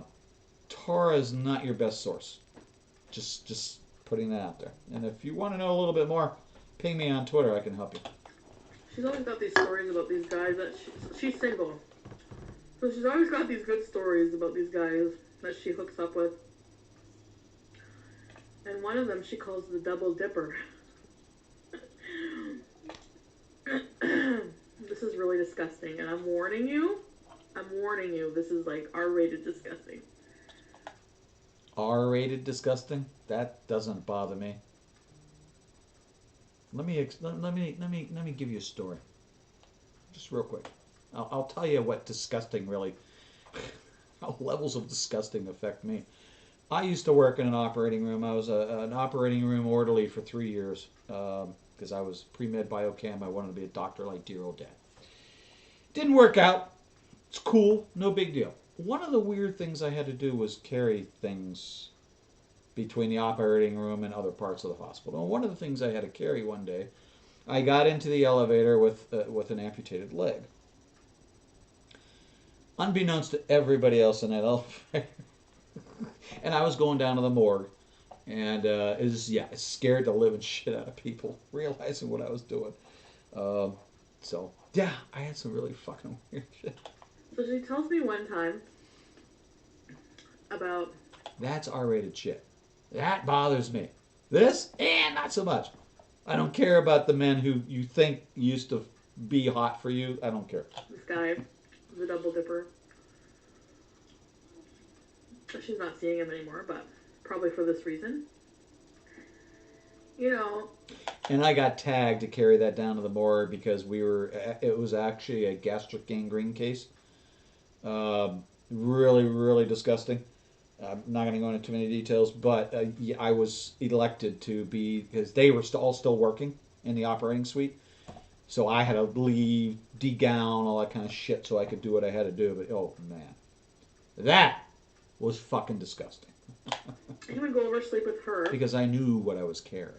A: Torah is not your best source. Just putting that out there. And if you want to know a little bit more, ping me on Twitter. I can help you.
C: She's always got these stories about these guys that she's single. So she's always got these good stories about these guys that she hooks up with. And one of them she calls the double dipper. This is really disgusting, and I'm warning you, this is like R-rated disgusting.
A: R-rated disgusting? That doesn't bother me. Let me give you a story. Just real quick. I'll tell you what disgusting really, how levels of disgusting affect me. I used to work in an operating room. I was an operating room orderly for 3 years because I was pre-med biochem. I wanted to be a doctor like dear old dad. Didn't work out. It's cool. No big deal. One of the weird things I had to do was carry things between the operating room and other parts of the hospital. And one of the things I had to carry one day, I got into the elevator with an amputated leg. Unbeknownst to everybody else in that elevator. And I was going down to the morgue. And it scared the living shit out of people, realizing what I was doing. So, yeah, I had some really fucking weird shit.
C: So she tells me one time about...
A: That's R-rated shit. That bothers me. This? Not so much. I don't care about the men who you think used to be hot for you. I don't care.
C: This guy, the double dipper. She's not seeing him anymore, but probably for this reason. You know.
A: And I got tagged to carry that down to the morgue because it was actually a gastric gangrene case. Really, really disgusting. I'm not going to go into too many details, but I was elected to be, because they were all still working in the operating suite. So I had to leave, degown, all that kind of shit so I could do what I had to do. But, oh, man. That was fucking disgusting.
C: He would go over sleep with her.
A: Because I knew what I was carrying.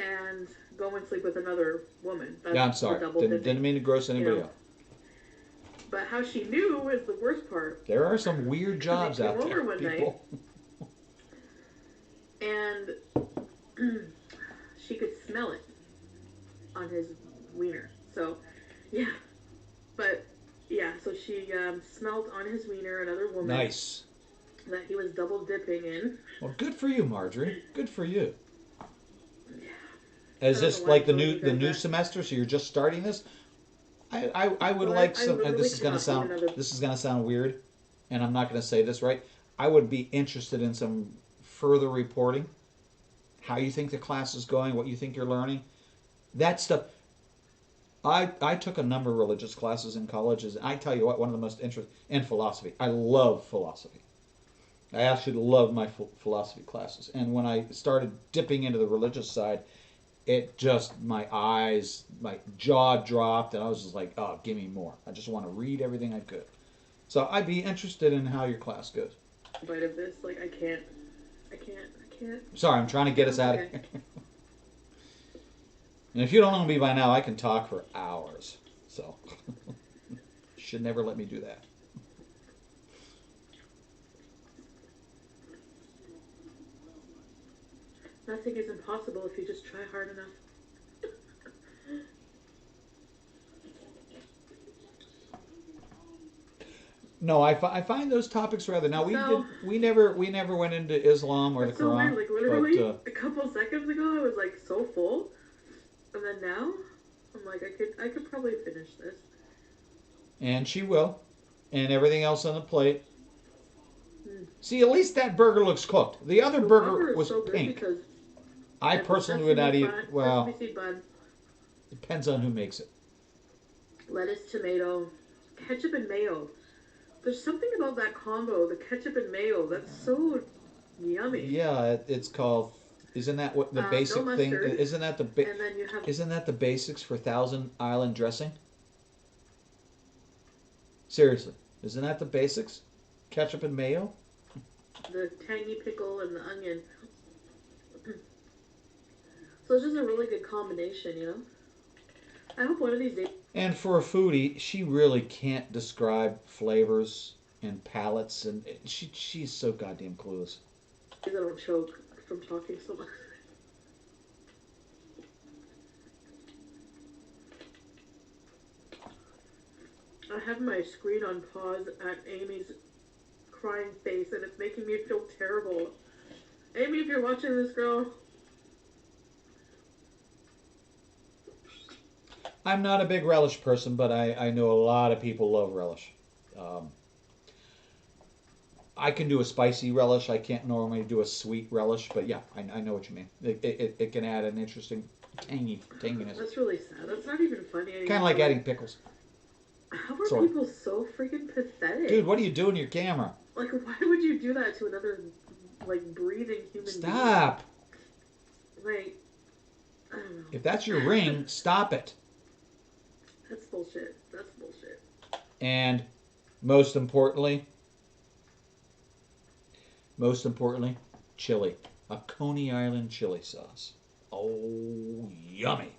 C: And go and sleep with another woman. That's
A: I'm sorry. Didn't mean to gross anybody out.
C: But how she knew is the worst part.
A: There are some weird jobs out there,
C: one
A: people.
C: Night, and she could smell it on his wiener. So, yeah. But, yeah, so she smelled on his wiener another woman.
A: Nice.
C: That he was double dipping in.
A: Well, good for you, Marjorie. Good for you.
C: Yeah.
A: Is this like the new semester? So you're just starting this? I would like some. This is gonna sound weird, and I'm not gonna say this right. I would be interested in some further reporting. How you think the class is going? What you think you're learning? That stuff. I took a number of religious classes in colleges. I tell you what, one of the most interesting, and philosophy. I love philosophy. I actually love my philosophy classes. And when I started dipping into the religious side, it just, my eyes, my jaw dropped, and I was just like, oh, give me more. I just want to read everything I could. So I'd be interested in how your class goes.
C: Bite of this, like, I can't.
A: Sorry, I'm trying to get us out of here. And if you don't know me by now, I can talk for hours. So, you should never let me do that.
C: Nothing is impossible if you just try hard enough.
A: No, I find those topics rather. Now we never went into Islam or the Quran.
C: So weird. Like literally a couple seconds ago, I was like so full, and then now I'm like I could probably finish this.
A: And she will, and everything else on the plate. See, at least that burger looks cooked. The other burger was so pink. I personally would not eat. Well, depends on who makes it.
C: Lettuce, tomato, ketchup, and mayo. There's something about that combo, the ketchup and mayo, that's so yummy.
A: Yeah, it's called. Isn't that what the basic thing? Isn't that the Isn't that the basics for Thousand Island dressing? Seriously, isn't that the basics? Ketchup and mayo.
C: The tangy pickle and the onion. So it's just a really good combination, you know. I hope one of these days.
A: And for a foodie, she really can't describe flavors and palates, and she's so goddamn clueless.
C: I don't choke from talking so much. I have my screen on pause at Amy's crying face, and it's making me feel terrible. Amy, if you're watching this, girl.
A: I'm not a big relish person, but I know a lot of people love relish. I can do a spicy relish. I can't normally do a sweet relish, but yeah, I know what you mean. It can add an interesting tanginess.
C: That's really sad. That's not even funny anymore.
A: Kind of like adding pickles.
C: How are people so freaking pathetic?
A: Dude, what are you doing to your camera?
C: Like, why would you do that to another, like, breathing human
A: Stop.
C: being? Like, I don't know.
A: If that's your ring, stop it.
C: That's bullshit. That's bullshit.
A: And most importantly, chili. A Coney Island chili sauce. Oh, yummy.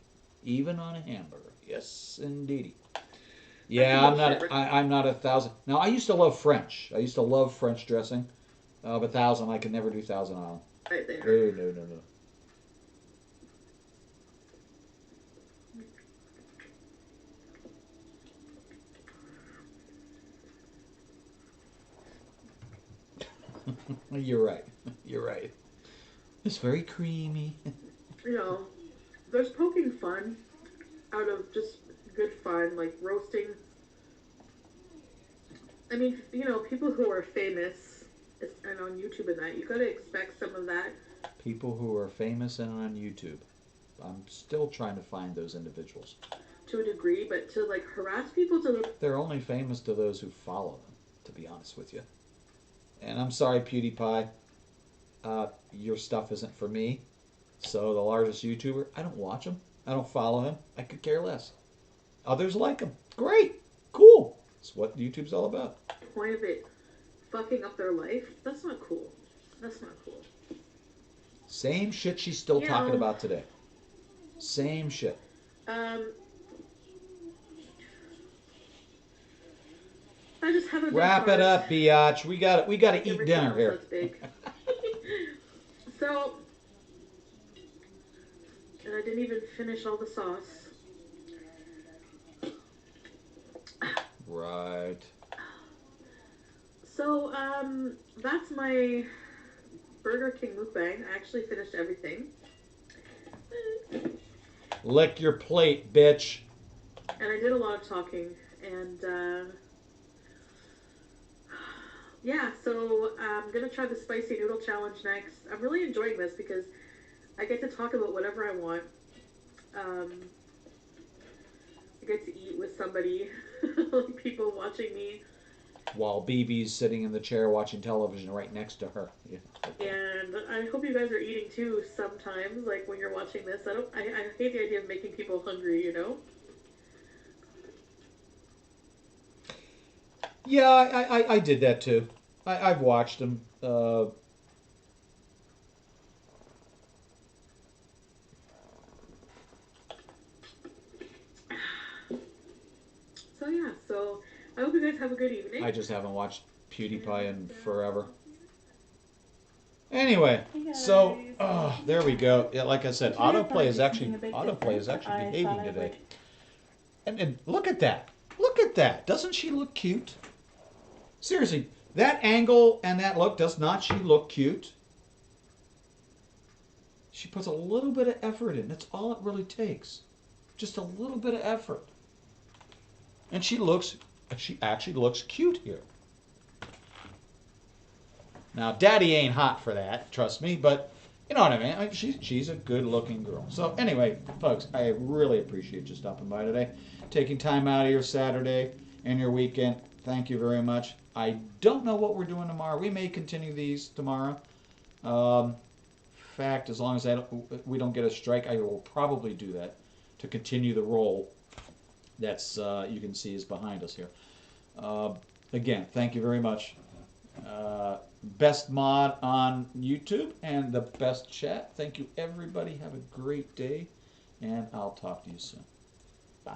A: Even on a hamburger. Yes, indeedy. Yeah, I'm not a thousand. Now, I used to love French. I used to love French dressing. But thousand, I can never do Thousand Island.
C: Right there.
A: No. You're right. You're right. It's very creamy.
C: You know, there's poking fun out of just good fun, like roasting. I mean, you know, people who are famous and on YouTube and that, you gotta expect some of that.
A: People who are famous and on YouTube. I'm still trying to find those individuals.
C: To a degree, but to like harass people to the...
A: They're only famous to those who follow them, to be honest with you. And I'm sorry, PewDiePie, your stuff isn't for me. So the largest YouTuber, I don't watch him. I don't follow him. I could care less. Others like him. Great. Cool. That's what YouTube's all about.
C: Point of it fucking up their life. That's not cool. That's not cool.
A: Same shit she's still talking about today. Same shit.
C: I just haven't.
A: Wrap it up, biatch. We got to eat dinner here.
C: So, and I didn't even finish all the sauce.
A: Right.
C: So, that's my Burger King mukbang. I actually finished everything.
A: Lick your plate, bitch.
C: And I did a lot of talking, and yeah, so I'm gonna try the spicy noodle challenge next. I'm really enjoying this because I get to talk about whatever I want. I get to eat with somebody, like people watching me.
A: While BB's sitting in the chair watching television right next to her. Yeah. Okay.
C: And I hope you guys are eating too sometimes, like when you're watching this. I hate the idea of making people hungry, you know?
A: Yeah, I did that too. I've watched them. So
C: yeah, so I hope you guys have a good evening.
A: I just haven't watched PewDiePie in forever. Anyway, so there we go. Yeah, like I said, autoplay is actually behaving today. And look at that. Look at that. Doesn't she look cute? Seriously, that angle and that look, does not she look cute? She puts a little bit of effort in. That's all it really takes. Just a little bit of effort. And she actually looks cute here. Now, Daddy ain't hot for that, trust me, but you know what I mean. She's a good-looking girl. So anyway, folks, I really appreciate you stopping by today, taking time out of your Saturday and your weekend. Thank you very much. I don't know what we're doing tomorrow. We may continue these tomorrow. In fact, as long as we don't get a strike, I will probably do that to continue the roll that's you can see is behind us here. Again, thank you very much. Best mod on YouTube and the best chat. Thank you, everybody. Have a great day, and I'll talk to you soon.